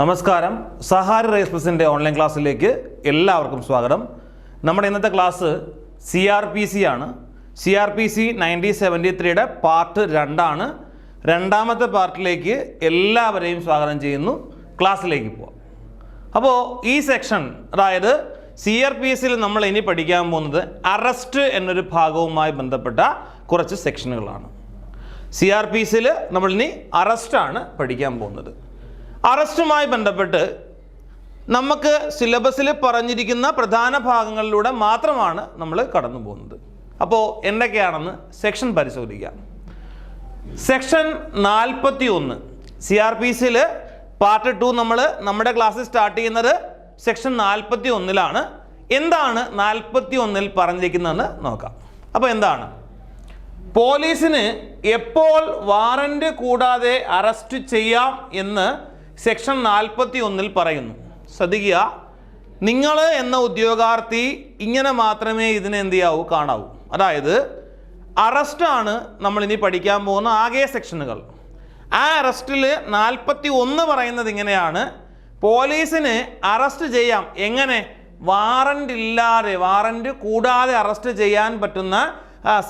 നമസ്കാരം. Sahara raise പ്ലസിൻ്റെ online ക്ലാസ്സിലേക്ക് എല്ലാവർക്കും സ്വാഗതം. നമ്മുടെ ഇന്നത്തെ ക്ലാസ് CRPC ആണ്. CRPC 1973യുടെ പാർട്ട് 2 ആണ്. രണ്ടാമത്തെ പാർട്ടിലേക്ക് എല്ലാവരെയും സ്വാഗതം ചെയ്യുന്നു. ക്ലാസ്സിലേക്ക് പോവാം. അപ്പോൾ ഈ സെക്ഷൻ, അതായത് CRPCയിൽ നമ്മൾ ഇനി പഠിക്കാൻ പോകുന്നത് അറസ്റ്റ് എന്നൊരു ഭാഗവുമായി ബന്ധപ്പെട്ട കുറച്ച് സെക്ഷനുകളാണ്. CRPCയിൽ നമ്മളിനി അറസ്റ്റാണ് പഠിക്കാൻ പോകുന്നത്. അറസ്റ്റുമായി ബന്ധപ്പെട്ട് നമുക്ക് സിലബസിൽ പറഞ്ഞിരിക്കുന്ന പ്രധാന ഭാഗങ്ങളിലൂടെ മാത്രമാണ് നമ്മൾ കടന്നു പോകുന്നത്. അപ്പോൾ എന്തൊക്കെയാണെന്ന് സെക്ഷൻ പരിശോധിക്കാം. സെക്ഷൻ 41 CRPCയിൽ പാർട്ട് 2 നമ്മുടെ ക്ലാസ്സിൽ സ്റ്റാർട്ട് ചെയ്യുന്നത് സെക്ഷൻ 41ലാണ്. എന്താണ് 41ൽ പറഞ്ഞിരിക്കുന്നതെന്ന് നോക്കാം. അപ്പോൾ എന്താണ്? പോലീസിന് എപ്പോൾ വാറന്റ് കൂടാതെ അറസ്റ്റ് ചെയ്യാം എന്ന് സെക്ഷൻ 41ൽ പറയുന്നു. ശ്രദ്ധിക്കുക, നിങ്ങൾ എന്ന ഉദ്യോഗാർത്ഥി ഇങ്ങനെ മാത്രമേ ഇതിനെ എന്ത് ചെയ്യാവൂ, കാണാവൂ. അതായത് അറസ്റ്റാണ് നമ്മളിനി പഠിക്കാൻ പോകുന്ന ആകെ സെക്ഷനുകൾ. ആ അറസ്റ്റിൽ 41 പറയുന്നത് ഇങ്ങനെയാണ്: പോലീസിന് അറസ്റ്റ് ചെയ്യാം. എങ്ങനെ? വാറന്റ് കൂടാതെ അറസ്റ്റ് ചെയ്യാൻ പറ്റുന്ന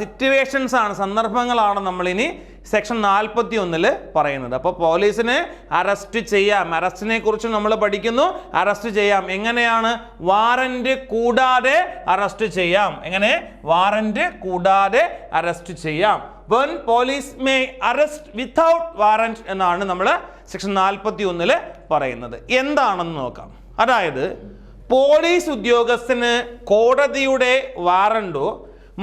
സിറ്റുവേഷൻസ് ആണ്, സന്ദർഭങ്ങളാണ് നമ്മളിനി സെക്ഷൻ 41ൽ പറയുന്നത്. അപ്പോൾ പോലീസിന് അറസ്റ്റ് ചെയ്യാം. അറസ്റ്റിനെ കുറിച്ച് നമ്മൾ പഠിക്കുന്നു. അറസ്റ്റ് ചെയ്യാം എങ്ങനെയാണ്? വാറന്റ് കൂടാതെ അറസ്റ്റ് ചെയ്യാം. എങ്ങനെ? വാറന്റ് കൂടാതെ അറസ്റ്റ് ചെയ്യാം. When police may arrest without warrant എന്നാണ് നമ്മൾ സെക്ഷൻ 41ൽ പറയുന്നത്. എന്താണെന്ന് നോക്കാം. അതായത് പോലീസ് ഉദ്യോഗസ്ഥന് കോടതിയുടെ വാറന്റോ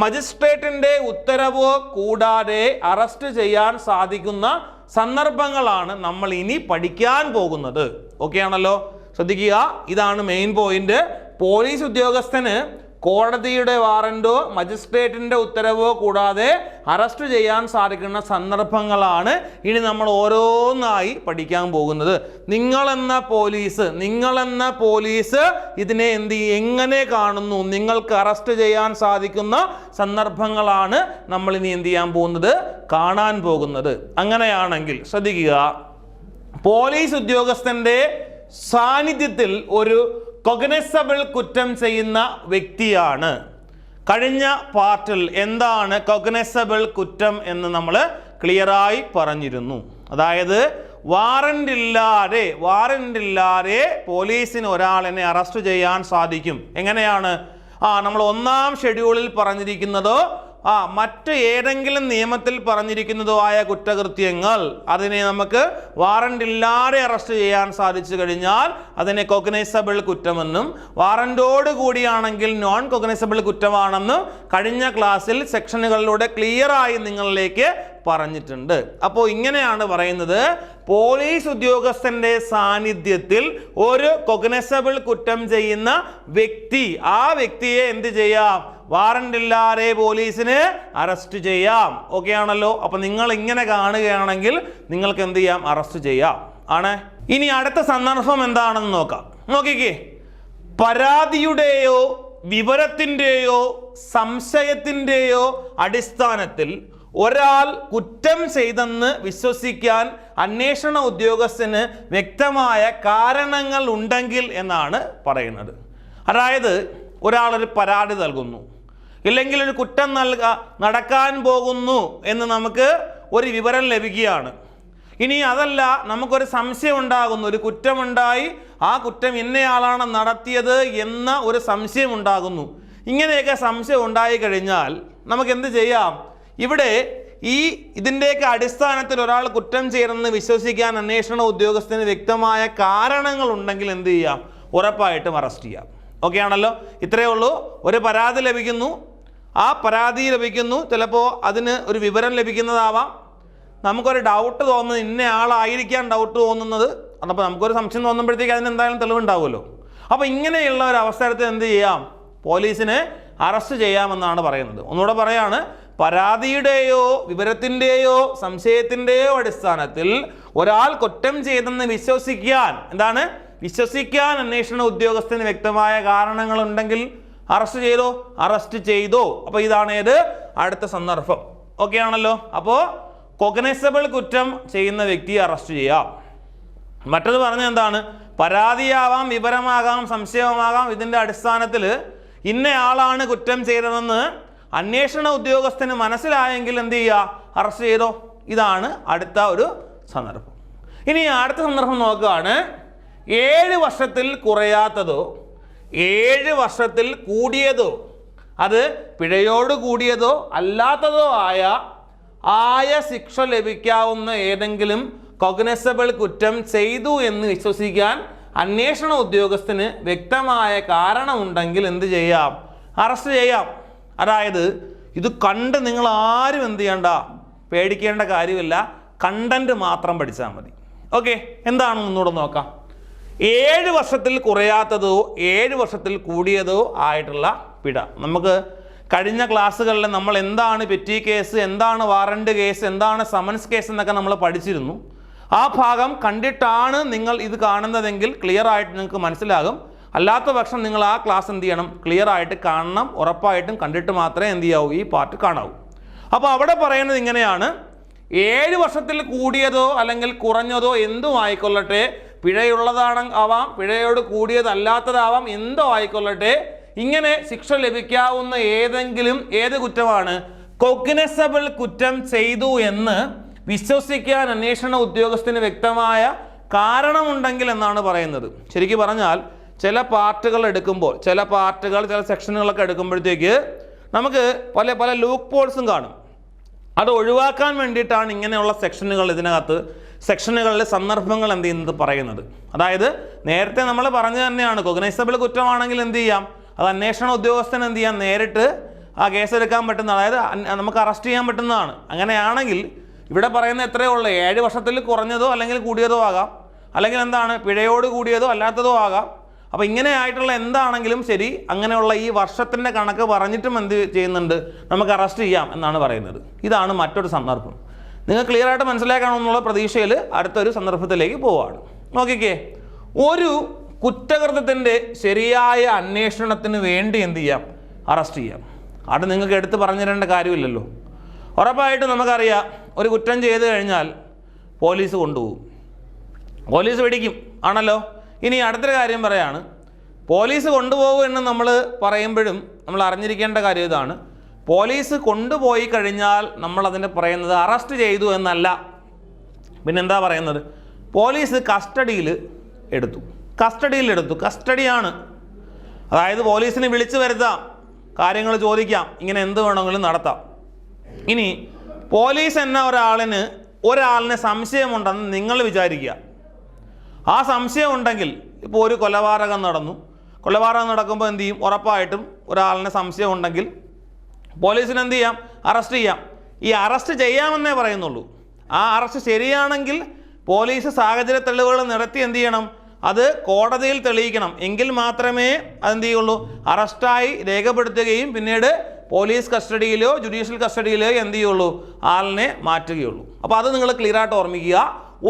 മജിസ്ട്രേറ്റിൻ്റെ ഉത്തരവോ കൂടാതെ അറസ്റ്റ് ചെയ്യാൻ സാധിക്കുന്ന സന്ദർഭങ്ങളാണ് നമ്മൾ ഇനി പഠിക്കാൻ പോകുന്നത്. ഓക്കെ ആണല്ലോ? ശ്രദ്ധിക്കുക, ഇതാണ് മെയിൻ പോയിന്റ്. പോലീസ് ഉദ്യോഗസ്ഥന് കോടതിയുടെ വാറന്റോ മജിസ്ട്രേറ്റിൻ്റെ ഉത്തരവോ കൂടാതെ അറസ്റ്റ് ചെയ്യാൻ സാധിക്കുന്ന സന്ദർഭങ്ങളാണ് ഇനി നമ്മൾ ഓരോന്നായി പഠിക്കാൻ പോകുന്നത്. നിങ്ങളെന്ന പോലീസ് ഇതിനെ എങ്ങനെ കാണുന്നു? നിങ്ങൾക്ക് അറസ്റ്റ് ചെയ്യാൻ സാധിക്കുന്ന സന്ദർഭങ്ങളാണ് നമ്മൾ ഇനി എന്ത് ചെയ്യാൻ പോകുന്നത്, കാണാൻ പോകുന്നത്. അങ്ങനെയാണെങ്കിൽ ശ്രദ്ധിക്കുക, പോലീസ് ഉദ്യോഗസ്ഥൻ്റെ സാന്നിധ്യത്തിൽ ഒരു കൊഗ്നിസബിൾ കുറ്റം ചെയ്യുന്ന വ്യക്തിയാണ്. കഴിഞ്ഞ പാർട്ടിൽ എന്താണ് കൊഗ്നിസബിൾ കുറ്റം എന്ന് നമ്മൾ ക്ലിയറായി പറഞ്ഞിരുന്നു. അതായത് വാറന്റ് ഇല്ലാതെ പോലീസിന് ഒരാളിനെ അറസ്റ്റ് ചെയ്യാൻ സാധിക്കും. എങ്ങനെയാണ്? നമ്മൾ 1-ാം ഷെഡ്യൂളിൽ പറഞ്ഞിരിക്കുന്നതോ മറ്റ് ഏതെങ്കിലും നിയമത്തിൽ പറഞ്ഞിരിക്കുന്നതോ ആയ കുറ്റകൃത്യങ്ങൾ, അതിനെ നമുക്ക് വാറന്റ് ഇല്ലാതെ അറസ്റ്റ് ചെയ്യാൻ സാധിച്ചു കഴിഞ്ഞാൽ അതിനെ കൊഗ്നിസബിൾ കുറ്റമെന്നും, വാറന്റോട് കൂടിയാണെങ്കിൽ നോൺ കൊഗ്നിസബിൾ കുറ്റമാണെന്നും കഴിഞ്ഞ ക്ലാസ്സിൽ സെക്ഷനുകളിലൂടെ ക്ലിയറായി നിങ്ങളിലേക്ക് പറഞ്ഞിട്ടുണ്ട്. അപ്പോൾ ഇങ്ങനെയാണ് പറയുന്നത്: പോലീസ് ഉദ്യോഗസ്ഥന്റെ സാന്നിധ്യത്തിൽ ഒരു കൊഗ്നിസബിൾ കുറ്റം ചെയ്യുന്ന വ്യക്തി, ആ വ്യക്തിയെ എന്ത് ചെയ്യാം? വാറന്റ് ഇല്ലാതെ പോലീസിന് അറസ്റ്റ് ചെയ്യാം. ഓക്കെ ആണല്ലോ? അപ്പൊ നിങ്ങൾ ഇങ്ങനെ കാണുകയാണെങ്കിൽ നിങ്ങൾക്ക് എന്ത് ചെയ്യാം? അറസ്റ്റ് ചെയ്യാം ആണ്. ഇനി അടുത്ത സന്ദർഭം എന്താണെന്ന് നോക്കാം. നോക്കിക്കേ, പരാതിയുടെയോ വിവരത്തിൻ്റെയോ സംശയത്തിൻ്റെയോ അടിസ്ഥാനത്തിൽ ഒരാൾ കുറ്റം ചെയ്തെന്ന് വിശ്വസിക്കാൻ അന്വേഷണ ഉദ്യോഗസ്ഥന് വ്യക്തമായ കാരണങ്ങൾ ഉണ്ടെങ്കിൽ എന്നാണ് പറയുന്നത്. അതായത് ഒരാളൊരു പരാതി നൽകുന്നു, ഇല്ലെങ്കിൽ ഒരു കുറ്റം നടക്കാൻ പോകുന്നു എന്ന് നമുക്ക് ഒരു വിവരം ലഭിക്കുകയാണ്. ഇനി അതല്ല, നമുക്കൊരു സംശയം ഉണ്ടാകുന്നു, ഒരു കുറ്റമുണ്ടായി, ആ കുറ്റം ഇന്നയാളാണ് നടത്തിയത് എന്ന ഒരു സംശയം ഉണ്ടാകുന്നു. ഇങ്ങനെയൊക്കെ സംശയം ഉണ്ടായി കഴിഞ്ഞാൽ നമുക്ക് എന്ത് ചെയ്യാം? ഇവിടെ ഇതിൻ്റെയൊക്കെ അടിസ്ഥാനത്തിൽ ഒരാൾ കുറ്റം ചെയ്തെന്ന് വിശ്വസിക്കാൻ അന്വേഷണ ഉദ്യോഗസ്ഥന് വ്യക്തമായ കാരണങ്ങൾ ഉണ്ടെങ്കിൽ എന്ത് ചെയ്യാം? ഉറപ്പായിട്ടും അറസ്റ്റ് ചെയ്യാം. ഓക്കെ ആണല്ലോ? ഇത്രയേ ഉള്ളൂ. ഒരു പരാതി ലഭിക്കുന്നു, ആ പരാതി ലഭിക്കുന്നു, ചിലപ്പോൾ അതിന് ഒരു വിവരം ലഭിക്കുന്നതാവാം, നമുക്കൊരു ഡൗട്ട് തോന്നുന്നത് ഇന്ന ആളായിരിക്കാം ഡൗട്ട് തോന്നുന്നത്. അപ്പോൾ നമുക്കൊരു സംശയം തോന്നുമ്പോഴത്തേക്ക് അതിന് എന്തായാലും തെളിവുണ്ടാവുമല്ലോ. അപ്പോൾ ഇങ്ങനെയുള്ള ഒരു അവസരത്തിൽ എന്ത് ചെയ്യാം? പോലീസിനെ അറസ്റ്റ് ചെയ്യാമെന്നാണ് പറയുന്നത്. ഒന്നുകൂടെ പറയാണ്: പരാതിയുടെയോ വിവരത്തിൻ്റെയോ സംശയത്തിൻ്റെയോ അടിസ്ഥാനത്തിൽ ഒരാൾ കുറ്റം ചെയ്തെന്ന് വിശ്വസിക്കാൻ അന്വേഷണ ഉദ്യോഗസ്ഥന് വ്യക്തമായ കാരണങ്ങൾ ഉണ്ടെങ്കിൽ അറസ്റ്റ് ചെയ്തോ. അപ്പോൾ ഇതാണ് അടുത്ത സന്ദർഭം. ഓക്കെ ആണല്ലോ? അപ്പോൾ കൊഗ്നിസബിൾ കുറ്റം ചെയ്യുന്ന വ്യക്തിയെ അറസ്റ്റ് ചെയ്യാം. മറ്റത് പറഞ്ഞ എന്താണ്? പരാതിയാവാം, വിവരമാകാം, സംശയമാകാം. ഇതിൻ്റെ അടിസ്ഥാനത്തിൽ ഇന്നയാളാണ് കുറ്റം ചെയ്തതെന്ന് അന്വേഷണ ഉദ്യോഗസ്ഥന് മനസ്സിലായെങ്കിൽ എന്ത് ചെയ്യുക? അറസ്റ്റ് ചെയ്തോ. ഇതാണ് അടുത്ത ഒരു സന്ദർഭം. ഇനി അടുത്ത സന്ദർഭം നോക്കുകയാണ്. 7 വർഷത്തിൽ കുറയാത്തതോ 7 വർഷത്തിൽ കൂടിയതോ, അത് പിഴയോട് കൂടിയതോ അല്ലാത്തതോ ആയ ശിക്ഷ ലഭിക്കാവുന്ന ഏതെങ്കിലും കോഗ്നിസബിൾ കുറ്റം ചെയ്തു എന്ന് വിശ്വസിക്കാൻ അന്വേഷണ ഉദ്യോഗസ്ഥന് വ്യക്തമായ കാരണമുണ്ടെങ്കിൽ എന്ത് ചെയ്യാം? അറസ്റ്റ് ചെയ്യാം. അതായത് ഇത് കണ്ട് നിങ്ങൾ ആരും എന്ത് ചെയ്യണ്ട, പേടിക്കേണ്ട കാര്യമില്ല. കണ്ടന്റ് മാത്രം പഠിച്ചാൽ മതി. ഓക്കെ, എന്താണെന്ന് ഒന്നുകൂടെ നോക്കാം. 7 വർഷത്തിൽ കുറയാത്തതോ 7 വർഷത്തിൽ കൂടിയതോ ആയിട്ടുള്ള പിഴ. നമുക്ക് കഴിഞ്ഞ ക്ലാസ്സുകളിൽ നമ്മൾ എന്താണ് പെറ്റി കേസ്, എന്താണ് വാറണ്ട് കേസ്, എന്താണ് സമൻസ് കേസ് എന്നൊക്കെ നമ്മൾ പഠിച്ചിരുന്നു. ആ ഭാഗം കണ്ടിട്ടാണ് നിങ്ങൾ ഇത് കാണുന്നതെങ്കിൽ ക്ലിയർ ആയിട്ട് നിങ്ങൾക്ക് മനസ്സിലാകും. അല്ലാത്ത പക്ഷം നിങ്ങൾ ആ ക്ലാസ് എന്ത് ചെയ്യണം? ക്ലിയർ ആയിട്ട് കാണണം. ഉറപ്പായിട്ടും കണ്ടിട്ട് മാത്രമേ എന്ത് ചെയ്യാവൂ? ഈ പാർട്ട് കാണാവൂ. അപ്പോൾ അവിടെ പറയുന്നത് ഇങ്ങനെയാണ്: 7 വർഷത്തിൽ കൂടിയതോ അല്ലെങ്കിൽ കുറഞ്ഞതോ എന്തും ആയിക്കൊള്ളട്ടെ, പിഴയുള്ളതാവാം, പിഴയോട് കൂടിയതല്ലാത്തതാവാം, എന്തോ ആയിക്കൊള്ളട്ടെ, ഇങ്ങനെ ശിക്ഷ ലഭിക്കാവുന്ന ഏത് കുറ്റമാണ്? കോഗ്നിസബിൾ കുറ്റം ചെയ്തു എന്ന് വിശ്വസിക്കാൻ അന്വേഷണ ഉദ്യോഗസ്ഥന് വ്യക്തമായ കാരണമുണ്ടെങ്കിൽ എന്നാണ് പറയുന്നത്. ശരിക്കും പറഞ്ഞാൽ ചില പാർട്ടുകൾ എടുക്കുമ്പോൾ, ചില സെക്ഷനുകളൊക്കെ എടുക്കുമ്പോഴത്തേക്ക് നമുക്ക് പല ലൂപ്പ് ഹോൾസും കാണും. അത് ഒഴിവാക്കാൻ വേണ്ടിയിട്ടാണ് ഇങ്ങനെയുള്ള സെക്ഷനുകളിലെ സന്ദർഭങ്ങൾ എന്ത് ചെയ്യുന്നത് പറയുന്നത്. അതായത് നേരത്തെ നമ്മൾ പറഞ്ഞു തന്നെയാണ്, കോഗ്നിസബിൾ കുറ്റമാണെങ്കിൽ എന്ത് ചെയ്യാം? അത് അന്വേഷണ ഉദ്യോഗസ്ഥന് എന്ത് ചെയ്യാം? നേരിട്ട് ആ കേസ് എടുക്കാൻ പറ്റുന്ന, അതായത് നമുക്ക് അറസ്റ്റ് ചെയ്യാൻ പറ്റുന്നതാണ്. അങ്ങനെയാണെങ്കിൽ ഇവിടെ പറയുന്ന എത്രയേ ഉള്ളൂ? 7 വർഷത്തിൽ കുറഞ്ഞതോ അല്ലെങ്കിൽ കൂടിയതോ ആകാം, അല്ലെങ്കിൽ എന്താണ് പിഴയോട് കൂടിയതോ അല്ലാത്തതോ ആകാം. അപ്പോൾ ഇങ്ങനെ ആയിട്ടുള്ള എന്താണെങ്കിലും ശരി, അങ്ങനെയുള്ള ഈ വർഷത്തിൻ്റെ കണക്ക് പറഞ്ഞിട്ടും എന്ത് ചെയ്യുന്നുണ്ട്? നമുക്ക് അറസ്റ്റ് ചെയ്യാം എന്നാണ് പറയുന്നത്. ഇതാണ് മറ്റൊരു സന്ദർഭം. നിങ്ങൾ ക്ലിയർ ആയിട്ട് മനസ്സിലാക്കണമെന്നുള്ള പ്രതീക്ഷയിൽ അടുത്തൊരു സന്ദർഭത്തിലേക്ക് പോവുകയാണ്. നോക്കിക്കേ, ഒരു കുറ്റകൃത്യത്തിൻ്റെ ശരിയായ അന്വേഷണത്തിന് വേണ്ടി എന്ത് ചെയ്യാം? അറസ്റ്റ് ചെയ്യാം. അത് നിങ്ങൾക്ക് എടുത്ത് പറഞ്ഞു തരേണ്ട കാര്യമില്ലല്ലോ. ഉറപ്പായിട്ടും നമുക്കറിയാം, ഒരു കുറ്റം ചെയ്ത് കഴിഞ്ഞാൽ പോലീസ് കൊണ്ടുപോകും, പോലീസ് പിടിക്കും ആണല്ലോ. ഇനി അടുത്തൊരു കാര്യം പറയാണ്, പോലീസ് കൊണ്ടുപോകും എന്ന് നമ്മൾ പറയുമ്പോഴും നമ്മൾ അറിഞ്ഞിരിക്കേണ്ട കാര്യം ഇതാണ്: പോലീസ് കൊണ്ടുപോയി കഴിഞ്ഞാൽ നമ്മൾ അതിനെ പറയുന്നത് അറസ്റ്റ് ചെയ്തു എന്നല്ല. പിന്നെന്താ പറയുന്നത്? പോലീസ് കസ്റ്റഡിയിൽ എടുത്തു. കസ്റ്റഡിയാണ്. അതായത് പോലീസിനെ വിളിച്ചു വരുത്താം, കാര്യങ്ങൾ ചോദിക്കാം, ഇങ്ങനെ എന്ത് വേണമെങ്കിലും നടത്താം. ഇനി പോലീസ് എന്ന ഒരാളിന് സംശയമുണ്ടെന്ന് നിങ്ങൾ വിചാരിക്കുക. ആ സംശയം ഉണ്ടെങ്കിൽ, ഇപ്പോൾ ഒരു കൊലപാതകം നടക്കുമ്പോൾ എന്ത് ചെയ്യും? ഉറപ്പായിട്ടും ഒരാളിന് സംശയം ഉണ്ടെങ്കിൽ പോലീസിന് എന്ത് ചെയ്യാം? അറസ്റ്റ് ചെയ്യാം. ഈ അറസ്റ്റ് ചെയ്യാമെന്നേ പറയുന്നുള്ളൂ. ആ അറസ്റ്റ് ശരിയാണെങ്കിൽ പോലീസ് സാഹചര്യ തെളിവുകൾ നിരത്തി എന്ത് ചെയ്യണം? അത് കോടതിയിൽ തെളിയിക്കണം. എങ്കിൽ മാത്രമേ അതെന്ത് ചെയ്യുള്ളൂ? അറസ്റ്റായി രേഖപ്പെടുത്തുകയും പിന്നീട് പോലീസ് കസ്റ്റഡിയിലോ ജുഡീഷ്യൽ കസ്റ്റഡിയിലോ എന്ത് ചെയ്യുള്ളൂ? ആളിനെ മാറ്റുകയുള്ളൂ. അപ്പോൾ അത് നിങ്ങൾ ക്ലിയർ ആയിട്ട് ഓർമ്മിക്കുക.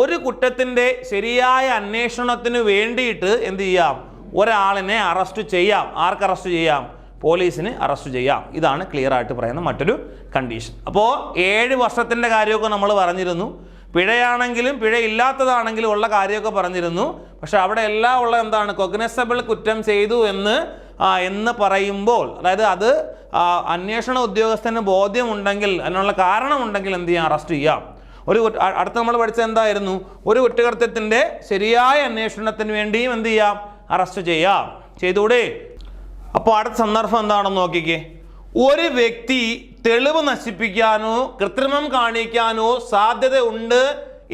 ഒരു കുറ്റത്തിൻ്റെ ശരിയായ അന്വേഷണത്തിന് വേണ്ടിയിട്ട് എന്ത് ചെയ്യാം? ഒരാളിനെ അറസ്റ്റ് ചെയ്യാം. ആർക്ക് അറസ്റ്റ് ചെയ്യാം? പോലീസിന് അറസ്റ്റ് ചെയ്യാം. ഇതാണ് ക്ലിയർ ആയിട്ട് പറയുന്ന മറ്റൊരു കണ്ടീഷൻ. അപ്പോൾ 7 വർഷത്തിൻ്റെ കാര്യമൊക്കെ നമ്മൾ പറഞ്ഞിരുന്നു. പിഴയാണെങ്കിലും പിഴയില്ലാത്തതാണെങ്കിലും ഉള്ള കാര്യമൊക്കെ പറഞ്ഞിരുന്നു. പക്ഷെ അവിടെ എല്ലാം ഉള്ള എന്താണ്? കോഗ്നിസബിൾ കുറ്റം ചെയ്തു എന്ന് പറയുമ്പോൾ, അതായത് അത് അന്വേഷണ ഉദ്യോഗസ്ഥന് ബോധ്യമുണ്ടെങ്കിൽ, അതിനുള്ള കാരണമുണ്ടെങ്കിൽ എന്ത് ചെയ്യാം? അറസ്റ്റ് ചെയ്യാം. അടുത്ത് നമ്മൾ പഠിച്ചത് എന്തായിരുന്നു? ഒരു കുറ്റകൃത്യത്തിൻ്റെ ശരിയായ അന്വേഷണത്തിന് വേണ്ടിയും എന്ത് ചെയ്യാം? അറസ്റ്റ് ചെയ്യാം. ചെയ്തൂടെ? അപ്പോൾ അടുത്ത സന്ദർഭം എന്താണെന്ന് നോക്കിക്കേ. ഒരു വ്യക്തി തെളിവ് നശിപ്പിക്കാനോ കൃത്രിമം കാണിക്കാനോ സാധ്യത ഉണ്ട്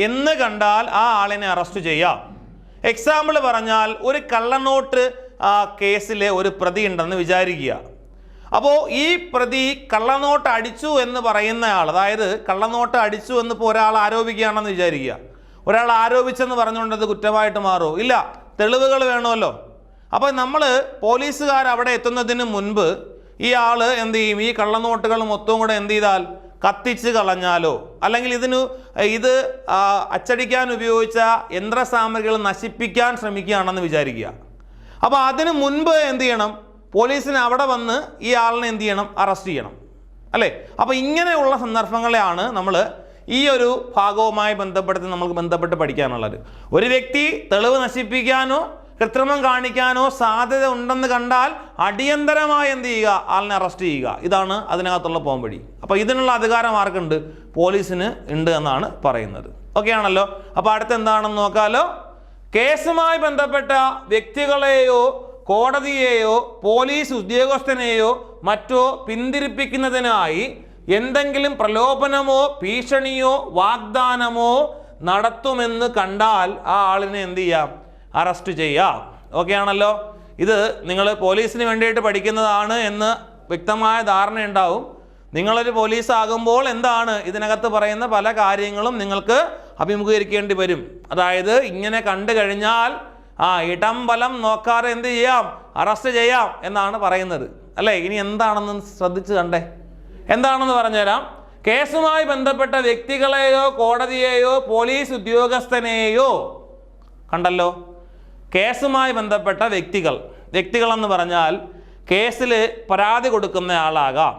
എന്ന് കണ്ടാൽ ആ ആളിനെ അറസ്റ്റ് ചെയ്യാം. എക്സാമ്പിൾ പറഞ്ഞാൽ, ഒരു കള്ളനോട്ട് കേസിലെ ഒരു പ്രതി ഉണ്ടെന്ന് വിചാരിക്കുക. അപ്പോൾ ഈ പ്രതി കള്ളനോട്ട് അടിച്ചു എന്ന് പറയുന്നയാൾ, അതായത് കള്ളനോട്ട് അടിച്ചു എന്ന് ഇപ്പോൾ ഒരാൾ ആരോപിക്കുകയാണെന്ന് വിചാരിക്കുക. ഒരാൾ ആരോപിച്ചെന്ന് പറഞ്ഞുകൊണ്ട് അത് കുറ്റമായിട്ട് മാറുമോ? ഇല്ല, തെളിവുകൾ വേണമല്ലോ. അപ്പോൾ നമ്മൾ പോലീസുകാർ അവിടെ എത്തുന്നതിന് മുൻപ് ഈ ആൾ എന്ത് ചെയ്യും? ഈ കള്ളനോട്ടുകൾ മൊത്തവും കൂടെ എന്ത് ചെയ്താൽ? കത്തിച്ച് കളഞ്ഞാലോ, അല്ലെങ്കിൽ ഇത് അച്ചടിക്കാൻ ഉപയോഗിച്ച യന്ത്രസാമഗ്രികൾ നശിപ്പിക്കാൻ ശ്രമിക്കുകയാണെന്ന് വിചാരിക്കുക. അപ്പോൾ അതിന് മുൻപ് എന്ത് ചെയ്യണം? പോലീസിന് അവിടെ വന്ന് ഈ ആളിനെ എന്ത് ചെയ്യണം? അറസ്റ്റ് ചെയ്യണം, അല്ലേ? അപ്പോൾ ഇങ്ങനെയുള്ള സന്ദർഭങ്ങളെയാണ് നമ്മൾ ഈ ഒരു ഭാഗവുമായി ബന്ധപ്പെട്ട് പഠിക്കാനുള്ളത്. ഒരു വ്യക്തി തെളിവ് നശിപ്പിക്കാനോ കൃത്രിമം കാണിക്കാനോ സാധ്യത ഉണ്ടെന്ന് കണ്ടാൽ അടിയന്തരമായി എന്ത് ചെയ്യുക? ആളിനെ അറസ്റ്റ് ചെയ്യുക. ഇതാണ് അതിനകത്തുള്ള പോംവഴി. അപ്പോൾ ഇതിനുള്ള അധികാരം ആർക്കുണ്ട്? പോലീസിന് ഉണ്ട് എന്നാണ് പറയുന്നത്. ഓക്കെ ആണല്ലോ. അപ്പോൾ അടുത്ത് എന്താണെന്ന് നോക്കാലോ. കേസുമായി ബന്ധപ്പെട്ട വ്യക്തികളെയോ കോടതിയെയോ പോലീസ് ഉദ്യോഗസ്ഥനെയോ മറ്റോ പിന്തിരിപ്പിക്കുന്നതിനായി എന്തെങ്കിലും പ്രലോഭനമോ ഭീഷണിയോ വാഗ്ദാനമോ നടത്തുമെന്ന് കണ്ടാൽ ആ ആളിനെ എന്ത് ചെയ്യാം? അറസ്റ്റ് ചെയ്യാം. ഓക്കെ ആണല്ലോ. ഇത് നിങ്ങൾ പോലീസിന് വേണ്ടിയിട്ട് പഠിക്കുന്നതാണ് എന്ന് വ്യക്തമായ ധാരണയുണ്ടാവും. നിങ്ങളൊരു പോലീസ് ആകുമ്പോൾ എന്താണ് ഇതിനകത്ത് പറയുന്ന പല കാര്യങ്ങളും നിങ്ങൾക്ക് അഭിമുഖീകരിക്കേണ്ടി വരും. അതായത് ഇങ്ങനെ കണ്ടു കഴിഞ്ഞാൽ ഇടം വലം നോക്കാതെ എന്ത് ചെയ്യാം? അറസ്റ്റ് ചെയ്യാം എന്നാണ് പറയുന്നത് അല്ലേ. ഇനി എന്താണെന്ന് ശ്രദ്ധിച്ച് കണ്ടേ. എന്താണെന്ന് പറഞ്ഞുതരാം. കേസുമായി ബന്ധപ്പെട്ട വ്യക്തികളെയോ കോടതിയെയോ പോലീസ് ഉദ്യോഗസ്ഥനെയോ കണ്ടല്ലോ. കേസുമായി ബന്ധപ്പെട്ട വ്യക്തികളെന്ന് പറഞ്ഞാൽ കേസിൽ പരാതി കൊടുക്കുന്ന ആളാകാം,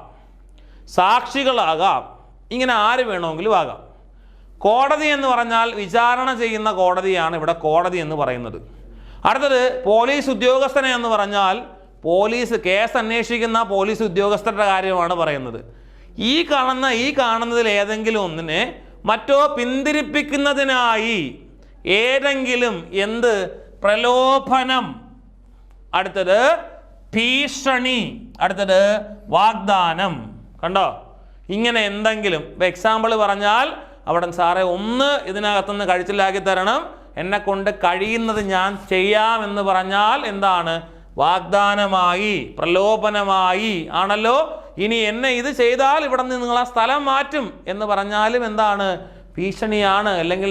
സാക്ഷികളാകാം, ഇങ്ങനെ ആര് വേണമെങ്കിലും ആകാം. കോടതി എന്ന് പറഞ്ഞാൽ വിചാരണ ചെയ്യുന്ന കോടതിയാണ് ഇവിടെ കോടതി എന്ന് പറയുന്നത്. അടുത്തത് പോലീസ് ഉദ്യോഗസ്ഥനെ എന്ന് പറഞ്ഞാൽ കേസ് അന്വേഷിക്കുന്ന പോലീസ് ഉദ്യോഗസ്ഥരുടെ കാര്യമാണ് പറയുന്നത്. ഈ കാണുന്നതിൽ ഏതെങ്കിലും ഒന്നിനെ മറ്റോ പിന്തിരിപ്പിക്കുന്നതിനായി ഏതെങ്കിലും പ്രലോഭനം, അടുത്തത് ഭീഷണി, അടുത്തത് വാഗ്ദാനം. കണ്ടോ? ഇങ്ങനെ എന്തെങ്കിലും എക്സാമ്പിൾ പറഞ്ഞാൽ അവിടെ സാറേ ഇതിനകത്തുനിന്ന് കഴിച്ചിലാക്കി തരണം, എന്നെ കൊണ്ട് കഴിയുന്നത് ഞാൻ ചെയ്യാമെന്ന് പറഞ്ഞാൽ എന്താണ്? വാഗ്ദാനമായി, പ്രലോഭനമായി ആണല്ലോ. ഇനി എന്നെ ഇത് ചെയ്താൽ ഇവിടെ നിന്ന് നിങ്ങൾ ആ സ്ഥലം മാറ്റും എന്ന് പറഞ്ഞാലും എന്താണ്? ഭീഷണിയാണ്. അല്ലെങ്കിൽ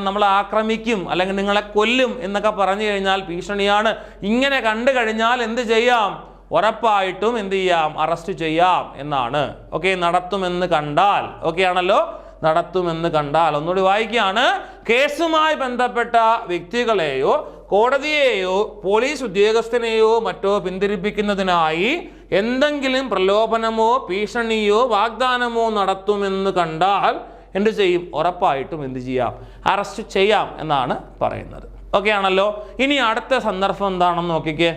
നമ്മളെ ആക്രമിക്കും, അല്ലെങ്കിൽ നിങ്ങളെ കൊല്ലും എന്നൊക്കെ പറഞ്ഞു കഴിഞ്ഞാൽ ഭീഷണിയാണ്. ഇങ്ങനെ കണ്ടു കഴിഞ്ഞാൽ എന്ത് ചെയ്യാം? ഉറപ്പായിട്ടും എന്ത് ചെയ്യാം? അറസ്റ്റ് ചെയ്യാം എന്നാണ്. ഓക്കെ, നടത്തുമെന്ന് കണ്ടാൽ. ഓക്കെ ആണല്ലോ. നടത്തുമെന്ന് കണ്ടാൽ. ഒന്നുകൂടി വായിക്കുകയാണ്. കേസുമായി ബന്ധപ്പെട്ട വ്യക്തികളെയോ കോടതിയെയോ പോലീസ് ഉദ്യോഗസ്ഥനെയോ മറ്റോ പിന്തിരിപ്പിക്കുന്നതിനായി എന്തെങ്കിലും പ്രലോഭനമോ ഭീഷണിയോ വാഗ്ദാനമോ നടത്തുമെന്ന് കണ്ടാൽ എന്ത് ചെയ്യും? ഉറപ്പായിട്ടും എന്ത് ചെയ്യാം? അറസ്റ്റ് ചെയ്യാം എന്നാണ് പറയുന്നത്. ഓക്കെ ആണല്ലോ. ഇനി അടുത്ത സന്ദർഭം എന്താണെന്ന് നോക്കിക്കേ.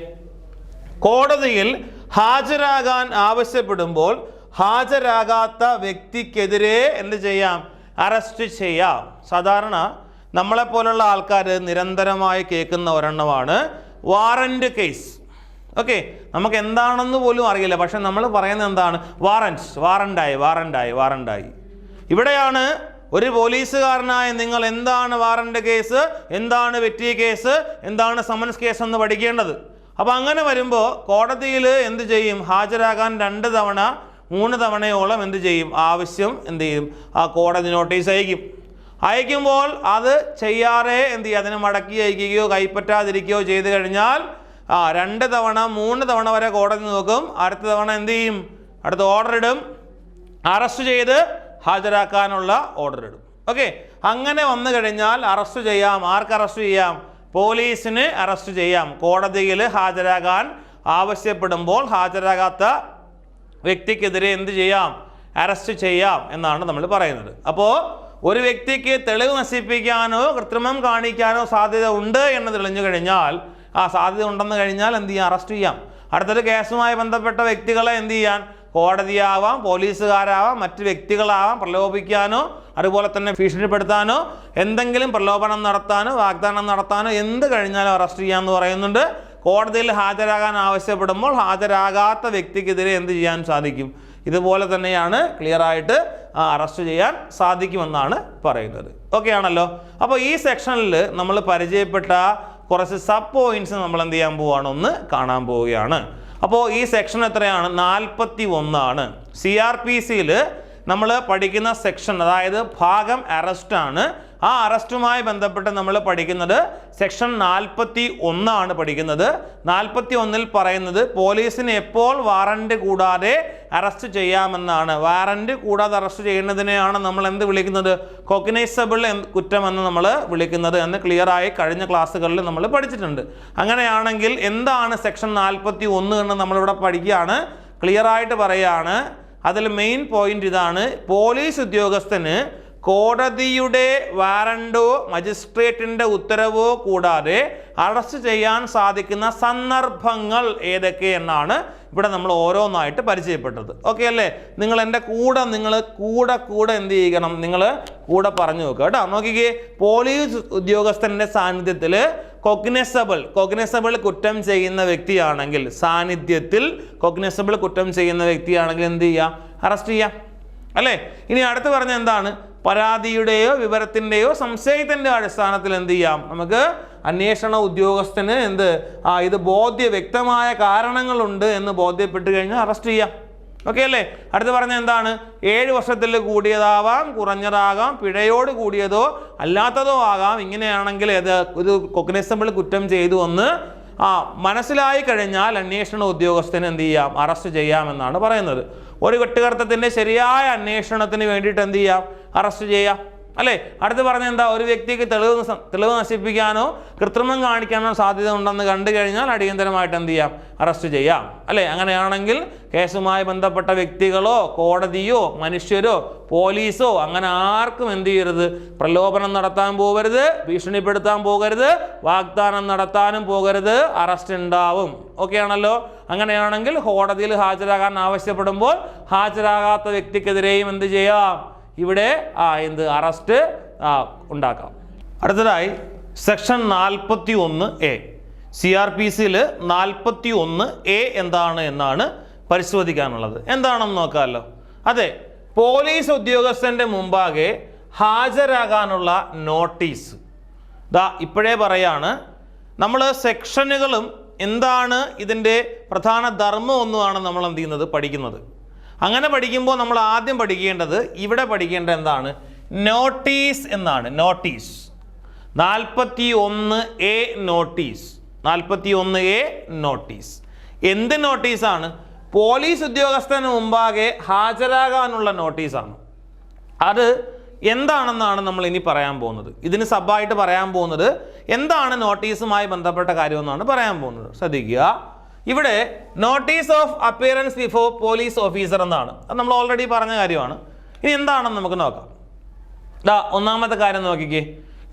കോടതിയിൽ ഹാജരാകാൻ ആവശ്യപ്പെടുമ്പോൾ ഹാജരാകാത്ത വ്യക്തിക്കെതിരെ എന്ത് ചെയ്യാം? അറസ്റ്റ് ചെയ്യാം. സാധാരണ നമ്മളെപ്പോലുള്ള ആൾക്കാർ നിരന്തരമായി കേൾക്കുന്ന ഒരെണ്ണമാണ് വാറന്റ് കേസ്. ഓക്കെ, നമുക്ക് എന്താണെന്ന് പോലും അറിയില്ല, പക്ഷെ നമ്മൾ പറയുന്നത് എന്താണ്? വാറണ്ടായി. ഇവിടെയാണ് ഒരു പോലീസുകാരനായ നിങ്ങൾ എന്താണ് വാറന്റ് കേസ്, എന്താണ് വെറ്റി കേസ്, എന്താണ് സമൻസ് കേസ് എന്ന് പഠിക്കേണ്ടത്. അപ്പോൾ അങ്ങനെ വരുമ്പോൾ കോടതിയിൽ എന്ത് ചെയ്യും? ഹാജരാകാൻ 2 തവണ 3 തവണയോളം എന്ത് ചെയ്യും? ആവശ്യം എന്ത് ചെയ്യും? ആ കോടതി നോട്ടീസ് അയക്കുമ്പോൾ അത് ചെയ്യാറേ എന്ത് ചെയ്യും? അതിനെ മടക്കി അയക്കുകയോ കൈപ്പറ്റാതിരിക്കുകയോ ചെയ്തു കഴിഞ്ഞാൽ 2 തവണ 3 തവണ വരെ കോടതി നോക്കും. അടുത്ത തവണ എന്ത് ചെയ്യും? അടുത്ത ഓർഡർ ഇടും, അറസ്റ്റ് ചെയ്ത് ഹാജരാക്കാനുള്ള ഓർഡർ ഇടും. ഓക്കെ, അങ്ങനെ വന്നു കഴിഞ്ഞാൽ അറസ്റ്റ് ചെയ്യാം. ആർക്ക് അറസ്റ്റ് ചെയ്യാം? പോലീസിന് അറസ്റ്റ് ചെയ്യാം. കോടതിയിൽ ഹാജരാകാൻ ആവശ്യപ്പെടുമ്പോൾ ഹാജരാകാത്ത വ്യക്തിക്കെതിരെ എന്ത് ചെയ്യാം? അറസ്റ്റ് ചെയ്യാം എന്നാണ് നമ്മൾ പറയുന്നത്. അപ്പോൾ ഒരു വ്യക്തിക്ക് തെളിവ് നശിപ്പിക്കാനോ കൃത്രിമം കാണിക്കാനോ സാധ്യത ഉണ്ട് എന്ന് തെളിഞ്ഞു കഴിഞ്ഞാൽ, സാധ്യത ഉണ്ടെന്ന് കഴിഞ്ഞാൽ എന്ത് ചെയ്യാം? അറസ്റ്റ് ചെയ്യാം. അടുത്തൊരു കേസുമായി ബന്ധപ്പെട്ട വ്യക്തികളെ എന്ത് ചെയ്യാൻ? കോടതിയാവാം, പോലീസുകാരാവാം, മറ്റ് വ്യക്തികളാവാം, പ്രലോഭിക്കാനോ അതുപോലെ തന്നെ ഭീഷണിപ്പെടുത്താനോ എന്തെങ്കിലും പ്രലോഭനം നടത്താനോ വാഗ്ദാനം നടത്താനോ എന്ത് കഴിഞ്ഞാലും അറസ്റ്റ് ചെയ്യാമെന്ന് പറയുന്നുണ്ട്. കോടതിയിൽ ഹാജരാകാൻ ആവശ്യപ്പെടുമ്പോൾ ഹാജരാകാത്ത വ്യക്തിക്കെതിരെ എന്ത് ചെയ്യാൻ സാധിക്കും? ഇതുപോലെ തന്നെയാണ് ക്ലിയർ ആയിട്ട് അറസ്റ്റ് ചെയ്യാൻ സാധിക്കുമെന്നാണ് പറയുന്നത്. ഓക്കെ ആണല്ലോ. അപ്പോൾ ഈ സെക്ഷനിൽ നമ്മൾ പരിചയപ്പെട്ട കുറച്ച് സബ് പോയിന്റ്സ് നമ്മൾ എന്ത് ചെയ്യാൻ പോവുകയാണ്? ഒന്ന് കാണാൻ പോവുകയാണ്. അപ്പോൾ ഈ സെക്ഷൻ എത്രയാണ്? 41 ആണ്. CRPCയിൽ നമ്മൾ പഠിക്കുന്ന സെക്ഷൻ, അതായത് ഭാഗം അറസ്റ്റാണ്. ആ അറസ്റ്റുമായി ബന്ധപ്പെട്ട് നമ്മൾ പഠിക്കുന്നത് സെക്ഷൻ 41 ആണ് പഠിക്കുന്നത്. 41 പറയുന്നത് പോലീസിന് എപ്പോൾ വാറന്റ് കൂടാതെ അറസ്റ്റ് ചെയ്യാമെന്നാണ്. വാറന്റ് കൂടാതെ അറസ്റ്റ് ചെയ്യുന്നതിനെയാണ് നമ്മൾ എന്ത് വിളിക്കുന്നത്? കോഗ്നൈസബിൾ കുറ്റം എന്ന് നമ്മൾ വിളിക്കുന്നത് എന്ന് ക്ലിയറായി കഴിഞ്ഞ ക്ലാസ്സുകളിൽ നമ്മൾ പഠിച്ചിട്ടുണ്ട്. അങ്ങനെയാണെങ്കിൽ എന്താണ് സെക്ഷൻ 41 എന്ന് നമ്മളിവിടെ പഠിക്കുകയാണ്. ക്ലിയറായിട്ട് പറയുകയാണ്. അതിൽ മെയിൻ പോയിന്റ് ഇതാണ്: പോലീസ് ഉദ്യോഗസ്ഥന് കോടതിയുടെ വാറണ്ടോ മജിസ്ട്രേറ്റിൻ്റെ ഉത്തരവോ കൂടാതെ അറസ്റ്റ് ചെയ്യാൻ സാധിക്കുന്ന സന്ദർഭങ്ങൾ ഏതൊക്കെ എന്നാണ് ഇവിടെ നമ്മൾ ഓരോന്നായിട്ട് പരിചയപ്പെട്ടത്. ഓക്കെ അല്ലേ? നിങ്ങൾ എൻ്റെ കൂടെ എന്ത് ചെയ്യണം? നിങ്ങൾ കൂടെ പറഞ്ഞു നോക്കുക കേട്ടോ. നോക്കിക്കേ, പോലീസ് ഉദ്യോഗസ്ഥൻ്റെ സാന്നിധ്യത്തിൽ കൊഗ്നിസബിൾ കുറ്റം ചെയ്യുന്ന വ്യക്തിയാണെങ്കിൽ, സാന്നിധ്യത്തിൽ കൊഗ്നിസബിൾ കുറ്റം ചെയ്യുന്ന വ്യക്തിയാണെങ്കിൽ എന്ത് ചെയ്യാം? അറസ്റ്റ് ചെയ്യാം അല്ലേ? ഇനി അടുത്ത് പറഞ്ഞ എന്താണ്? പരാതിയുടെയോ വിവരത്തിൻ്റെയോ സംശയത്തിൻ്റെ അടിസ്ഥാനത്തിൽ എന്ത് ചെയ്യാം? നമുക്ക് അന്വേഷണ ഉദ്യോഗസ്ഥന് ഇത് വ്യക്തമായ കാരണങ്ങളുണ്ട് എന്ന് ബോധ്യപ്പെട്ട് കഴിഞ്ഞാൽ അറസ്റ്റ് ചെയ്യാം. ഓക്കെ അല്ലേ? അടുത്ത് പറഞ്ഞ എന്താണ്? 7 വർഷത്തിൽ കൂടിയതാവാം, കുറഞ്ഞതാകാം, പിഴയോട് കൂടിയതോ അല്ലാത്തതോ ആകാം. ഇങ്ങനെയാണെങ്കിൽ ഒരു കൊഗ്നിസബിൾ കുറ്റം ചെയ്തു എന്ന് മനസ്സിലായി കഴിഞ്ഞാൽ അന്വേഷണ ഉദ്യോഗസ്ഥന് എന്ത് ചെയ്യാം? അറസ്റ്റ് ചെയ്യാമെന്നാണ് പറയുന്നത്. ഒരു കുറ്റകൃത്യത്തിൻ്റെ ശരിയായ അന്വേഷണത്തിന് വേണ്ടിയിട്ട് എന്ത് ചെയ്യാം? അറസ്റ്റ് ചെയ്യാം അല്ലേ? അടുത്ത് പറഞ്ഞ എന്താ? ഒരു വ്യക്തിക്ക് തെളിവ് നശിപ്പിക്കാനോ കൃത്രിമം കാണിക്കാനോ സാധ്യത ഉണ്ടെന്ന് കണ്ടു കഴിഞ്ഞാൽ അടിയന്തരമായിട്ട് എന്ത് ചെയ്യാം? അറസ്റ്റ് ചെയ്യാം അല്ലേ? അങ്ങനെയാണെങ്കിൽ കേസുമായി ബന്ധപ്പെട്ട വ്യക്തികളോ കോടതിയോ മനുഷ്യരോ പോലീസോ അങ്ങനെ ആർക്കും എന്ത് ചെയ്യരുത്? പ്രലോഭനം നടത്താൻ പോകരുത്, ഭീഷണിപ്പെടുത്താൻ പോകരുത്, വാഗ്ദാനം നടത്താനും പോകരുത്. അറസ്റ്റ് ഉണ്ടാവും. ഓക്കെ ആണല്ലോ? അങ്ങനെയാണെങ്കിൽ കോടതിയിൽ ഹാജരാകാൻ ആവശ്യപ്പെടുമ്പോൾ ഹാജരാകാത്ത വ്യക്തിക്കെതിരെയും എന്ത് ചെയ്യാം? ഇവിടെ അറസ്റ്റ് ഉണ്ടാക്കാം. അടുത്തതായി സെക്ഷൻ 41A, CRPCയിൽ 41A എന്താണ് എന്നാണ് പരിശോധിക്കാനുള്ളത്. എന്താണെന്ന് നോക്കാമല്ലോ. അതെ, പോലീസ് ഉദ്യോഗസ്ഥൻ്റെ മുമ്പാകെ ഹാജരാകാനുള്ള നോട്ടീസ് ഇപ്പോഴേ പറയാണ്. നമ്മൾ സെക്ഷനുകളും എന്താണ് ഇതിൻ്റെ പ്രധാന ധർമ്മം ഒന്നുമാണ് നമ്മൾ എന്ത് ചെയ്യുന്നത്? പഠിക്കുന്നത്. അങ്ങനെ പഠിക്കുമ്പോൾ നമ്മൾ ആദ്യം പഠിക്കേണ്ടത്, ഇവിടെ പഠിക്കേണ്ടത് എന്താണ്? നോട്ടീസ് എന്നാണ്. Notice 41A notice. 41A notice എന്ത് നോട്ടീസാണ്? പോലീസ് ഉദ്യോഗസ്ഥന് മുമ്പാകെ ഹാജരാകാനുള്ള നോട്ടീസാണ്. അത് എന്താണെന്നാണ് നമ്മൾ ഇനി പറയാൻ പോകുന്നത്. ഇതിന് സബായിട്ട് പറയാൻ പോകുന്നത് എന്താണ് നോട്ടീസുമായി ബന്ധപ്പെട്ട കാര്യമെന്നാണ് പറയാൻ പോകുന്നത്. ശ്രദ്ധിക്കുക. ഇവിടെ notice of appearance before police officer എന്നാണ്. അത് നമ്മൾ ഓൾറെഡി പറഞ്ഞ കാര്യമാണ്. ഇനി എന്താണെന്ന് നമുക്ക് നോക്കാം. ഒന്നാമത്തെ കാര്യം നോക്കിക്കേ.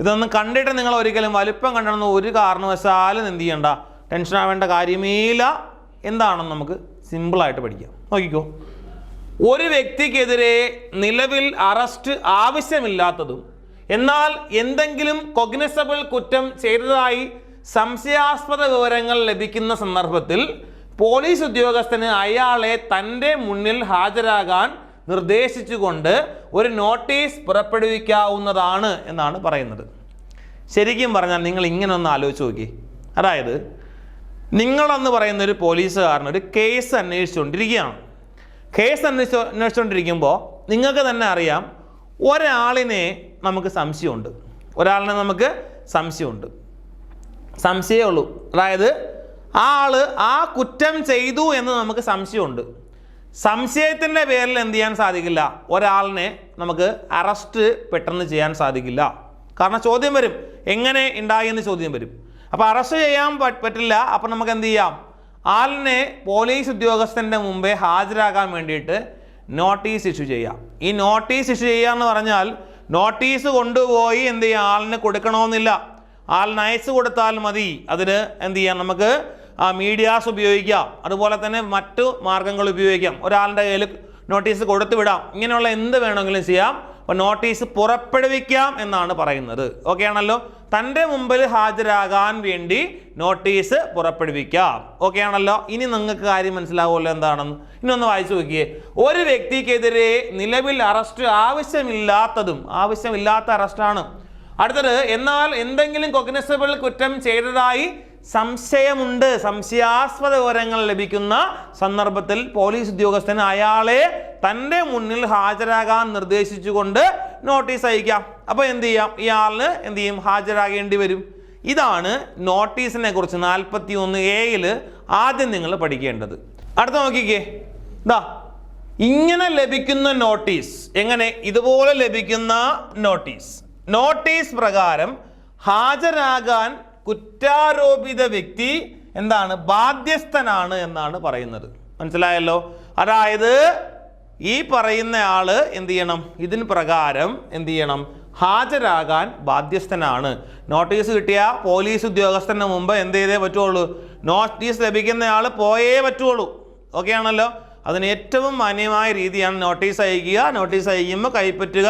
ഇതൊന്നും കണ്ടിട്ട് നിങ്ങൾ ഒരിക്കലും വലിപ്പം കണ്ടെന്ന് ഒരു കാരണവശാലും എന്ത് ചെയ്യണ്ട, ടെൻഷൻ ആവേണ്ട കാര്യമേ ഇല്ല. എന്താണെന്ന് നമുക്ക് സിമ്പിളായിട്ട് പഠിക്കാം. നോക്കിക്കോ. ഒരു വ്യക്തിക്കെതിരെ നിലവിൽ അറസ്റ്റ് ആവശ്യമില്ലാത്തതും എന്നാൽ എന്തെങ്കിലും കൊഗ്നിസബിൾ കുറ്റം ചെയ്തതായി സംശയാസ്പദ വിവരങ്ങൾ ലഭിക്കുന്ന സന്ദർഭത്തിൽ പോലീസ് ഉദ്യോഗസ്ഥന് അയാളെ തൻ്റെ മുന്നിൽ ഹാജരാകാൻ നിർദ്ദേശിച്ചുകൊണ്ട് ഒരു നോട്ടീസ് പുറപ്പെടുവിക്കാവുന്നതാണ് എന്നാണ് പറയുന്നത്. ശരിക്കും പറഞ്ഞാൽ നിങ്ങൾ ഇങ്ങനെ ഒന്ന് ആലോചിച്ച് നോക്കി. അതായത് നിങ്ങളെന്ന് പറയുന്ന ഒരു പോലീസുകാരൻ ഒരു കേസ് അന്വേഷിച്ചുകൊണ്ടിരിക്കുകയാണ്. കേസ് അന്വേഷിച്ചുകൊണ്ടിരിക്കുമ്പോൾ നിങ്ങൾക്ക് തന്നെ അറിയാം, ഒരാളിനെ നമുക്ക് സംശയമുണ്ട്. സംശയമേ ഉള്ളൂ. അതായത് ആ കുറ്റം ചെയ്തു എന്ന് നമുക്ക് സംശയമുണ്ട്. സംശയത്തിൻ്റെ പേരിൽ എന്ത് ചെയ്യാൻ സാധിക്കില്ല? ഒരാളിനെ നമുക്ക് അറസ്റ്റ് പെട്ടെന്ന് ചെയ്യാൻ സാധിക്കില്ല. കാരണം ചോദ്യം വരും, എങ്ങനെ ഉണ്ടായി എന്ന് ചോദ്യം വരും. അപ്പോൾ അറസ്റ്റ് ചെയ്യാൻ പറ്റില്ല. അപ്പം നമുക്ക് എന്ത് ചെയ്യാം? ആളിനെ പോലീസ് ഉദ്യോഗസ്ഥൻ്റെ മുമ്പേ ഹാജരാകാൻ വേണ്ടിയിട്ട് നോട്ടീസ് ഇഷ്യൂ ചെയ്യാം. ഈ നോട്ടീസ് ഇഷ്യൂ ചെയ്യുക എന്ന് പറഞ്ഞാൽ നോട്ടീസ് കൊണ്ടുപോയി എന്ത് ചെയ്യാം? ആളിന് കൊടുക്കണമെന്നില്ല. ആളിന് അയച്ചു കൊടുത്താൽ മതി. അതിന് എന്ത് ചെയ്യാം? നമുക്ക് മീഡിയാസ് ഉപയോഗിക്കാം, അതുപോലെ തന്നെ മറ്റു മാർഗങ്ങൾ ഉപയോഗിക്കാം. ഒരാളുടെ കയ്യിൽ നോട്ടീസ് കൊടുത്തു വിടാം. ഇങ്ങനെയുള്ള എന്ത് വേണമെങ്കിലും ചെയ്യാം. അപ്പോൾ നോട്ടീസ് പുറപ്പെടുവിക്കാം എന്നാണ് പറയുന്നത്. ഓക്കെ ആണല്ലോ? തൻ്റെ മുമ്പിൽ ഹാജരാകാൻ വേണ്ടി നോട്ടീസ് പുറപ്പെടുവിക്കാം. ഓക്കെ ആണല്ലോ? ഇനി നിങ്ങൾക്ക് കാര്യം മനസ്സിലാവുമല്ലോ എന്താണെന്ന്. ഇനി ഒന്ന് വായിച്ചു നോക്കിയേ. ഒരു വ്യക്തിക്കെതിരെ നിലവിൽ അറസ്റ്റ് ആവശ്യമില്ലാത്ത അറസ്റ്റാണ്. അടുത്തത്, എന്നാൽ എന്തെങ്കിലും കൊഗ്നിസബിൾ കുറ്റം ചെയ്തതായി സംശയമുണ്ട്, സംശയാസ്പദ വിവരങ്ങൾ ലഭിക്കുന്ന സന്ദർഭത്തിൽ പോലീസ് ഉദ്യോഗസ്ഥന് അയാളെ തൻ്റെ മുന്നിൽ ഹാജരാകാൻ നിർദ്ദേശിച്ചുകൊണ്ട് നോട്ടീസ് അയക്കാം. അപ്പോൾ എന്ത് ചെയ്യാം? ഇയാളിന് എന്ത് ചെയ്യും? ഹാജരാകേണ്ടി വരും. ഇതാണ് നോട്ടീസിനെ കുറിച്ച് 41A ആദ്യം നിങ്ങൾ പഠിക്കേണ്ടത്. അടുത്ത നോക്കിക്കേ. ഇങ്ങനെ ലഭിക്കുന്ന നോട്ടീസ്, എങ്ങനെ? ഇതുപോലെ ലഭിക്കുന്ന നോട്ടീസ് പ്രകാരം ഹാജരാകാൻ കുറ്റാരോപിത വ്യക്തി എന്താണ്? ബാധ്യസ്ഥനാണ് എന്നാണ് പറയുന്നത്. മനസ്സിലായല്ലോ? അതായത് ഈ പറയുന്ന ആള് എന്ത് ചെയ്യണം? ഇതിന് പ്രകാരം എന്ത് ചെയ്യണം? ഹാജരാകാൻ ബാധ്യസ്ഥനാണ്. നോട്ടീസ് കിട്ടിയ പോലീസ് ഉദ്യോഗസ്ഥന് മുമ്പ് എന്ത് ചെയ്തേ പറ്റുള്ളൂ? നോട്ടീസ് ലഭിക്കുന്ന ആൾ പോയേ പറ്റുള്ളൂ. ഓക്കെ ആണല്ലോ? അതിന് ഏറ്റവും മാന്യമായ രീതിയാണ് നോട്ടീസ് അയക്കുക. നോട്ടീസ് അയക്കുമ്പോൾ കൈപ്പറ്റുക,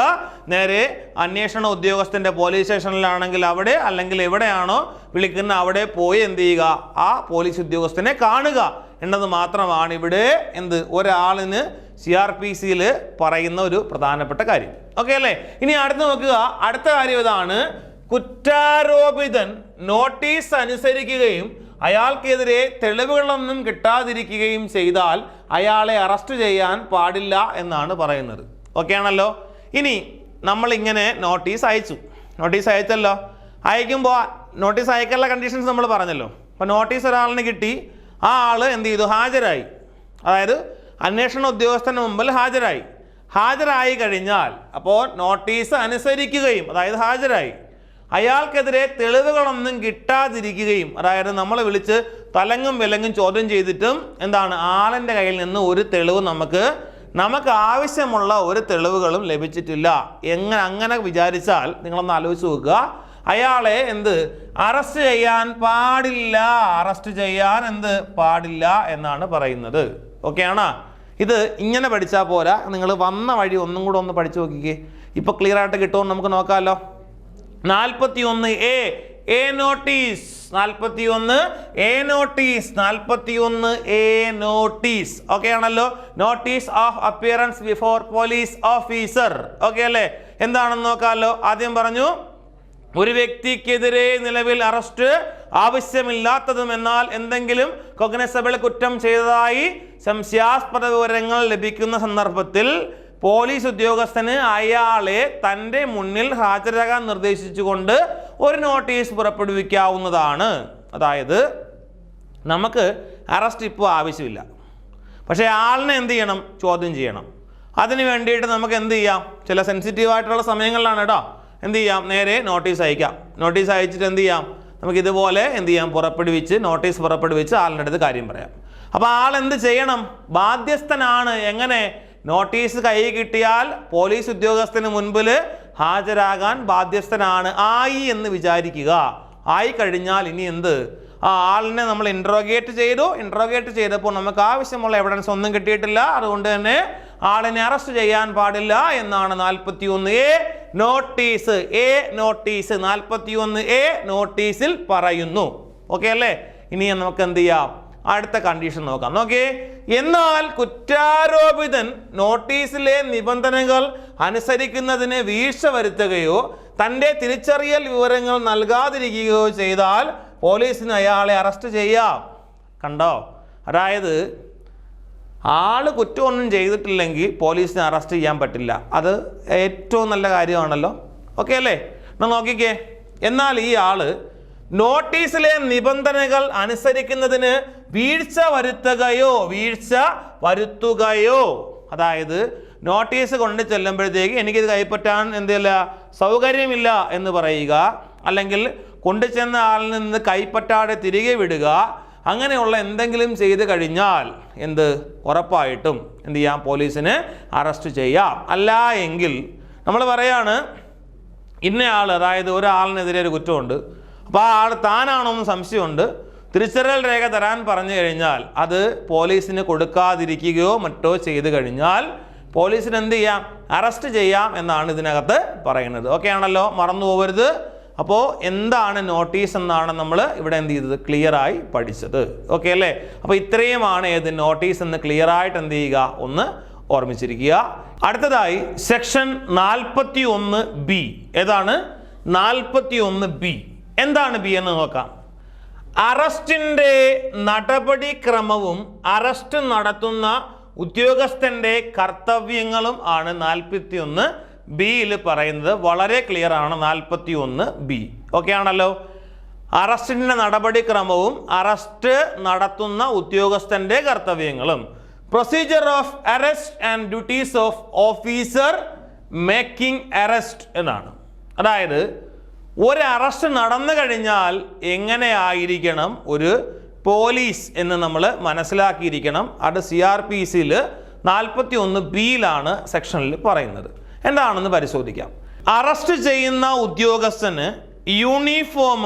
നേരെ അന്വേഷണ ഉദ്യോഗസ്ഥൻ്റെ പോലീസ് സ്റ്റേഷനിലാണെങ്കിൽ അവിടെ, അല്ലെങ്കിൽ എവിടെയാണോ വിളിക്കുന്ന അവിടെ പോയി എന്ത് ചെയ്യുക? ആ പോലീസ് ഉദ്യോഗസ്ഥനെ കാണുക എന്നത് മാത്രമാണ് ഇവിടെ ഒരാളിന് CRPC പറയുന്ന ഒരു പ്രധാനപ്പെട്ട കാര്യം. ഓക്കെ അല്ലേ? ഇനി അടുത്ത് നോക്കുക. അടുത്ത കാര്യം ഇതാണ്: കുറ്റാരോപിതൻ നോട്ടീസ് അനുസരിക്കുകയും അയാൾക്കെതിരെ തെളിവുകളൊന്നും കിട്ടാതിരിക്കുകയും ചെയ്താൽ അയാളെ അറസ്റ്റ് ചെയ്യാൻ പാടില്ല എന്നാണ് പറയുന്നത്. ഓക്കെ ആണല്ലോ? ഇനി നമ്മളിങ്ങനെ നോട്ടീസ് അയച്ചല്ലോ. അയക്കുമ്പോൾ നോട്ടീസ് അയക്കാനുള്ള കണ്ടീഷൻസ് നമ്മൾ പറഞ്ഞല്ലോ. അപ്പോൾ നോട്ടീസ് ഒരാളിന് കിട്ടി, ആ ആൾ എന്ത് ചെയ്തു? ഹാജരായി. അതായത് അന്വേഷണ ഉദ്യോഗസ്ഥന് മുമ്പിൽ ഹാജരായി കഴിഞ്ഞാൽ, അപ്പോൾ നോട്ടീസ് അനുസരിക്കുകയും, അതായത് ഹാജരായി, അയാൾക്കെതിരെ തെളിവുകളൊന്നും കിട്ടാതിരിക്കുകയും, അതായത് നമ്മളെ വിളിച്ച് തലങ്ങും വിലങ്ങും ചോദ്യം ചെയ്തിട്ടും ആളിൻ്റെ കയ്യിൽ നിന്ന് ഒരു തെളിവ് നമുക്ക് ആവശ്യമുള്ള ഒരു തെളിവുകളും ലഭിച്ചിട്ടില്ല. അങ്ങനെ വിചാരിച്ചാൽ നിങ്ങളൊന്ന് ആലോചിച്ച് നോക്കുക, അയാളെ അറസ്റ്റ് ചെയ്യാൻ പാടില്ല എന്നാണ് പറയുന്നത്. ഓക്കെ ആണോ? ഇത് ഇങ്ങനെ പഠിച്ചാൽ പോരാ, നിങ്ങൾ വന്ന വഴി ഒന്നും കൂടെ ഒന്ന് പഠിച്ചു നോക്കിക്കേ. ഇപ്പോൾ ക്ലിയർ ആയിട്ട് കിട്ടുമെന്ന് നമുക്ക് നോക്കാമല്ലോ. 41A notice, 41A notice. Okay ആണല്ലോ? Notice of appearance before police officer. Okay അല്ലേ? എന്താണെന്ന് നോക്കാമല്ലോ. ആദ്യം പറഞ്ഞു, ഒരു വ്യക്തിക്കെതിരെ നിലവിൽ അറസ്റ്റ് ആവശ്യമില്ലാത്തതും എന്നാൽ എന്തെങ്കിലും കൊഗ്നിസബിൾ കുറ്റം ചെയ്തതായി സംശയാസ്പദ വിവരങ്ങൾ ലഭിക്കുന്ന സന്ദർഭത്തിൽ പോലീസ് ഉദ്യോഗസ്ഥന് അയാളെ തൻ്റെ മുന്നിൽ ഹാജരാകാൻ നിർദ്ദേശിച്ചുകൊണ്ട് ഒരു നോട്ടീസ് പുറപ്പെടുവിക്കാവുന്നതാണ്. അതായത് നമുക്ക് അറസ്റ്റ് ഇപ്പോൾ ആവശ്യമില്ല, പക്ഷേ ആളിനെ എന്ത് ചെയ്യണം? ചോദ്യം ചെയ്യണം. അതിന് വേണ്ടിയിട്ട് നമുക്ക് എന്ത് ചെയ്യാം? ചില സെൻസിറ്റീവായിട്ടുള്ള സമയങ്ങളിലാണ് കേട്ടോ എന്ത് ചെയ്യാം? നേരെ നോട്ടീസ് അയക്കാം. നോട്ടീസ് അയച്ചിട്ട് എന്ത് ചെയ്യാം? നമുക്ക് ഇതുപോലെ എന്ത് ചെയ്യാം? നോട്ടീസ് പുറപ്പെടുവിച്ച് ആളിൻ്റെ അടുത്ത് കാര്യം പറയാം. അപ്പോൾ ആൾ എന്ത് ചെയ്യണം? ബാധ്യസ്ഥനാണ്. എങ്ങനെ? നോട്ടീസ് കൈ കിട്ടിയാൽ പോലീസ് ഉദ്യോഗസ്ഥന് മുൻപിൽ ഹാജരാകാൻ ബാധ്യസ്ഥനാണ്. ആയി എന്ന് വിചാരിക്കുക. ആയി കഴിഞ്ഞാൽ ഇനി ആ ആളിനെ നമ്മൾ ഇൻട്രോഗേറ്റ് ചെയ്തപ്പോൾ നമുക്ക് ആവശ്യമുള്ള എവിഡൻസ് ഒന്നും കിട്ടിയിട്ടില്ല. അതുകൊണ്ട് തന്നെ ആളിനെ അറസ്റ്റ് ചെയ്യാൻ പാടില്ല എന്നാണ് 41A നോട്ടീസ് 41A നോട്ടീസിൽ പറയുന്നു. ഓക്കെ അല്ലേ? ഇനി നമുക്ക് എന്ത് ചെയ്യാം? അടുത്ത കണ്ടീഷൻ നോക്കാം. നോക്കേ, എന്നാൽ കുറ്റാരോപിതൻ നോട്ടീസിലെ നിബന്ധനകൾ അനുസരിക്കുന്നതിന് വീഴ്ച വരുത്തുകയോ തൻ്റെ തിരിച്ചറിയൽ വിവരങ്ങൾ നൽകാതിരിക്കുകയോ ചെയ്താൽ പോലീസിന് അയാളെ അറസ്റ്റ് ചെയ്യാം. കണ്ടോ? അതായത് ആള് കുറ്റമൊന്നും ചെയ്തിട്ടില്ലെങ്കിൽ പോലീസിനെ അറസ്റ്റ് ചെയ്യാൻ പറ്റില്ല. അത് ഏറ്റവും നല്ല കാര്യമാണല്ലോ. ഓക്കെ അല്ലേ? എന്നാൽ നോക്കിക്കേ, എന്നാൽ ഈ ആള് നോട്ടീസിലെ നിബന്ധനകൾ അനുസരിക്കുന്നതിന് വീഴ്ച വരുത്തുകയോ, അതായത് നോട്ടീസ് കൊണ്ട് ചെല്ലുമ്പോഴത്തേക്ക് എനിക്കിത് കൈപ്പറ്റാൻ എന്തില്ല സൗകര്യമില്ല എന്ന് പറയുക, അല്ലെങ്കിൽ കൊണ്ടുചെന്ന ആളിൽ നിന്ന് കൈപ്പറ്റാതെ തിരികെ വിടുക, അങ്ങനെയുള്ള എന്തെങ്കിലും ചെയ്തു കഴിഞ്ഞാൽ ഉറപ്പായിട്ടും എന്ത് ചെയ്യാം? പോലീസിന് അറസ്റ്റ് ചെയ്യാം. അല്ല എങ്കിൽ നമ്മൾ പറയാണ്, ഇന്നയാൾ, അതായത് ഒരാളിനെതിരെ ഒരു കുറ്റമുണ്ട്, അപ്പോൾ ആ ആൾ താനാണോന്ന് സംശയമുണ്ട്, തിരിച്ചറിയൽ രേഖ തരാൻ പറഞ്ഞു കഴിഞ്ഞാൽ അത് പോലീസിന് കൊടുക്കാതിരിക്കുകയോ മറ്റോ ചെയ്തു കഴിഞ്ഞാൽ പോലീസിന് എന്ത് ചെയ്യാം? അറസ്റ്റ് ചെയ്യാം എന്നാണ് ഇതിനകത്ത് പറയുന്നത്. ഓക്കെ ആണല്ലോ? മറന്നു പോകരുത്. അപ്പോൾ എന്താണ് നോട്ടീസ് എന്നാണ് നമ്മൾ ഇവിടെ എന്ത് ചെയ്തത്? ക്ലിയറായി പഠിച്ചത്. ഓക്കെ അല്ലേ? അപ്പോൾ ഇത്രയുമാണ് നോട്ടീസ് എന്ന് ക്ലിയറായിട്ട് എന്ത് ചെയ്യുക? ഒന്ന് ഓർമ്മിച്ചിരിക്കുക. അടുത്തതായി സെക്ഷൻ 41B. ഏതാണ്? 41B. എന്താണ് ബി എന്ന് നോക്കാം. അറസ്റ്റിൻ്റെ നടപടിക്രമവും അറസ്റ്റ് നടത്തുന്ന ഉദ്യോഗസ്ഥൻ്റെ കർത്തവ്യങ്ങളും ആണ് 41B പറയുന്നത്. വളരെ ക്ലിയർ ആണ് 41B. ഓക്കെ ആണല്ലോ? അറസ്റ്റിൻ്റെ നടപടിക്രമവും അറസ്റ്റ് നടത്തുന്ന ഉദ്യോഗസ്ഥൻ്റെ കർത്തവ്യങ്ങളും, procedure of arrest and duties of officer making arrest എന്നാണ്. അതായത് ഒരു അറസ്റ്റ് നടന്നു കഴിഞ്ഞാൽ എങ്ങനെയായിരിക്കണം ഒരു പോലീസ് എന്ന് നമ്മൾ മനസ്സിലാക്കിയിരിക്കണം. അത് CRPC 41B സെക്ഷനിൽ പറയുന്നത്. എന്താണെന്ന് പരിശോധിക്കാം. അറസ്റ്റ് ചെയ്യുന്ന ഉദ്യോഗസ്ഥന് യൂണിഫോം,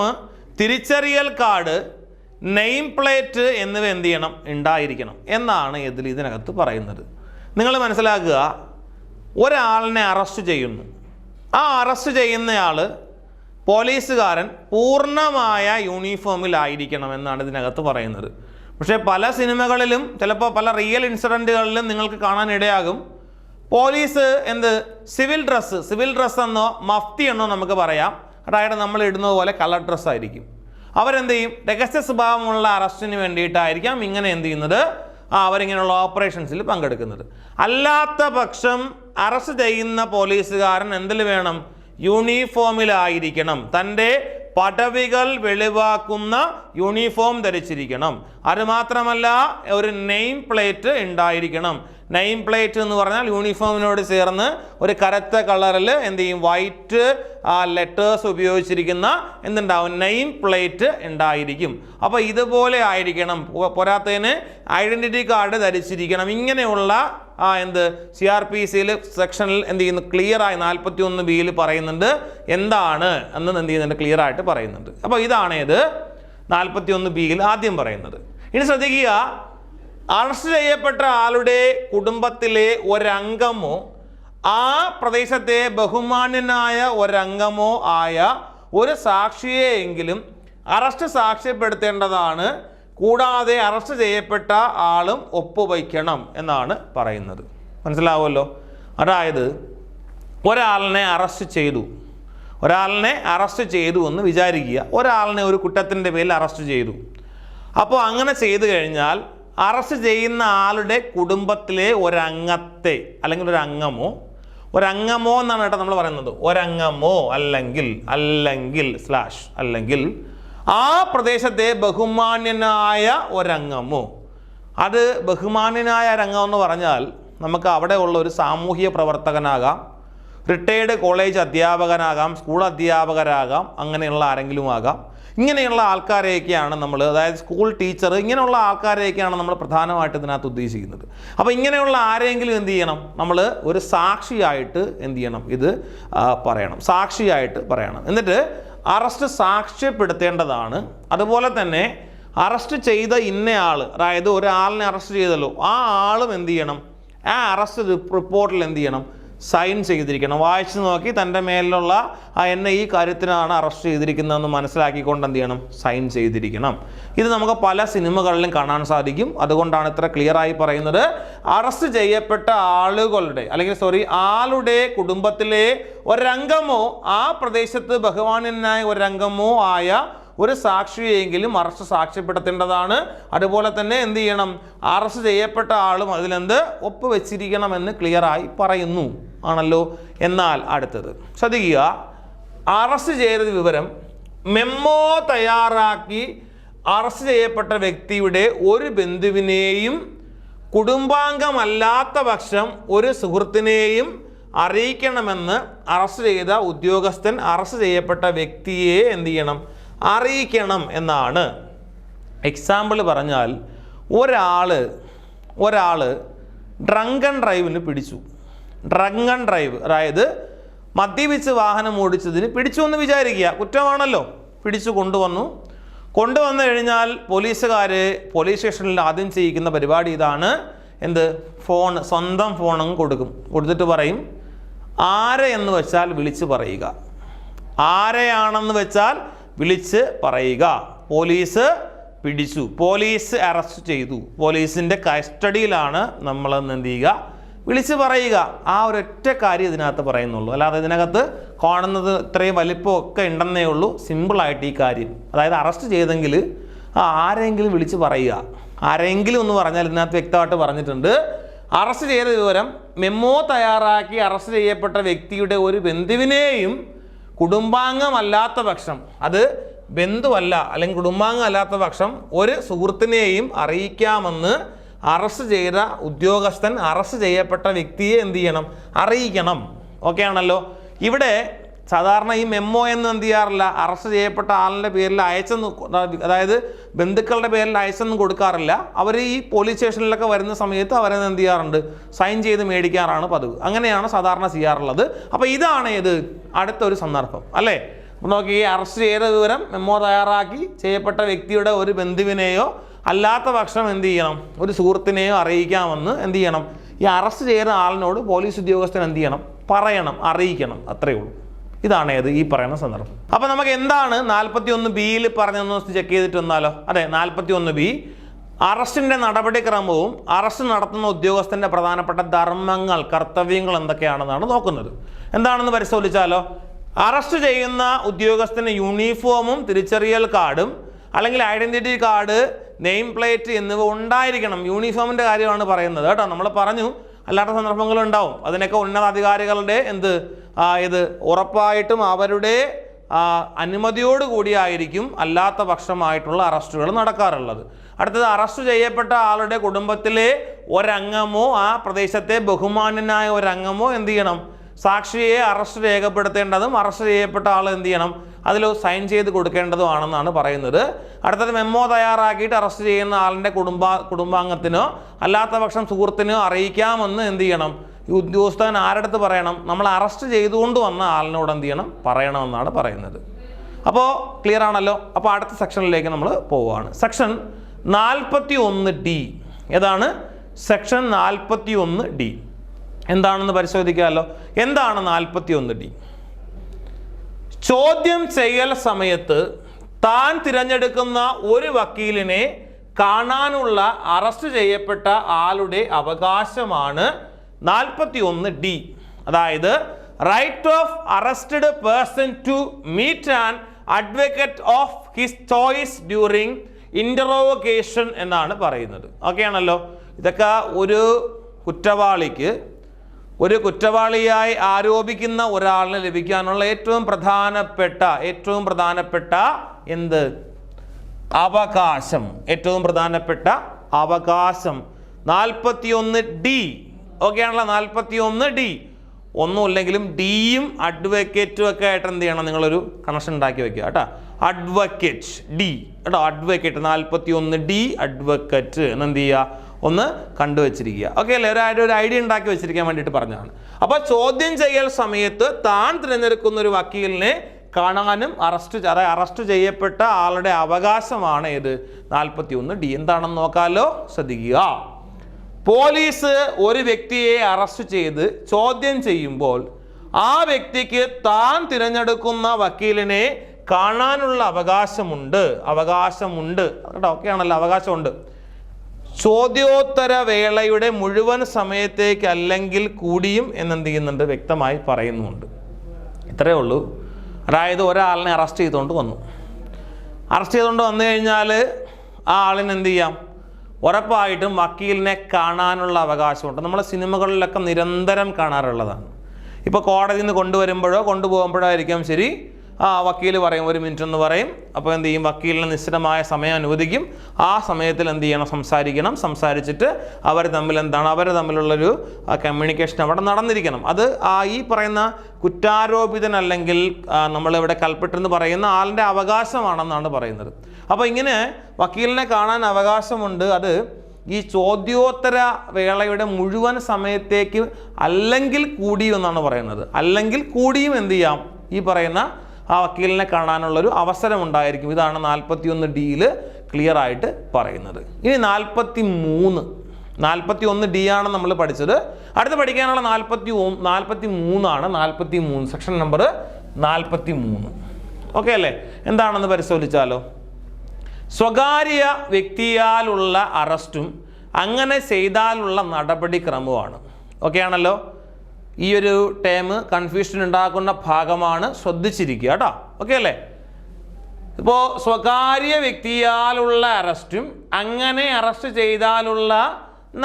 തിരിച്ചറിയൽ കാർഡ്, നെയിം പ്ലേറ്റ് എന്നിവ എന്ത് ചെയ്യണം? ഉണ്ടായിരിക്കണം എന്നാണ് ഇതിനകത്ത് പറയുന്നത്. നിങ്ങൾ മനസ്സിലാക്കുക, ഒരാളിനെ അറസ്റ്റ് ചെയ്യുന്നു. ആ അറസ്റ്റ് ചെയ്യുന്നയാൾ പോലീസുകാരൻ പൂർണ്ണമായ യൂണിഫോമിലായിരിക്കണം എന്നാണ് ഇതിനകത്ത് പറയുന്നത്. പക്ഷേ പല സിനിമകളിലും ചിലപ്പോൾ പല റിയൽ ഇൻസിഡൻറ്റുകളിലും നിങ്ങൾക്ക് കാണാനിടയാകും പോലീസ് സിവിൽ ഡ്രസ്സ് എന്നോ മഫ്തി എന്നോ നമുക്ക് പറയാം, അതായത് നമ്മൾ ഇടുന്നത് പോലെ കളർ ഡ്രസ്സായിരിക്കും. അവരെന്ത് ചെയ്യും? രഹസ്യ സ്വഭാവമുള്ള അറസ്റ്റിന് വേണ്ടിയിട്ടായിരിക്കാം ഇങ്ങനെ എന്ത് ചെയ്യുന്നത്, അവരിങ്ങനെയുള്ള ഓപ്പറേഷൻസിൽ പങ്കെടുക്കുന്നത്. അല്ലാത്ത പക്ഷം അറസ്റ്റ് ചെയ്യുന്ന പോലീസുകാരൻ എന്തിൽ വേണം? യൂണിഫോമിലായിരിക്കണം. തൻ്റെ പദവികൾ വെളിവാക്കുന്ന യൂണിഫോം ധരിച്ചിരിക്കണം. അതുമാത്രമല്ല, ഒരു നെയിം പ്ലേറ്റ് ഉണ്ടായിരിക്കണം. നെയിം പ്ലേറ്റ് എന്ന് പറഞ്ഞാൽ യൂണിഫോമിനോട് ചേർന്ന് ഒരു കറുത്ത കളറിൽ എന്ത് ചെയ്യും? വൈറ്റ് ലെറ്റേഴ്സ് ഉപയോഗിച്ചിരിക്കുന്ന എന്തുണ്ടാവും? നെയിം പ്ലേറ്റ് ഉണ്ടായിരിക്കും. അപ്പോൾ ഇതുപോലെ ആയിരിക്കണം. പോരാത്തതിന് ഐഡൻറ്റിറ്റി കാർഡ് ധരിച്ചിരിക്കണം. ഇങ്ങനെയുള്ള CRPC സെക്ഷനിൽ എന്ത് ചെയ്യുന്നു? ക്ലിയറായി 41B പറയുന്നുണ്ട് എന്താണ് എന്ന് എന്ത് ചെയ്യുന്നുണ്ട്? ക്ലിയർ ആയിട്ട് പറയുന്നുണ്ട്. അപ്പോൾ ഇതാണ് 41B ആദ്യം പറയുന്നത്. ഇനി ശ്രദ്ധിക്കുക, അറസ്റ്റ് ചെയ്യപ്പെട്ട ആളുടെ കുടുംബത്തിലെ ഒരംഗമോ ആ പ്രദേശത്തെ ബഹുമാന്യനായ ഒരംഗമോ ആയ ഒരു സാക്ഷിയെയെങ്കിലും അറസ്റ്റ് സാക്ഷ്യപ്പെടുത്തേണ്ടതാണ്. കൂടാതെ അറസ്റ്റ് ചെയ്യപ്പെട്ട ആളും ഒപ്പുവയ്ക്കണം എന്നാണ് പറയുന്നത്. മനസ്സിലാവുമല്ലോ? അതായത് ഒരാളിനെ അറസ്റ്റ് ചെയ്തു എന്ന് വിചാരിക്കുക. ഒരാളിനെ ഒരു കുറ്റത്തിൻ്റെ പേരിൽ അറസ്റ്റ് ചെയ്തു. അപ്പോൾ അങ്ങനെ ചെയ്തു കഴിഞ്ഞാൽ അറസ്റ്റ് ചെയ്യുന്ന ആളുടെ കുടുംബത്തിലെ ഒരംഗത്തെ അല്ലെങ്കിൽ ഒരംഗമോ എന്നാണ് കേട്ടോ നമ്മൾ പറയുന്നത്. ഒരംഗമോ അല്ലെങ്കിൽ ആ പ്രദേശത്തെ ബഹുമാന്യനായ ഒരംഗമോ. അത് ബഹുമാന്യനായ ഒരംഗം എന്ന് പറഞ്ഞാൽ നമുക്ക് അവിടെ ഉള്ള ഒരു സാമൂഹിക പ്രവർത്തകനാകാം, റിട്ടയേർഡ് കോളേജ് അധ്യാപകനാകാം, സ്കൂൾ അധ്യാപകരാകാം, അങ്ങനെയുള്ള ആരെങ്കിലും ആകാം. ഇങ്ങനെയുള്ള ആൾക്കാരെയൊക്കെയാണ് നമ്മൾ, അതായത് സ്കൂൾ ടീച്ചർ, ഇങ്ങനെയുള്ള ആൾക്കാരെയൊക്കെയാണ് നമ്മൾ പ്രധാനമായിട്ട് ഇതിനകത്ത് ഉദ്ദേശിക്കുന്നത്. അപ്പോൾ ഇങ്ങനെയുള്ള ആരെങ്കിലും എന്ത് ചെയ്യണം? നമ്മൾ ഒരു സാക്ഷിയായിട്ട് എന്ത് ചെയ്യണം? ഇത് സാക്ഷിയായിട്ട് പറയണം. എന്നിട്ട് അറസ്റ്റ് സാക്ഷ്യപ്പെടുത്തേണ്ടതാണ്. അതുപോലെ തന്നെ അറസ്റ്റ് ചെയ്ത ഇന്നയാൾ, അതായത് ഒരാളിനെ അറസ്റ്റ് ചെയ്തല്ലോ, ആ ആളും എന്ത് ചെയ്യണം? ആ അറസ്റ്റ് റിപ്പോർട്ടിൽ എന്ത് ചെയ്യണം? സൈൻ ചെയ്തിരിക്കണം. വായിച്ചു നോക്കി തൻ്റെ മേലുള്ള എന്നെ ഈ കാര്യത്തിനാണ് അറസ്റ്റ് ചെയ്തിരിക്കുന്നതെന്ന് മനസ്സിലാക്കിക്കൊണ്ട് എന്ത് ചെയ്യണം? സൈൻ ചെയ്തിരിക്കണം. ഇത് നമുക്ക് പല സിനിമകളിലും കാണാൻ സാധിക്കും. അതുകൊണ്ടാണ് ഇത്ര ക്ലിയറായി പറയുന്നത്. അറസ്റ്റ് ചെയ്യപ്പെട്ട ആളുടെ കുടുംബത്തിലെ ഒരംഗമോ ആ പ്രദേശത്ത് ബഹുമാന്യനായ ഒരംഗമോ ആയ ഒരു സാക്ഷിയെങ്കിലും അറസ്റ്റ് സാക്ഷ്യപ്പെടുത്തേണ്ടതാണ്. അതുപോലെ തന്നെ എന്ത് ചെയ്യണം? അറസ്റ്റ് ചെയ്യപ്പെട്ട ആളും അതിലെന്ത് ഒപ്പുവെച്ചിരിക്കണമെന്ന് ക്ലിയറായി പറയുന്നു ആണല്ലോ. എന്നാൽ അടുത്തത് ശ്രദ്ധിക്കുക, അറസ്റ്റ് ചെയ്ത വിവരം മെമ്മോ തയ്യാറാക്കി അറസ്റ്റ് ചെയ്യപ്പെട്ട വ്യക്തിയുടെ ഒരു ബന്ധുവിനെയും കുടുംബാംഗമല്ലാത്ത പക്ഷം ഒരു സുഹൃത്തിനെയും അറിയിക്കണമെന്ന് അറസ്റ്റ് ചെയ്ത ഉദ്യോഗസ്ഥൻ അറസ്റ്റ് ചെയ്യപ്പെട്ട വ്യക്തിയെ എന്ത് ചെയ്യണം? അറിയിക്കണം എന്നാണ്. എക്സാമ്പിൾ പറഞ്ഞാൽ ഒരാൾ ഡ്രങ്കൺ ഡ്രൈവിന് പിടിച്ചു. ഡ്രങ്കൺ ഡ്രൈവ് അതായത് മദ്യപിച്ച് വാഹനം ഓടിച്ചതിന് പിടിച്ചു എന്ന് വിചാരിക്കുക. കുറ്റമാണല്ലോ. പിടിച്ചു കൊണ്ടുവന്നു കഴിഞ്ഞാൽ പോലീസുകാർ പോലീസ് സ്റ്റേഷനിൽ ആദ്യം ചെയ്യിക്കുന്ന പരിപാടി ഇതാണ്. സ്വന്തം ഫോണങ്ങ് കൊടുത്തിട്ട് പറയും, ആരെയെന്ന് വെച്ചാൽ വിളിച്ച് പറയുക. ആരെയാണെന്ന് വെച്ചാൽ വിളിച്ച് പറയുക. പോലീസ് പിടിച്ചു, പോലീസ് അറസ്റ്റ് ചെയ്തു, പോലീസിൻ്റെ കസ്റ്റഡിയിലാണ് നമ്മളെന്ന് എന്ത് ചെയ്യുക? വിളിച്ച് പറയുക. ആ ഒരൊറ്റ കാര്യം ഇതിനകത്ത് പറയുന്നുള്ളൂ. അല്ലാതെ ഇതിനകത്ത് കാണുന്നത് ഇത്രയും വലിപ്പമൊക്കെ ഉണ്ടെന്നേ ഉള്ളൂ. സിമ്പിളായിട്ട് ഈ കാര്യം, അതായത് അറസ്റ്റ് ചെയ്തെങ്കിൽ ആരെങ്കിലും വിളിച്ച് പറയുക. ആരെങ്കിലും എന്ന് പറഞ്ഞാൽ ഇതിനകത്ത് വ്യക്തമായിട്ട് പറഞ്ഞിട്ടുണ്ട്. അറസ്റ്റ് ചെയ്ത വിവരം മെമ്മോ തയ്യാറാക്കി അറസ്റ്റ് ചെയ്യപ്പെട്ട വ്യക്തിയുടെ ഒരു ബന്ധുവിനെയും കുടുംബാംഗമല്ലാത്ത പക്ഷം, അത് ബന്ധുവല്ല അല്ലെങ്കിൽ കുടുംബാംഗം അല്ലാത്ത പക്ഷം ഒരു സുഹൃത്തിനെയും അറിയിക്കാമെന്ന് അറസ്റ്റ് ചെയ്ത ഉദ്യോഗസ്ഥൻ അറസ്റ്റ് ചെയ്യപ്പെട്ട വ്യക്തിയെ എന്ത് ചെയ്യണം? അറിയിക്കണം. ഓക്കെ ആണല്ലോ. ഇവിടെ സാധാരണ ഈ മെമ്മോ എന്ന് എന്ത് ചെയ്യാറില്ല, അറസ്റ്റ് ചെയ്യപ്പെട്ട ആളിൻ്റെ പേരിൽ അയച്ചെന്ന്, അതായത് ബന്ധുക്കളുടെ പേരിൽ അയച്ചെന്ന് കൊടുക്കാറില്ല. അവർ ഈ പോലീസ് സ്റ്റേഷനിലൊക്കെ വരുന്ന സമയത്ത് അവരെന്ന് എന്ത് ചെയ്യാറുണ്ട്, സൈൻ ചെയ്ത് മേടിക്കാറാണ് പതിവ്. അങ്ങനെയാണ് സാധാരണ ചെയ്യാറുള്ളത്. അപ്പോൾ ഇതാണ് ഇത് അടുത്തൊരു സന്ദർഭം അല്ലേ. അപ്പോൾ നോക്കി, ഈ അറസ്റ്റ് ചെയ്ത വിവരം മെമ്മോ തയ്യാറാക്കി ചെയ്യപ്പെട്ട വ്യക്തിയുടെ ഒരു ബന്ധുവിനെയോ അല്ലാത്ത പക്ഷം എന്ത് ചെയ്യണം, ഒരു സുഹൃത്തിനെയോ അറിയിക്കാമെന്ന് എന്ത് ചെയ്യണം, ഈ അറസ്റ്റ് ചെയ്ത ആളിനോട് പോലീസ് ഉദ്യോഗസ്ഥൻ എന്ത് ചെയ്യണം, പറയണം, അറിയിക്കണം. അത്രയേ ഉള്ളൂ. ഇതാണ് ഏത് ഈ പറയുന്ന സന്ദർഭം. അപ്പോൾ നമുക്ക് എന്താണ് 41B പറഞ്ഞതെന്ന് ചെക്ക് ചെയ്തിട്ട് വന്നാലോ. അതെ, 41B അറസ്റ്റിൻ്റെ നടപടിക്രമവും അറസ്റ്റ് നടത്തുന്ന ഉദ്യോഗസ്ഥൻ്റെ പ്രധാനപ്പെട്ട ധർമ്മങ്ങൾ, കർത്തവ്യങ്ങൾ എന്തൊക്കെയാണെന്നാണ് നോക്കുന്നത്. എന്താണെന്ന് പരിശോധിച്ചാലോ. അറസ്റ്റ് ചെയ്യുന്ന ഉദ്യോഗസ്ഥന് യൂണിഫോമും തിരിച്ചറിയൽ കാർഡും അല്ലെങ്കിൽ ഐഡൻറ്റിറ്റി കാർഡ്, നെയിം പ്ലേറ്റ് എന്നിവ ഉണ്ടായിരിക്കണം. യൂണിഫോമിൻ്റെ കാര്യമാണ് പറയുന്നത് കേട്ടോ. നമ്മൾ പറഞ്ഞു അല്ലാത്ത സന്ദർഭങ്ങളുണ്ടാവും. അതിനൊക്കെ ഉന്നതാധികാരികളുടെ ഇത് ഉറപ്പായിട്ടും അവരുടെ അനുമതിയോടുകൂടിയായിരിക്കും അല്ലാത്ത പക്ഷമായിട്ടുള്ള അറസ്റ്റുകൾ നടക്കാറുള്ളത്. അടുത്തത്, അറസ്റ്റ് ചെയ്യപ്പെട്ട ആളുടെ കുടുംബത്തിലെ ഒരംഗമോ ആ പ്രദേശത്തെ ബഹുമാന്യനായ ഒരംഗമോ എന്ത് ചെയ്യണം, സാക്ഷിയെ അറസ്റ്റ് രേഖപ്പെടുത്തേണ്ടതും അറസ്റ്റ് ചെയ്യപ്പെട്ട ആൾ എന്ത് ചെയ്യണം, അതിൽ സൈൻ ചെയ്ത് കൊടുക്കേണ്ടതുമാണെന്നാണ് പറയുന്നത്. അടുത്തത്, മെമ്മോ തയ്യാറാക്കിയിട്ട് അറസ്റ്റ് ചെയ്യുന്ന ആളിൻ്റെ കുടുംബാംഗത്തിനോ അല്ലാത്ത പക്ഷം സുഹൃത്തിനോ അറിയിക്കാമെന്ന് എന്ത് ചെയ്യണം, ഈ ഉദ്യോഗസ്ഥൻ ആരടുത്ത് പറയണം, നമ്മൾ അറസ്റ്റ് ചെയ്തുകൊണ്ട് വന്ന ആളിനോട് എന്ത് ചെയ്യണം, പറയണമെന്നാണ് പറയുന്നത്. അപ്പോൾ ക്ലിയർ ആണല്ലോ. അപ്പോൾ അടുത്ത സെക്ഷനിലേക്ക് നമ്മൾ പോവുകയാണ്. Section 41D. ഏതാണ് സെക്ഷൻ 41D? എന്താണെന്ന് പരിശോധിക്കാമല്ലോ. എന്താണ് 41D? ചോദ്യം ചെയ്യൽ സമയത്ത് താൻ തിരഞ്ഞെടുക്കുന്ന ഒരു വക്കീലിനെ കാണാനുള്ള അറസ്റ്റ് ചെയ്യപ്പെട്ട ആളുടെ അവകാശമാണ് 41D. അതായത് right of arrested person to meet an advocate of his choice during interrogation എന്നാണ് പറയുന്നത്. ഓക്കെ ആണല്ലോ. ഇതൊക്കെ ഒരു കുറ്റവാളിയായി ആരോപിക്കുന്ന ഒരാളിന് ലഭിക്കാനുള്ള ഏറ്റവും പ്രധാനപ്പെട്ട അവകാശം. ഏറ്റവും പ്രധാനപ്പെട്ട അവകാശം 41D. ഓക്കെ ആണല്ലോ. 41D. ഒന്നുമില്ലെങ്കിലും ഡിയും അഡ്വക്കേറ്റും ഒക്കെ ആയിട്ട് എന്ത് ചെയ്യണം, നിങ്ങളൊരു കണക്ഷൻ ഉണ്ടാക്കി വെക്കുക കേട്ടോ. അഡ്വക്കേറ്റ് ഡി കേട്ടോ, അഡ്വക്കേറ്റ് 41D അഡ്വക്കേറ്റ് എന്നെന്ത് ചെയ്യുക, ഒന്ന് കണ്ടുവച്ചിരിക്കുക. ഓക്കെ അല്ലേ, ഒരു ഐഡിയ ഉണ്ടാക്കി വെച്ചിരിക്കാൻ വേണ്ടിയിട്ട് പറഞ്ഞതാണ്. അപ്പോൾ ചോദ്യം ചെയ്യൽ സമയത്ത് താൻ തിരഞ്ഞെടുക്കുന്ന ഒരു വക്കീലിനെ കാണാനും അറസ്റ്റ് ചെയ്യപ്പെട്ട ആളുടെ അവകാശമാണ് ഏത് 41D. എന്താണെന്ന് നോക്കാമല്ലോ, ശ്രദ്ധിക്കുക. പോലീസ് ഒരു വ്യക്തിയെ അറസ്റ്റ് ചെയ്ത് ചോദ്യം ചെയ്യുമ്പോൾ ആ വ്യക്തിക്ക് താൻ തിരഞ്ഞെടുക്കുന്ന വക്കീലിനെ കാണാനുള്ള അവകാശമുണ്ട് കേട്ടോ. ഓക്കെ ആണല്ലോ, അവകാശമുണ്ട്. ചോദ്യോത്തര വേളയുടെ മുഴുവൻ സമയത്തേക്ക് അല്ലെങ്കിൽ കൂടിയും എന്നെന്ത് ചെയ്യുന്നുണ്ട്, വ്യക്തമായി പറയുന്നുണ്ട്. ഇത്രയേ ഉള്ളൂ. അതായത് ഒരാളിനെ അറസ്റ്റ് ചെയ്തുകൊണ്ട് വന്നു കഴിഞ്ഞാൽ ആ ആളിന് എന്ത് ചെയ്യാം, ഉറപ്പായിട്ടും വക്കീലിനെ കാണാനുള്ള അവകാശമുണ്ട്. നമ്മൾ സിനിമകളിലൊക്കെ നിരന്തരം കാണാറുള്ളതാണ്. ഇപ്പോൾ കോടതിയിൽ നിന്ന് കൊണ്ടുപോകുമ്പോഴോ ആയിരിക്കാം ശരി, വക്കീൽ പറയും 1 മിനിറ്റ് എന്ന് പറയും. അപ്പോൾ എന്ത് ചെയ്യും, വക്കീലിന് നിശ്ചിതമായ സമയം അനുവദിക്കും. ആ സമയത്തിൽ എന്ത് ചെയ്യണം, സംസാരിച്ചിട്ട് അവർ തമ്മിലുള്ളൊരു കമ്മ്യൂണിക്കേഷൻ അവിടെ നടന്നിരിക്കണം. അത് ഈ പറയുന്ന കുറ്റാരോപിതൻ അല്ലെങ്കിൽ നമ്മളിവിടെ കൾപ്പിട്ടെന്ന് പറയുന്ന ആളിൻ്റെ അവകാശമാണെന്നാണ് പറയുന്നത്. അപ്പോൾ ഇങ്ങനെ വക്കീലിനെ കാണാൻ അവകാശമുണ്ട്. അത് ഈ ചോദ്യോത്തര വേളയുടെ മുഴുവൻ സമയത്തേക്ക് അല്ലെങ്കിൽ കൂടിയും എന്നാണ് പറയുന്നത്. അല്ലെങ്കിൽ കൂടിയും എന്ത് ചെയ്യാം, ഈ പറയുന്ന ആ വക്കീലിനെ കാണാനുള്ളൊരു അവസരം ഉണ്ടായിരിക്കും. ഇതാണ് 41D ക്ലിയർ ആയിട്ട് പറയുന്നത്. ഇനി 41D ആണ് നമ്മൾ പഠിച്ചത്. അടുത്ത് പഠിക്കാനുള്ള 43 ആണ്. 43 സെക്ഷൻ നമ്പർ 43. ഓക്കെ അല്ലേ. എന്താണെന്ന് പരിശോധിച്ചാലോ. സ്വകാര്യ വ്യക്തിയാലുള്ള അറസ്റ്റും അങ്ങനെ ചെയ്താലുള്ള നടപടിക്രമവുമാണ്. ഓക്കെ ആണല്ലോ. ഈ ഒരു ടേം കൺഫ്യൂഷൻ ഉണ്ടാക്കുന്ന ഭാഗമാണ്, ശ്രദ്ധിച്ചിരിക്കുക കേട്ടോ. ഓക്കെ അല്ലേ. ഇപ്പോൾ സ്വകാര്യ വ്യക്തിയാലുള്ള അറസ്റ്റും അങ്ങനെ അറസ്റ്റ് ചെയ്താലുള്ള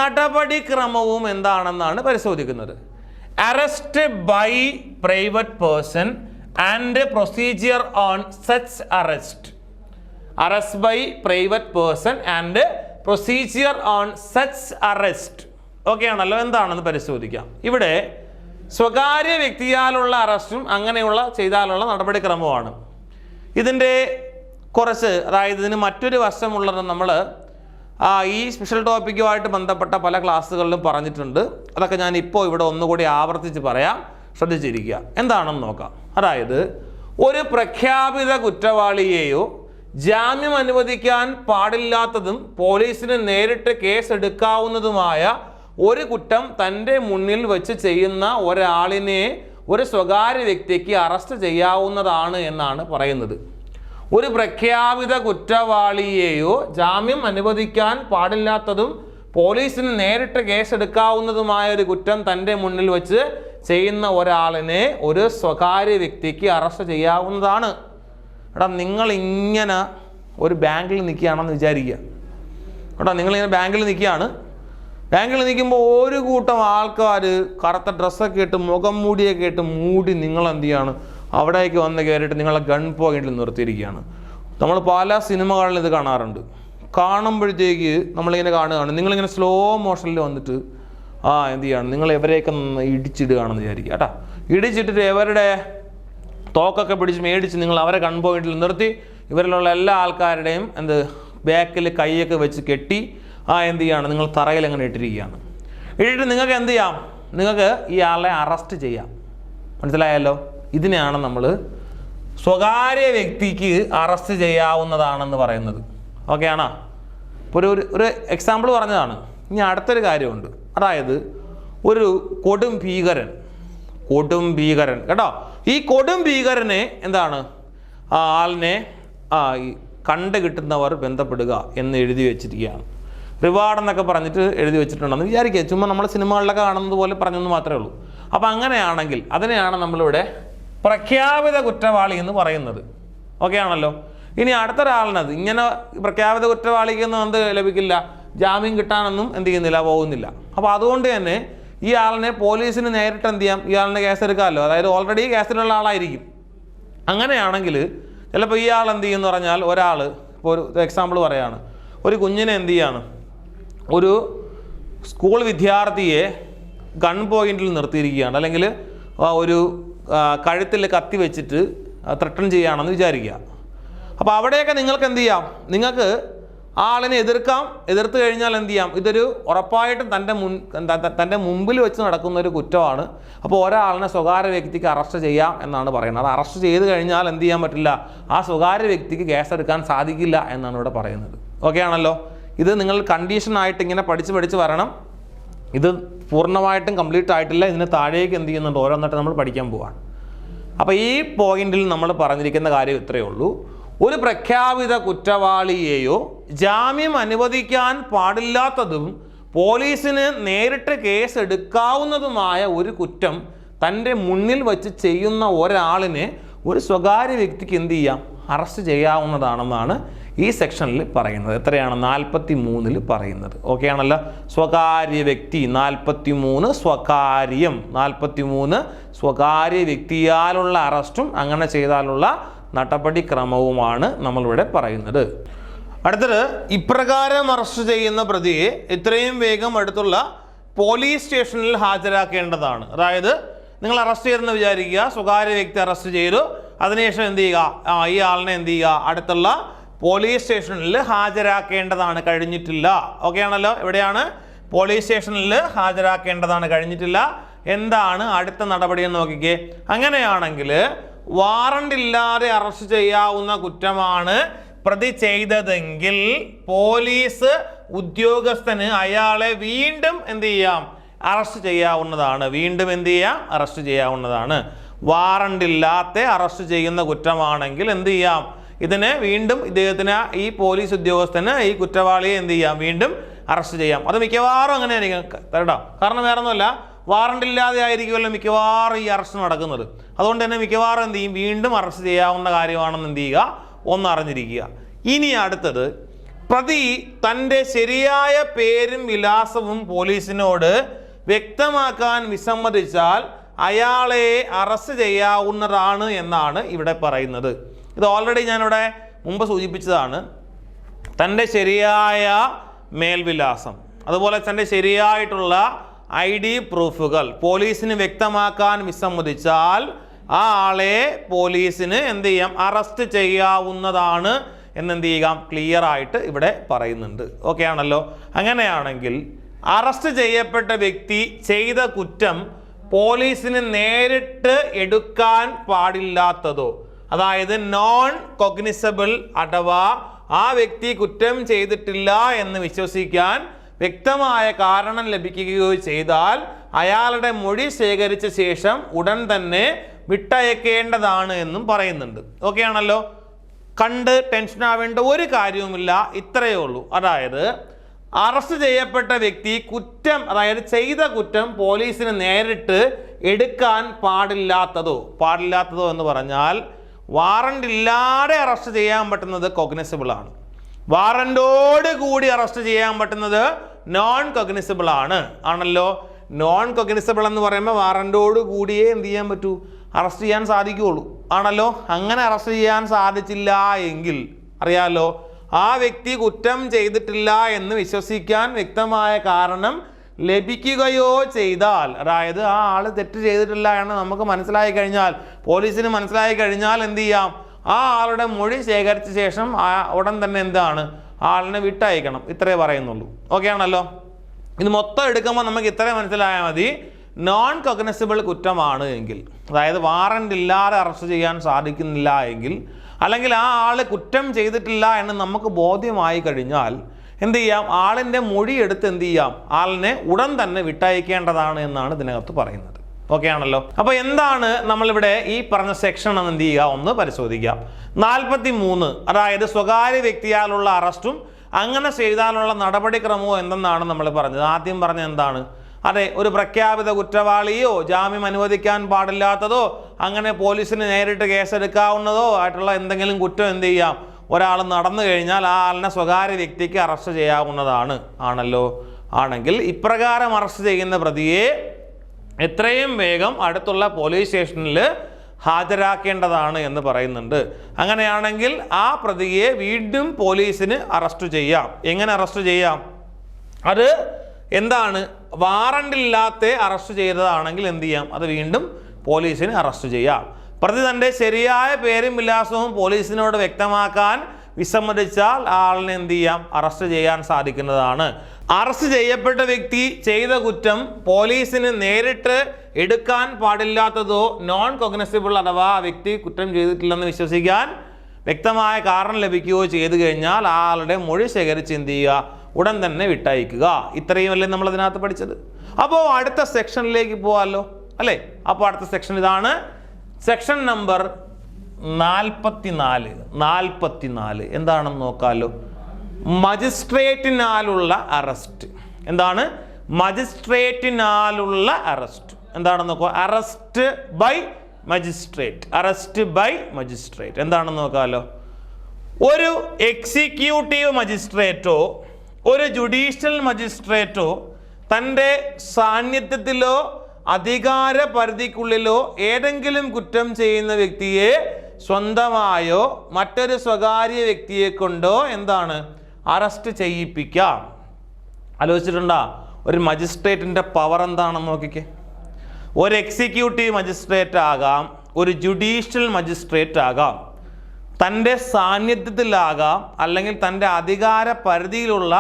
നടപടിക്രമവും എന്താണെന്നാണ് പരിശോധിക്കുന്നത്. Arrest by private person and procedure on such arrest. Arrest by private person and procedure on such arrest. Okay ആണല്ലോ. എന്താണെന്ന് പരിശോധിക്കാം. ഇവിടെ സ്വകാര്യ വ്യക്തിയാലുള്ള അറസ്റ്റും അങ്ങനെയുള്ള ചെയ്താലുള്ള നടപടിക്രമമാണ്. ഇതിൻ്റെ കുറച്ച്, അതായത് ഇതിന് മറ്റൊരു വശമുള്ളത് നമ്മൾ ഈ സ്പെഷ്യൽ ടോപ്പിക്കുമായിട്ട് ബന്ധപ്പെട്ട പല ക്ലാസ്സുകളിലും പറഞ്ഞിട്ടുണ്ട്. അതൊക്കെ ഞാൻ ഇപ്പോൾ ഇവിടെ ഒന്നുകൂടി ആവർത്തിച്ച് പറയാം, ശ്രദ്ധിച്ചിരിക്കുക. എന്താണെന്ന് നോക്കാം. അതായത് ഒരു പ്രഖ്യാപിത കുറ്റവാളിയെയോ ജാമ്യം അനുവദിക്കാൻ പാടില്ലാത്തതും പോലീസിന് നേരിട്ട് കേസെടുക്കാവുന്നതുമായ ഒരു കുറ്റം തൻ്റെ മുന്നിൽ വെച്ച് ചെയ്യുന്ന ഒരാളിനെ ഒരു സ്വകാര്യ വ്യക്തിക്ക് അറസ്റ്റ് ചെയ്യാവുന്നതാണ് എന്നാണ് പറയുന്നത്. ഒരു പ്രഖ്യാപിത കുറ്റവാളിയെയോ ജാമ്യം അനുവദിക്കാൻ പാടില്ലാത്തതും പോലീസിന് നേരിട്ട് കേസെടുക്കാവുന്നതുമായ ഒരു കുറ്റം തൻ്റെ മുന്നിൽ വെച്ച് ചെയ്യുന്ന ഒരാളിനെ ഒരു സ്വകാര്യ വ്യക്തിക്ക് അറസ്റ്റ് ചെയ്യാവുന്നതാണ്. എടാ, നിങ്ങളിങ്ങനെ ഒരു ബാങ്കിൽ നിൽക്കുകയാണെന്ന് വിചാരിക്കുക. കേട്ടോ, നിങ്ങളിങ്ങനെ ബാങ്കിൽ നിൽക്കുകയാണ്. ബാങ്കിൽ നിൽക്കുമ്പോൾ ഒരു കൂട്ടം ആൾക്കാർ കറുത്ത ഡ്രസ്സൊക്കെ ഇട്ട് മുഖം മൂടിയൊക്കെ ഇട്ട് മൂടി നിങ്ങളെന്ത് ചെയ്യാണ്, അവിടേക്ക് വന്ന് കയറിയിട്ട് നിങ്ങളെ ഗൺ പോയിന്റിൽ നിർത്തിയിരിക്കുകയാണ്. നമ്മൾ പല സിനിമകളിൽ ഇത് കാണാറുണ്ട്. കാണുമ്പോഴത്തേക്ക് നമ്മളിങ്ങനെ കാണുകയാണ്, നിങ്ങളിങ്ങനെ സ്ലോ മോഷനിൽ വന്നിട്ട് എന്ത് ചെയ്യാണ്, നിങ്ങൾ എവരെയൊക്കെ ഇടിച്ചിടുകയാണെന്ന് വിചാരിക്കുക. കേട്ടോ, ഇടിച്ചിട്ടിട്ട് എവരുടെ തോക്കൊക്കെ പിടിച്ച് മേടിച്ച് നിങ്ങൾ അവരെ ഗൺ പോയിന്റിൽ നിർത്തി ഇവരിലുള്ള എല്ലാ ആൾക്കാരുടെയും ബാക്കിൽ കൈയൊക്കെ വെച്ച് കെട്ടി എന്ത് ചെയ്യാണ്, നിങ്ങൾ തറയിൽ അങ്ങനെ ഇട്ടിരിക്കുകയാണ്. ഇട്ടിട്ട് നിങ്ങൾക്ക് എന്ത് ചെയ്യാം, നിങ്ങൾക്ക് ഈ ആളെ അറസ്റ്റ് ചെയ്യാം. മനസ്സിലായല്ലോ? ഇതിനെയാണ് നമ്മൾ സ്വകാര്യ വ്യക്തിക്ക് അറസ്റ്റ് ചെയ്യാവുന്നതാണെന്ന് പറയുന്നത്. ഓക്കെ ആണോ? ഇപ്പോൾ ഒരു എക്സാമ്പിൾ പറഞ്ഞതാണ്. ഇനി അടുത്തൊരു കാര്യമുണ്ട്. അതായത് ഒരു കൊടും ഭീകരൻ കേട്ടോ, ഈ കൊടും ഭീകരനെ എന്താണ് ആളിനെ കണ്ടു കിട്ടുന്നവർ ബന്ധപ്പെടുക എന്ന് എഴുതി വെച്ചിരിക്കുകയാണ്. റിവാർഡ് എന്നൊക്കെ പറഞ്ഞിട്ട് എഴുതി വെച്ചിട്ടുണ്ടെന്ന് വിചാരിക്കുക. ചുമ്മാ നമ്മൾ സിനിമകളിലൊക്കെ കാണുന്നത് പോലെ പറഞ്ഞെന്ന് മാത്രമേ ഉള്ളൂ. അപ്പം അങ്ങനെയാണെങ്കിൽ അതിനെയാണ് നമ്മളിവിടെ പ്രഖ്യാപിത കുറ്റവാളി എന്ന് പറയുന്നത്. ഓക്കെ ആണല്ലോ? ഇനി അടുത്തൊരാളിനത് ഇങ്ങനെ പ്രഖ്യാപിത കുറ്റവാളിക്കൊന്നും എന്ത് ലഭിക്കില്ല, ജാമ്യം കിട്ടാനൊന്നും എന്ത് ചെയ്യുന്നില്ല, പോകുന്നില്ല. അപ്പോൾ അതുകൊണ്ട് തന്നെ ഈ ആളിനെ പോലീസിന് നേരിട്ട് എന്ത് ചെയ്യാം, ഈ ആളിനെ കേസെടുക്കാമല്ലോ. അതായത് ഓൾറെഡി കേസിലുള്ള ആളായിരിക്കും. അങ്ങനെയാണെങ്കിൽ ചിലപ്പോൾ ഈ ആൾ എന്ത് ചെയ്യുമെന്ന് പറഞ്ഞാൽ, ഒരാൾ ഇപ്പോൾ ഒരു എക്സാമ്പിൾ പറയുകയാണ്, ഒരു കുഞ്ഞിനെ എന്ത് ചെയ്യാണ്, ഒരു സ്കൂൾ വിദ്യാർത്ഥിയെ ഗൺ പോയിന്റിൽ നിർത്തിയിരിക്കുകയാണ്, അല്ലെങ്കിൽ ഒരു കഴുത്തിൽ കത്തി വെച്ചിട്ട് ത്രട്ടൺ ചെയ്യുകയാണെന്ന് വിചാരിക്കുക. അപ്പോൾ അവിടെയൊക്കെ നിങ്ങൾക്ക് എന്ത് ചെയ്യാം, നിങ്ങൾക്ക് ആളിനെ എതിർത്ത് കഴിഞ്ഞാൽ എന്ത് ചെയ്യാം, ഇതൊരു ഉറപ്പായിട്ടും തൻ്റെ മുമ്പിൽ വെച്ച് നടക്കുന്ന ഒരു കുറ്റമാണ്. അപ്പോൾ ഒരാളിനെ സ്വകാര്യ വ്യക്തിക്ക് അറസ്റ്റ് ചെയ്യാം എന്നാണ് പറയുന്നത്. അത് അറസ്റ്റ് ചെയ്ത് കഴിഞ്ഞാൽ എന്ത് ചെയ്യാൻ പറ്റില്ല, ആ സ്വകാര്യ വ്യക്തിക്ക് കേസെടുക്കാൻ സാധിക്കില്ല എന്നാണ് ഇവിടെ പറയുന്നത്. ഓക്കെ ആണല്ലോ? ഇത് നിങ്ങൾ കണ്ടീഷനായിട്ട് ഇങ്ങനെ പഠിച്ച് വരണം. ഇത് പൂർണ്ണമായിട്ടും കംപ്ലീറ്റ് ആയിട്ടില്ല. ഇതിന് താഴേക്ക് എന്ത് ചെയ്യുന്നുണ്ട്, ഓരോന്നിട്ട് നമ്മൾ പഠിക്കാൻ പോവാണ്. അപ്പോൾ ഈ പോയിന്റിൽ നമ്മൾ പറഞ്ഞിരിക്കുന്ന കാര്യം ഇത്രയേ ഉള്ളൂ. ഒരു പ്രഖ്യാപിത കുറ്റവാളിയെയോ ജാമ്യം അനുവദിക്കാൻ പാടില്ലാത്തതും പോലീസിന് നേരിട്ട് കേസെടുക്കാവുന്നതുമായ ഒരു കുറ്റം തൻ്റെ മുന്നിൽ വച്ച് ചെയ്യുന്ന ഒരാളിനെ ഒരു സ്വകാര്യ വ്യക്തിക്ക് എന്ത് ചെയ്യാം, അറസ്റ്റ് ചെയ്യാവുന്നതാണെന്നാണ് ഈ സെക്ഷനിൽ പറയുന്നത്. എത്രയാണ്? 43 പറയുന്നത്. ഓക്കെ ആണല്ലോ? സ്വകാര്യ വ്യക്തി 43, സ്വകാര്യം 43, സ്വകാര്യ വ്യക്തിയാലുള്ള അറസ്റ്റും അങ്ങനെ ചെയ്താലുള്ള നടപടിക്രമവുമാണ് നമ്മളിവിടെ പറയുന്നത്. അടുത്തത്, ഇപ്രകാരം അറസ്റ്റ് ചെയ്യുന്ന പ്രതിയെ എത്രയും വേഗം അടുത്തുള്ള പോലീസ് സ്റ്റേഷനിൽ ഹാജരാക്കേണ്ടതാണ്. അതായത് നിങ്ങൾ അറസ്റ്റ് ചെയ്തെന്ന് വിചാരിക്കുക, സ്വകാര്യ വ്യക്തി അറസ്റ്റ് ചെയ്തു, അതിനുശേഷം എന്ത് ചെയ്യുക, ഈ ആളിനെ എന്ത് ചെയ്യുക, അടുത്തുള്ള പോലീസ് സ്റ്റേഷനിൽ ഹാജരാക്കേണ്ടതാണ്, കഴിഞ്ഞിട്ടില്ല. ഓക്കെ ആണല്ലോ? എവിടെയാണ്? പോലീസ് സ്റ്റേഷനിൽ ഹാജരാക്കേണ്ടതാണ്, കഴിഞ്ഞിട്ടില്ല. എന്താണ് അടുത്ത നടപടി എന്ന് നോക്കിക്കേ. അങ്ങനെയാണെങ്കിൽ വാറണ്ട് ഇല്ലാതെ അറസ്റ്റ് ചെയ്യാവുന്ന കുറ്റമാണ് പ്രതി ചെയ്തതെങ്കിൽ പോലീസ് ഉദ്യോഗസ്ഥന് അയാളെ വീണ്ടും എന്ത് ചെയ്യാം, അറസ്റ്റ് ചെയ്യാവുന്നതാണ്. വീണ്ടും എന്ത് ചെയ്യാം, അറസ്റ്റ് ചെയ്യാവുന്നതാണ്. വാറണ്ട് ഇല്ലാത്ത അറസ്റ്റ് ചെയ്യുന്ന കുറ്റമാണെങ്കിൽ എന്ത് ചെയ്യാം, ഇതിനെ വീണ്ടും ഇദ്ദേഹത്തിന്, ഈ പോലീസ് ഉദ്യോഗസ്ഥന് ഈ കുറ്റവാളിയെ എന്ത് ചെയ്യാം, വീണ്ടും അറസ്റ്റ് ചെയ്യാം. അത് മിക്കവാറും അങ്ങനെയായിരിക്കും കേട്ടോ. കാരണം വേറെ ഒന്നുമല്ല, വാറണ്ട് ഇല്ലാതെ ആയിരിക്കുമല്ലോ മിക്കവാറും ഈ അറസ്റ്റ് നടക്കുന്നത്. അതുകൊണ്ട് തന്നെ മിക്കവാറും എന്ത് ചെയ്യും, വീണ്ടും അറസ്റ്റ് ചെയ്യാവുന്ന കാര്യമാണെന്ന് എന്ത് ചെയ്യുക, ഒന്ന് അറിഞ്ഞിരിക്കുക. ഇനി അടുത്തത്, പ്രതി തൻ്റെ ശരിയായ പേരും വിലാസവും പോലീസിനോട് വ്യക്തമാക്കാൻ വിസമ്മതിച്ചാൽ അയാളെ അറസ്റ്റ് ചെയ്യാവുന്നതാണ് എന്നാണ് ഇവിടെ പറയുന്നത്. ഇത് ഓൾറെഡി ഞാനിവിടെ മുമ്പ് സൂചിപ്പിച്ചതാണ്. തൻ്റെ ശരിയായ മേൽവിലാസം, അതുപോലെ തൻ്റെ ശരിയായിട്ടുള്ള ID പ്രൂഫുകൾ പോലീസിന് വ്യക്തമാക്കാൻ വിസമ്മതിച്ചാൽ ആ ആളെ പോലീസിന് എന്ത് ചെയ്യാം, അറസ്റ്റ് ചെയ്യാവുന്നതാണ് എന്നെന്ത് ചെയ്യാം, ക്ലിയർ ആയിട്ട് ഇവിടെ പറയുന്നുണ്ട്. ഓക്കെ ആണല്ലോ. അങ്ങനെയാണെങ്കിൽ അറസ്റ്റ് ചെയ്യപ്പെട്ട വ്യക്തി ചെയ്ത കുറ്റം പോലീസിന് നേരിട്ട് എടുക്കാൻ പാടില്ലാത്തതോ, അതായത് നോൺ കൊഗ്നിസബിൾ അഥവാ ആ വ്യക്തി കുറ്റം ചെയ്തിട്ടില്ല എന്ന് വിശ്വസിക്കാൻ വ്യക്തമായ കാരണം ലഭിക്കുകയോ ചെയ്താൽ അയാളുടെ മൊഴി ശേഖരിച്ച ശേഷം ഉടൻ തന്നെ വിട്ടയക്കേണ്ടതാണ് എന്നും പറയുന്നുണ്ട്. ഓക്കെ ആണല്ലോ. കണ്ട് ടെൻഷൻ ആവേണ്ട ഒരു കാര്യവുമില്ല, ഇത്രയേ ഉള്ളൂ. അതായത് അറസ്റ്റ് ചെയ്യപ്പെട്ട വ്യക്തി കുറ്റം, അതായത് ചെയ്ത കുറ്റം പോലീസിന് നേരിട്ട് എടുക്കാൻ പാടില്ലാത്തതോ എന്ന് പറഞ്ഞാൽ വാറണ്ട് ഇല്ലാതെ അറസ്റ്റ് ചെയ്യാൻ പറ്റുന്നത് കൊഗ്നിസിബിൾ ആണ്, വാറന്റോട് കൂടി അറസ്റ്റ് ചെയ്യാൻ പറ്റുന്നത് നോൺ കൊഗ്നിസിബിൾ ആണല്ലോ. നോൺ കൊഗ്നിസിബിൾ എന്ന് പറയുമ്പോൾ വാറന്റോട് കൂടിയേ എന്ത് ചെയ്യാൻ പറ്റൂ, അറസ്റ്റ് ചെയ്യാൻ സാധിക്കുകയുള്ളൂ ആണല്ലോ. അങ്ങനെ അറസ്റ്റ് ചെയ്യാൻ സാധിച്ചില്ല എങ്കിൽ അറിയാലോ, ആ വ്യക്തി കുറ്റം ചെയ്തിട്ടില്ല എന്ന് വിശ്വസിക്കാൻ വ്യക്തമായ കാരണം ലഭിക്കുകയോ ചെയ്താൽ, അതായത് ആ ആള് തെറ്റ് ചെയ്തിട്ടില്ല എന്ന് നമുക്ക് മനസ്സിലായി കഴിഞ്ഞാൽ, പോലീസിന് മനസ്സിലായി കഴിഞ്ഞാൽ എന്ത് ചെയ്യാം, ആ ആളുടെ മൊഴി ശേഖരിച്ച ശേഷം ഉടൻ തന്നെ എന്താണ്, ആളിനെ വിട്ടയക്കണം. ഇത്രേ പറയുന്നുള്ളൂ. ഓക്കെ ആണല്ലോ. ഇത് മൊത്തം എടുക്കുമ്പോൾ നമുക്ക് ഇത്രേ മനസ്സിലായാൽ മതി. നോൺ കൊഗ്നിസിബിൾ കുറ്റമാണ് എങ്കിൽ, അതായത് വാറണ്ട് ഇല്ലാതെ അറസ്റ്റ് ചെയ്യാൻ സാധിക്കുന്നില്ല എങ്കിൽ, അല്ലെങ്കിൽ ആ ആൾ കുറ്റം ചെയ്തിട്ടില്ല എന്ന് നമുക്ക് ബോധ്യമായി കഴിഞ്ഞാൽ എന്ത് ചെയ്യാം, ആളിൻ്റെ മൊഴി എടുത്ത് എന്ത് ചെയ്യാം, ആളിനെ ഉടൻ തന്നെ വിട്ടയക്കേണ്ടതാണ് എന്നാണ് ഇതിനകത്ത് പറയുന്നത്. ഓക്കെ ആണല്ലോ. അപ്പോൾ എന്താണ് നമ്മളിവിടെ ഈ പറഞ്ഞ സെക്ഷൻ എന്ന് എന്ത് ചെയ്യുക, ഒന്ന് പരിശോധിക്കാം. 43, അതായത് സ്വകാര്യ വ്യക്തിയാലുള്ള അറസ്റ്റും അങ്ങനെ ചെയ്താലുള്ള നടപടിക്രമവും എന്തെന്നാണ് നമ്മൾ പറഞ്ഞത്. ആദ്യം പറഞ്ഞ എന്താണ്, അതെ, ഒരു പ്രഖ്യാപിത കുറ്റവാളിയോ ജാമ്യം അനുവദിക്കാൻ പാടില്ലാത്തതോ അങ്ങനെ പോലീസിന് നേരിട്ട് കേസെടുക്കാവുന്നതോ ആയിട്ടുള്ള എന്തെങ്കിലും കുറ്റം എന്ത് ചെയ്യാം, ഒരാൾ നടന്നു കഴിഞ്ഞാൽ ആ ആളിനെ സ്വകാര്യ വ്യക്തിക്ക് അറസ്റ്റ് ചെയ്യാവുന്നതാണ് ആണല്ലോ. ആണെങ്കിൽ ഇപ്രകാരം അറസ്റ്റ് ചെയ്യുന്ന പ്രതിയെ എത്രയും വേഗം അടുത്തുള്ള പോലീസ് സ്റ്റേഷനിൽ ഹാജരാക്കേണ്ടതാണ് എന്ന് പറയുന്നുണ്ട്. അങ്ങനെയാണെങ്കിൽ ആ പ്രതിയെ വീണ്ടും പോലീസിന് അറസ്റ്റ് ചെയ്യാം. എങ്ങനെ അറസ്റ്റ് ചെയ്യാം? അത് എന്താണ്, വാറണ്ടില്ലാത്ത അറസ്റ്റ് ചെയ്തതാണെങ്കിൽ എന്ത് ചെയ്യാം, അത് വീണ്ടും പോലീസിന് അറസ്റ്റ് ചെയ്യാം. പ്രതി തൻ്റെ ശരിയായ പേരും വിലാസവും പോലീസിനോട് വ്യക്തമാക്കാൻ വിസമ്മതിച്ചാൽ ആളിനെ എന്ത് ചെയ്യാം, അറസ്റ്റ് ചെയ്യാൻ സാധിക്കുന്നതാണ്. അറസ്റ്റ് ചെയ്യപ്പെട്ട വ്യക്തി ചെയ്ത കുറ്റം പോലീസിന് നേരിട്ട് എടുക്കാൻ പാടില്ലാത്തതോ നോൺ കൊഗ്നിസിബിൾ അഥവാ ആ വ്യക്തി കുറ്റം ചെയ്തിട്ടില്ലെന്ന് വിശ്വസിക്കാൻ വ്യക്തമായ കാരണം ലഭിക്കുകയോ ചെയ്തു കഴിഞ്ഞാൽ ആളുടെ മൊഴി ശേഖരിച്ച് എന്ത് ചെയ്യുക, ഉടൻ തന്നെ വിട്ടയക്കുക. ഇത്രയുമല്ലേ നമ്മൾ അതിനകത്ത് പഠിച്ചത്. അപ്പോൾ അടുത്ത സെക്ഷനിലേക്ക് പോകാമല്ലോ അല്ലേ. അപ്പോൾ അടുത്ത സെക്ഷൻ ഇതാണ്, സെക്ഷൻ നമ്പർ 44. എന്താണെന്ന് നോക്കാമല്ലോ. മജിസ്ട്രേറ്റിനാലുള്ള അറസ്റ്റ്. എന്താണ് മജിസ്ട്രേറ്റിനാലുള്ള അറസ്റ്റ്? എന്താണെന്ന് നോക്കുക. അറസ്റ്റ് ബൈ മജിസ്ട്രേറ്റ് എന്താണെന്ന് നോക്കാമല്ലോ. ഒരു എക്സിക്യൂട്ടീവ് മജിസ്ട്രേറ്റോ ഒരു ജുഡീഷ്യൽ മജിസ്ട്രേറ്റോ തൻ്റെ സാന്നിധ്യത്തിലോ അധികാര പരിധിക്കുള്ളിലോ ഏതെങ്കിലും കുറ്റം ചെയ്യുന്ന വ്യക്തിയെ സ്വന്തമായോ മറ്റൊരു സ്വകാര്യ വ്യക്തിയെ കൊണ്ടോ എന്താണ്, അറസ്റ്റ് ചെയ്യിപ്പിക്കാം. ആലോചിച്ചിട്ടുണ്ടോ ഒരു മജിസ്ട്രേറ്റിൻ്റെ പവർ എന്താണെന്ന് നോക്കിക്കേ. ഒരു എക്സിക്യൂട്ടീവ് മജിസ്ട്രേറ്റ് ആകാം, ഒരു ജുഡീഷ്യൽ മജിസ്ട്രേറ്റ് ആകാം, തൻ്റെ സാന്നിധ്യത്തിലാകാം, അല്ലെങ്കിൽ തൻ്റെ അധികാര പരിധിയിലുള്ള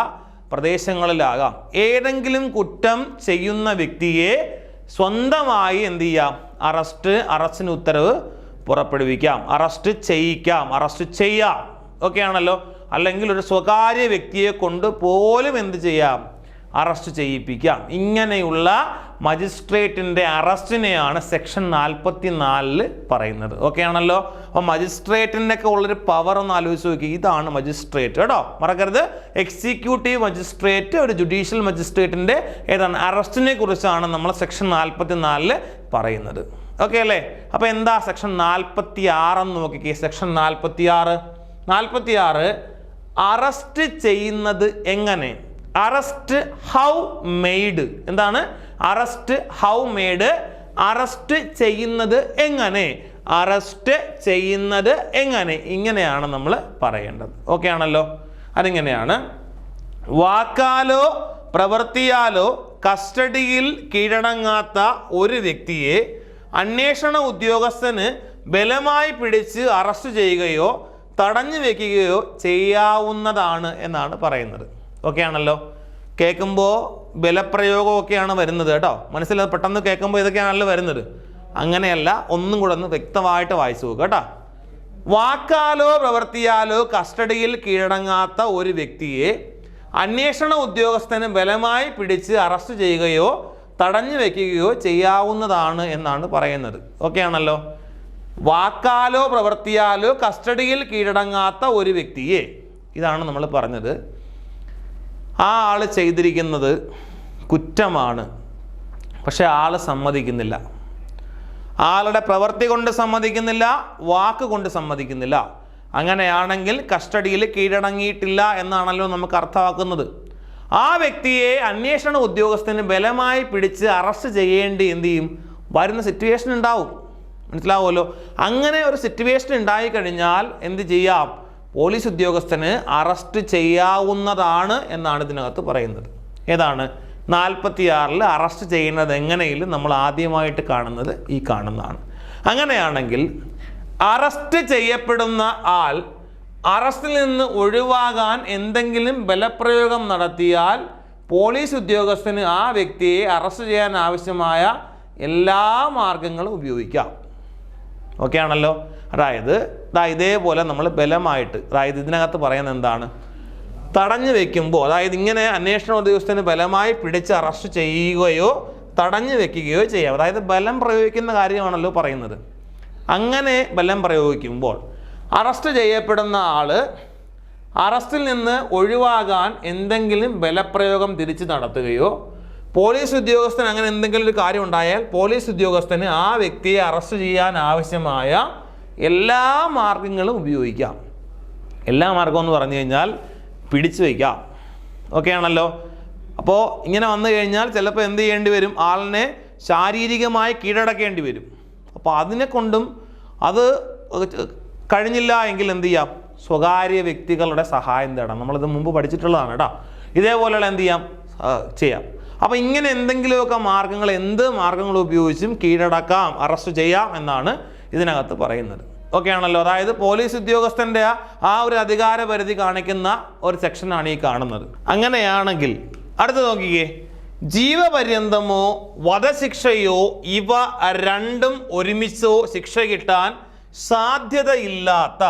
പ്രദേശങ്ങളിലാകാം. ഏതെങ്കിലും കുറ്റം ചെയ്യുന്ന വ്യക്തിയെ സ്വന്തമായി എന്ത് ചെയ്യാം, അറസ്റ്റിന് ഉത്തരവ് പുറപ്പെടുവിക്കാം, അറസ്റ്റ് ചെയ്യിക്കാം, അറസ്റ്റ് ചെയ്യാം. ഓക്കെ ആണല്ലോ. അല്ലെങ്കിൽ ഒരു സ്വകാര്യ വ്യക്തിയെ കൊണ്ട് പോലും എന്ത് ചെയ്യാം, അറസ്റ്റ് ചെയ്യിപ്പിക്കാം. ഇങ്ങനെയുള്ള മജിസ്ട്രേറ്റിൻ്റെ അറസ്റ്റിനെയാണ് സെക്ഷൻ 44 പറയുന്നത്. ഓക്കെ ആണല്ലോ. അപ്പോൾ മജിസ്ട്രേറ്റിൻ്റെ ഒക്കെ ഉള്ളൊരു പവർ ഒന്ന് ആലോചിച്ച് നോക്കി. ഇതാണ് മജിസ്ട്രേറ്റ് കേട്ടോ, മറക്കരുത്. എക്സിക്യൂട്ടീവ് മജിസ്ട്രേറ്റ്, ഒരു ജുഡീഷ്യൽ മജിസ്ട്രേറ്റിൻ്റെ ഏതാണ് അറസ്റ്റിനെ കുറിച്ചാണ് നമ്മൾ സെക്ഷൻ 44 പറയുന്നത്. ഓക്കെ അല്ലേ. അപ്പോൾ എന്താ സെക്ഷൻ 46 എന്ന് നോക്കിക്കേ. സെക്ഷൻ 46 അറസ്റ്റ് ചെയ്യുന്നത് എങ്ങനെ, അറസ്റ്റ് ഹൗ മെയ്ഡ്. എന്താണ് അറസ്റ്റ് ഹൗ മെയ്ഡ്? അറസ്റ്റ് ചെയ്യുന്നത് എങ്ങനെ, ഇങ്ങനെയാണ് നമ്മൾ പറയേണ്ടത്. ഓക്കെ ആണല്ലോ. അതിങ്ങനെയാണ്. വാക്കാലോ പ്രവൃത്തിയാലോ കസ്റ്റഡിയിൽ കീഴടങ്ങാത്ത ഒരു വ്യക്തിയെ അന്വേഷണ ഉദ്യോഗസ്ഥന് ബലമായി പിടിച്ച് അറസ്റ്റ് ചെയ്യുകയോ തടഞ്ഞു വെക്കുകയോ ചെയ്യാവുന്നതാണ് എന്നാണ് പറയുന്നത്. ഓക്കെ ആണല്ലോ. കേൾക്കുമ്പോൾ ബലപ്രയോഗമൊക്കെയാണ് വരുന്നത് കേട്ടോ. മനസ്സിലായി പെട്ടെന്ന് കേൾക്കുമ്പോൾ ഇതൊക്കെയാണല്ലോ വരുന്നത്. അങ്ങനെയല്ല, ഒന്നും കൂടെ ഒന്ന് വ്യക്തമായിട്ട് വായിച്ചു നോക്കുക കേട്ടോ. വാക്കാലോ പ്രവൃത്തിയാലോ കസ്റ്റഡിയിൽ കീഴടങ്ങാത്ത ഒരു വ്യക്തിയെ അന്വേഷണ ഉദ്യോഗസ്ഥന് ബലമായി പിടിച്ച് അറസ്റ്റ് ചെയ്യുകയോ തടഞ്ഞു വെക്കുകയോ ചെയ്യാവുന്നതാണ് എന്നാണ് പറയുന്നത്. ഓക്കെ ആണല്ലോ. വാക്കാലോ പ്രവൃത്തിയാലോ കസ്റ്റഡിയിൽ കീഴടങ്ങാത്ത ഒരു വ്യക്തിയെ, ഇതാണ് നമ്മൾ പറഞ്ഞത്. ആ ആൾ ചെയ്തിരിക്കുന്നത് കുറ്റമാണ്, പക്ഷെ ആൾ സമ്മതിക്കുന്നില്ല. ആളുടെ പ്രവൃത്തി കൊണ്ട് സമ്മതിക്കുന്നില്ല, വാക്ക് കൊണ്ട് സമ്മതിക്കുന്നില്ല. അങ്ങനെയാണെങ്കിൽ കസ്റ്റഡിയിൽ കീഴടങ്ങിയിട്ടില്ല എന്നാണല്ലോ നമുക്ക് അർത്ഥമാക്കുന്നത്. ആ വ്യക്തിയെ അന്വേഷണ ഉദ്യോഗസ്ഥന് ബലമായി പിടിച്ച് അറസ്റ്റ് ചെയ്യേണ്ടി എന്ത് ചെയ്യും, വരുന്ന സിറ്റുവേഷൻ ഉണ്ടാവും. മനസ്സിലാവുമല്ലോ. അങ്ങനെ ഒരു സിറ്റുവേഷൻ ഉണ്ടായിക്കഴിഞ്ഞാൽ എന്ത് ചെയ്യാം, പോലീസ് ഉദ്യോഗസ്ഥന് അറസ്റ്റ് ചെയ്യാവുന്നതാണ് എന്നാണ് ഇതിനകത്ത് പറയുന്നത്. ഏതാണ് 46 അറസ്റ്റ് ചെയ്യുന്നത് എങ്ങനെയും നമ്മൾ ആദ്യമായിട്ട് കാണുന്നത് ഈ കാണുന്നതാണ്. അങ്ങനെയാണെങ്കിൽ അറസ്റ്റ് ചെയ്യപ്പെടുന്ന ആൾ അറസ്റ്റിൽ നിന്ന് ഒഴിവാകാൻ എന്തെങ്കിലും ബലപ്രയോഗം നടത്തിയാൽ പോലീസ് ഉദ്യോഗസ്ഥന് ആ വ്യക്തിയെ അറസ്റ്റ് ചെയ്യാൻ ആവശ്യമായ എല്ലാ മാർഗങ്ങളും ഉപയോഗിക്കാം. ഓക്കെ ആണല്ലോ. അതായത് ഇതേപോലെ നമ്മൾ ബലമായിട്ട്, അതായത് ഇതിനകത്ത് പറയുന്നത് എന്താണ്, തടഞ്ഞു വെക്കുമ്പോൾ, അതായത് ഇങ്ങനെ അന്വേഷണ ഉദ്യോഗസ്ഥന് ബലമായി പിടിച്ച് അറസ്റ്റ് ചെയ്യുകയോ തടഞ്ഞു വെക്കുകയോ ചെയ്യാം. അതായത് ബലം പ്രയോഗിക്കുന്ന കാര്യമാണല്ലോ പറയുന്നത്. അങ്ങനെ ബലം പ്രയോഗിക്കുമ്പോൾ അറസ്റ്റ് ചെയ്യപ്പെടുന്ന ആൾ അറസ്റ്റിൽ നിന്ന് ഒഴിവാകാൻ എന്തെങ്കിലും ബലപ്രയോഗം തിരിച്ച് നടത്തുകയോ പോലീസ് ഉദ്യോഗസ്ഥൻ അങ്ങനെ എന്തെങ്കിലും ഒരു കാര്യം ഉണ്ടായാൽ പോലീസ് ഉദ്യോഗസ്ഥന് ആ വ്യക്തിയെ അറസ്റ്റ് ചെയ്യാൻ ആവശ്യമായ എല്ലാ മാർഗങ്ങളും ഉപയോഗിക്കാം. എല്ലാ മാർഗം എന്ന് പറഞ്ഞു കഴിഞ്ഞാൽ പിടിച്ചു വയ്ക്കാം. ഓക്കെ ആണല്ലോ. അപ്പോൾ ഇങ്ങനെ വന്നു കഴിഞ്ഞാൽ ചിലപ്പോൾ എന്ത് ചെയ്യേണ്ടി വരും, ആളിനെ ശാരീരികമായി കീഴടക്കേണ്ടി വരും. അപ്പോൾ അതിനെ കൊണ്ടും അത് കഴിഞ്ഞില്ല എങ്കിൽ എന്ത് ചെയ്യാം, സ്വകാര്യ വ്യക്തികളുടെ സഹായം തേടാം. നമ്മളിത് മുമ്പ് പഠിച്ചിട്ടുള്ളതാണ് കേട്ടോ. ഇതേപോലെയുള്ള എന്ത് ചെയ്യാം. അപ്പോൾ ഇങ്ങനെ എന്തെങ്കിലുമൊക്കെ മാർഗങ്ങൾ, എന്ത് മാർഗങ്ങൾ ഉപയോഗിച്ചും കീഴടക്കാം, അറസ്റ്റ് ചെയ്യാം എന്നാണ് ഇതിനകത്ത് പറയുന്നത്. ഓക്കെ ആണല്ലോ. അതായത് പോലീസ് ഉദ്യോഗസ്ഥൻ്റെ ആ ഒരു അധികാര പരിധി കാണിക്കുന്ന ഒരു സെക്ഷനാണ് ഈ കാണുന്നത്. അങ്ങനെയാണെങ്കിൽ അടുത്ത് നോക്കിക്കേ, ജീവപര്യന്തമോ വധശിക്ഷയോ ഇവ രണ്ടും ഒരുമിച്ചോ ശിക്ഷ കിട്ടാൻ സാധ്യതയില്ലാത്ത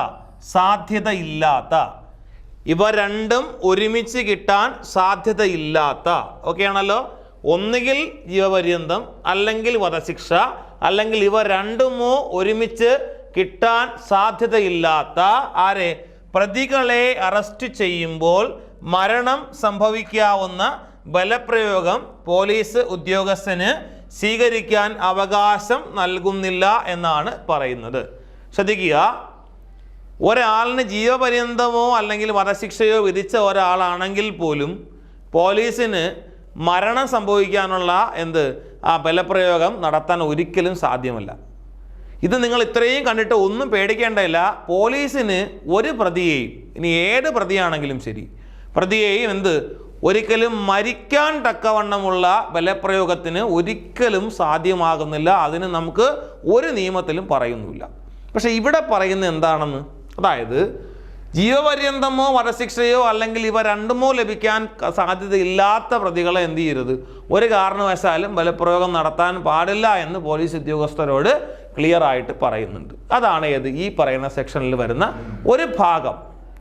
ഇവ രണ്ടും ഒരുമിച്ച് കിട്ടാൻ സാധ്യതയില്ലാത്ത, ഓക്കെ ആണല്ലോ, ഒന്നുകിൽ ജീവപര്യന്തം അല്ലെങ്കിൽ വധശിക്ഷ, അല്ലെങ്കിൽ ഇവ രണ്ടുമോ ഒരുമിച്ച് കിട്ടാൻ സാധ്യതയില്ലാത്ത ആരെ, പ്രതികളെ അറസ്റ്റ് ചെയ്യുമ്പോൾ മരണം സംഭവിക്കാവുന്ന ബലപ്രയോഗം പോലീസ് ഉദ്യോഗസ്ഥന് സ്വീകരിക്കാൻ അവകാശം നൽകുന്നില്ല എന്നാണ് പറയുന്നത്. ശ്രദ്ധിക്കുക, ഒരാളിന് ജീവപര്യന്തമോ അല്ലെങ്കിൽ വധശിക്ഷയോ വിധിച്ച ഒരാളാണെങ്കിൽ പോലും പോലീസിന് മരണം സംഭവിക്കാനുള്ള ആ ബലപ്രയോഗം നടത്താൻ ഒരിക്കലും സാധ്യമല്ല. ഇത് നിങ്ങൾ ഇത്രയും കണ്ടിട്ട് ഒന്നും പേടിക്കേണ്ടതില്ല. പോലീസിന് ഒരു പ്രതിയെയും, ഇനി ഏത് പ്രതിയാണെങ്കിലും ശരി, പ്രതിയെയും ഒരിക്കലും മരിക്കാൻ തക്കവണ്ണമുള്ള ബലപ്രയോഗത്തിന് ഒരിക്കലും സാധ്യമാകുന്നില്ല. അതിന് നമുക്ക് ഒരു നിയമത്തിലും പറയുന്നില്ല. പക്ഷെ ഇവിടെ പറയുന്നത് എന്താണെന്ന്, അതായത് ജീവപര്യന്തമോ വധശിക്ഷയോ അല്ലെങ്കിൽ ഇവ രണ്ടുമോ ലഭിക്കാൻ സാധ്യതയില്ലാത്ത പ്രതികളെ എന്ത് ചെയ്യരുത്, ഒരു കാരണവശാലും ബലപ്രയോഗം നടത്താൻ പാടില്ല എന്ന് പോലീസ് ഉദ്യോഗസ്ഥരോട് ക്ലിയർ ആയിട്ട് പറയുന്നുണ്ട്. അതാണ് ഈ പറയുന്ന സെക്ഷനിൽ വരുന്ന ഒരു ഭാഗം.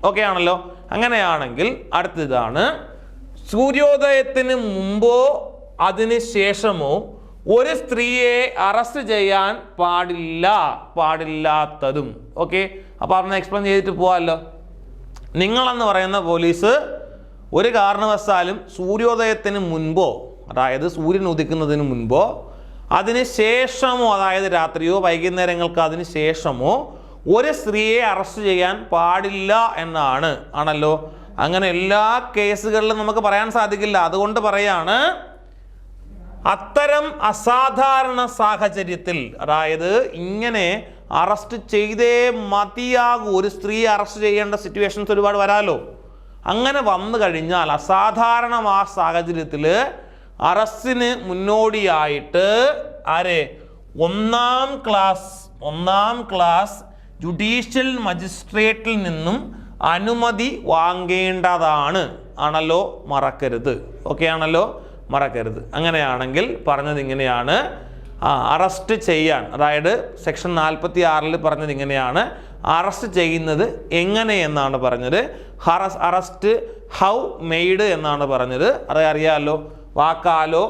ഓക്കെ ആണല്ലോ. അങ്ങനെയാണെങ്കിൽ അടുത്തതാണ്, സൂര്യോദയത്തിന് മുമ്പോ അതിന് ശേഷമോ ഒരു സ്ത്രീയെ അറസ്റ്റ് ചെയ്യാൻ പാടില്ലാത്തതും. ഓക്കെ, അപ്പോൾ അതിനെ എക്സ്പ്ലെയിൻ ചെയ്തിട്ട് പോകാമല്ലോ. നിങ്ങളെന്ന് പറയുന്ന പോലീസ് ഒരു കാരണവശാലും സൂര്യോദയത്തിന് മുൻപോ, അതായത് സൂര്യൻ ഉദിക്കുന്നതിന് മുൻപോ അതിന് ശേഷമോ, അതായത് രാത്രിയോ വൈകുന്നേരങ്ങൾക്ക് അതിന് ശേഷമോ ഒരു സ്ത്രീയെ അറസ്റ്റ് ചെയ്യാൻ പാടില്ല ആണല്ലോ. അങ്ങനെ എല്ലാ കേസുകളിലും നമുക്ക് പറയാൻ സാധിക്കില്ല. അതുകൊണ്ട് പറയാണ്, അത്തരം അസാധാരണ സാഹചര്യത്തിൽ, അതായത് ഇങ്ങനെ അറസ്റ്റ് ചെയ്തേ മതിയാകൂ, ഒരു സ്ത്രീയെ അറസ്റ്റ് ചെയ്യേണ്ട സിറ്റുവേഷൻസ് ഒരുപാട് വരാമല്ലോ. അങ്ങനെ വന്നു കഴിഞ്ഞാൽ അസാധാരണ ആ സാഹചര്യത്തിൽ അറസ്റ്റിന് മുന്നോടിയായിട്ട് ഒന്നാം ക്ലാസ് ജുഡീഷ്യൽ മജിസ്ട്രേറ്റിൽ നിന്നും അനുമതി വാങ്ങേണ്ടതാണ്. ആണല്ലോ, മറക്കരുത്. ഓക്കെ ആണല്ലോ, മറക്കരുത്. അങ്ങനെയാണെങ്കിൽ പറഞ്ഞത് ഇങ്ങനെയാണ്, അറസ്റ്റ് ചെയ്യാൻ, അതായത് സെക്ഷൻ 46 പറഞ്ഞത് ഇങ്ങനെയാണ്, അറസ്റ്റ് ചെയ്യുന്നത് എങ്ങനെയെന്നാണ് പറഞ്ഞത്. അറസ്റ്റ് ഹൗ മെയ്ഡ് എന്നാണ് പറഞ്ഞത്. അറിയാമല്ലോ, വാക്കാലോ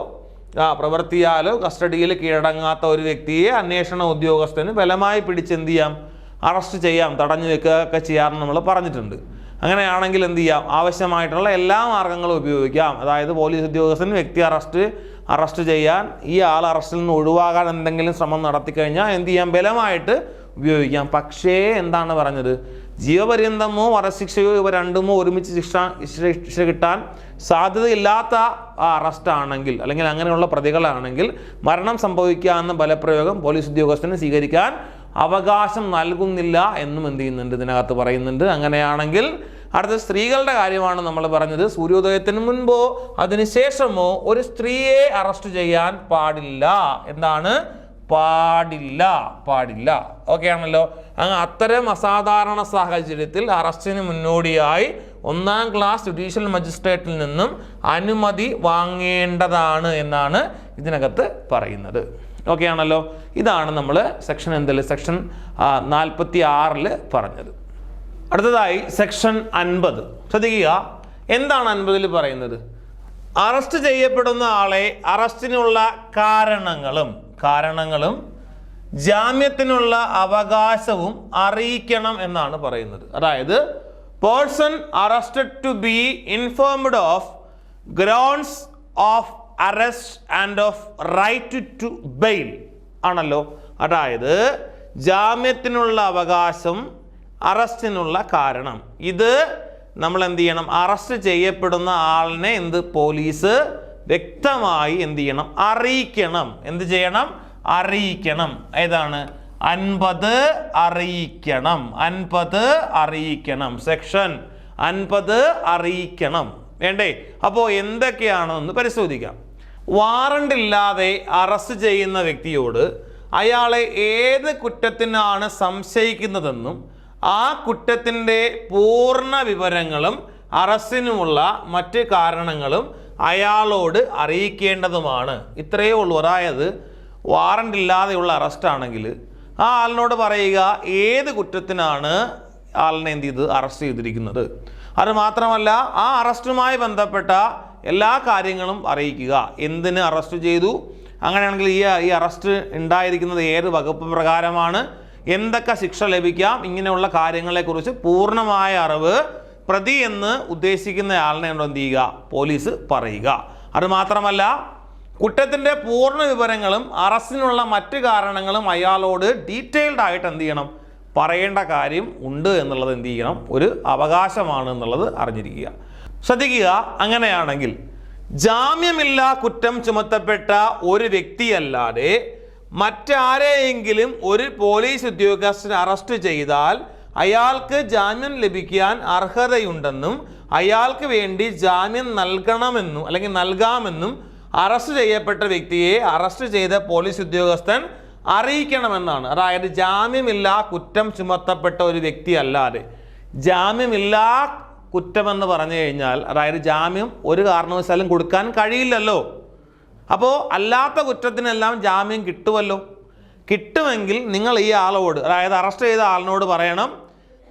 പ്രവൃത്തിയാലോ കസ്റ്റഡിയിൽ കീഴടങ്ങാത്ത ഒരു വ്യക്തിയെ അന്വേഷണ ഉദ്യോഗസ്ഥന് ബലമായി പിടിച്ചെന്ത് ചെയ്യാം, അറസ്റ്റ് ചെയ്യാം, തടഞ്ഞു വെക്കുക ഒക്കെ ചെയ്യാമെന്ന് നമ്മൾ പറഞ്ഞിട്ടുണ്ട്. അങ്ങനെയാണെങ്കിൽ എന്ത് ചെയ്യാം, ആവശ്യമായിട്ടുള്ള എല്ലാ മാർഗങ്ങളും ഉപയോഗിക്കാം. അതായത് പോലീസ് ഉദ്യോഗസ്ഥൻ വ്യക്തി അറസ്റ്റ് ചെയ്യാൻ, ഈ ആൾ അറസ്റ്റിൽ നിന്ന് ഒഴിവാകാൻ എന്തെങ്കിലും ശ്രമം നടത്തിക്കഴിഞ്ഞാൽ എന്ത് ചെയ്യാം, ബലമായിട്ട് ഉപയോഗിക്കാം. പക്ഷേ എന്താണ് പറഞ്ഞത്, ജീവപര്യന്തമോ വധശിക്ഷയോ ഇവ രണ്ടുമോ ഒരുമിച്ച് ശിക്ഷ കിട്ടാൻ സാധ്യതയില്ലാത്ത അറസ്റ്റ് ആണെങ്കിൽ, അല്ലെങ്കിൽ അങ്ങനെയുള്ള പ്രതികളാണെങ്കിൽ മരണം സംഭവിക്കാവുന്ന ബലപ്രയോഗം പോലീസ് ഉദ്യോഗസ്ഥന് സ്വീകരിക്കാൻ അവകാശം നൽകുന്നില്ല എന്നും എന്ത് ചെയ്യുന്നുണ്ട്, ഇതിനകത്ത് പറയുന്നുണ്ട്. അങ്ങനെയാണെങ്കിൽ അടുത്ത സ്ത്രീകളുടെ കാര്യമാണ് നമ്മൾ പറഞ്ഞത്. സൂര്യോദയത്തിന് മുൻപോ അതിനുശേഷമോ ഒരു സ്ത്രീയെ അറസ്റ്റ് ചെയ്യാൻ പാടില്ല. എന്താണ്? പാടില്ല. ഓക്കെ ആണല്ലോ. അത്തരം അസാധാരണ സാഹചര്യത്തിൽ അറസ്റ്റിന് മുന്നോടിയായി ഒന്നാം ക്ലാസ് ജുഡീഷ്യൽ മജിസ്ട്രേറ്റിൽ നിന്നും അനുമതി വാങ്ങേണ്ടതാണ് എന്നാണ് ഇതിനകത്ത് പറയുന്നത്. ഓക്കെ ആണല്ലോ. ഇതാണ് നമ്മൾ സെക്ഷൻ 46 പറഞ്ഞത്. അടുത്തതായി സെക്ഷൻ 50. ശ്രദ്ധിക്കുക, എന്താണ് 50 പറയുന്നത്? അറസ്റ്റ് ചെയ്യപ്പെടുന്ന ആളെ അറസ്റ്റിനുള്ള കാരണങ്ങളും ജാമ്യത്തിനുള്ള അവകാശവും അറിയിക്കണം എന്നാണ് പറയുന്നത്. അതായത് person arrested to be informed of grounds of arrest and of right to bail ആണല്ലോ. അതായത് ജാമ്യത്തിനുള്ള അവകാശം, അറസ്റ്റിനുള്ള കാരണം, ഇത് നമ്മൾ എന്ത് ചെയ്യണം, അറസ്റ്റ് ചെയ്യപ്പെടുന്ന ആളിനെ പോലീസ് വ്യക്തമായി എന്ത് ചെയ്യണം, അറിയിക്കണം. എന്ത് ചെയ്യണം? അറിയിക്കണം. ഏതാണ്? 50 അറിയിക്കണം. സെക്ഷൻ 50 അറിയിക്കണം. വേണ്ടേ? അപ്പോൾ എന്തൊക്കെയാണെന്ന് പരിശോധിക്കാം. വാറണ്ട് ഇല്ലാതെ അറസ്റ്റ് ചെയ്യുന്ന വ്യക്തിയോട് അയാളെ ഏത് കുറ്റത്തിനാണ് സംശയിക്കുന്നതെന്നും ആ കുറ്റത്തിൻ്റെ പൂർണ്ണ വിവരങ്ങളും അറസ്റ്റിനുമുള്ള മറ്റ് കാരണങ്ങളും അയാളോട് അറിയിക്കേണ്ടതുമാണ്. ഇത്രയേ ഉള്ളൂ. അതായത് വാറണ്ട് ഇല്ലാതെയുള്ള അറസ്റ്റ് ആണെങ്കിൽ ആ ആളിനോട് പറയുക ഏത് കുറ്റത്തിനാണ് ആളിനെ അറസ്റ്റ് ചെയ്തിരിക്കുന്നത്. അത് മാത്രമല്ല ആ അറസ്റ്റുമായി ബന്ധപ്പെട്ട എല്ലാ കാര്യങ്ങളും അറിയിക്കുക. എന്തിന് അറസ്റ്റ് ചെയ്തു, അങ്ങനെയാണെങ്കിൽ ഈ അറസ്റ്റ് ഉണ്ടായിരിക്കുന്നത് ഏത് വകുപ്പ് പ്രകാരമാണ്, എന്തൊക്കെ ശിക്ഷ ലഭിക്കാം, ഇങ്ങനെയുള്ള കാര്യങ്ങളെക്കുറിച്ച് പൂർണ്ണമായ അറിവ് പ്രതി എന്ന് ഉദ്ദേശിക്കുന്ന ആളിനെ എന്ത് ചെയ്യുക, പോലീസ് പറയുക. അത് മാത്രമല്ല കുറ്റത്തിൻ്റെ പൂർണ്ണ വിവരങ്ങളും അറസ്റ്റിനുള്ള മറ്റ് കാരണങ്ങളും അയാളോട് ഡീറ്റെയിൽഡ് ആയിട്ട് എന്ത് ചെയ്യണം, പറയേണ്ട കാര്യം ഉണ്ട് എന്നുള്ളത് എന്ത് ചെയ്യണം, ഒരു അവകാശമാണ് എന്നുള്ളത് അറിഞ്ഞിരിക്കുക. ശ്രദ്ധിക്കുക, അങ്ങനെയാണെങ്കിൽ ജാമ്യമില്ലാ കുറ്റം ചുമത്തപ്പെട്ട ഒരു വ്യക്തിയല്ലാതെ മറ്റാരെയെങ്കിലും ഒരു പോലീസ് ഉദ്യോഗസ്ഥൻ അറസ്റ്റ് ചെയ്താൽ അയാൾക്ക് ജാമ്യം ലഭിക്കാൻ അർഹതയുണ്ടെന്നും അയാൾക്ക് വേണ്ടി ജാമ്യം നൽകണമെന്നും അല്ലെങ്കിൽ നൽകാമെന്നും അറസ്റ്റ് ചെയ്യപ്പെട്ട വ്യക്തിയെ അറസ്റ്റ് ചെയ്ത പോലീസ് ഉദ്യോഗസ്ഥൻ അറിയിക്കണമെന്നാണ്. അതായത് ജാമ്യമില്ലാ കുറ്റം ചുമത്തപ്പെട്ട ഒരു വ്യക്തി അല്ലാതെ, ജാമ്യമില്ലാ കുറ്റമെന്ന് പറഞ്ഞു കഴിഞ്ഞാൽ അതായത് ജാമ്യം ഒരു കാരണവശാലും കൊടുക്കാൻ കഴിയില്ലല്ലോ. അപ്പോൾ അല്ലാത്ത കുറ്റത്തിനെല്ലാം ജാമ്യം കിട്ടുമല്ലോ. കിട്ടുമെങ്കിൽ നിങ്ങൾ ഈ ആളോട്, അതായത് അറസ്റ്റ് ചെയ്ത ആളിനോട് പറയണം,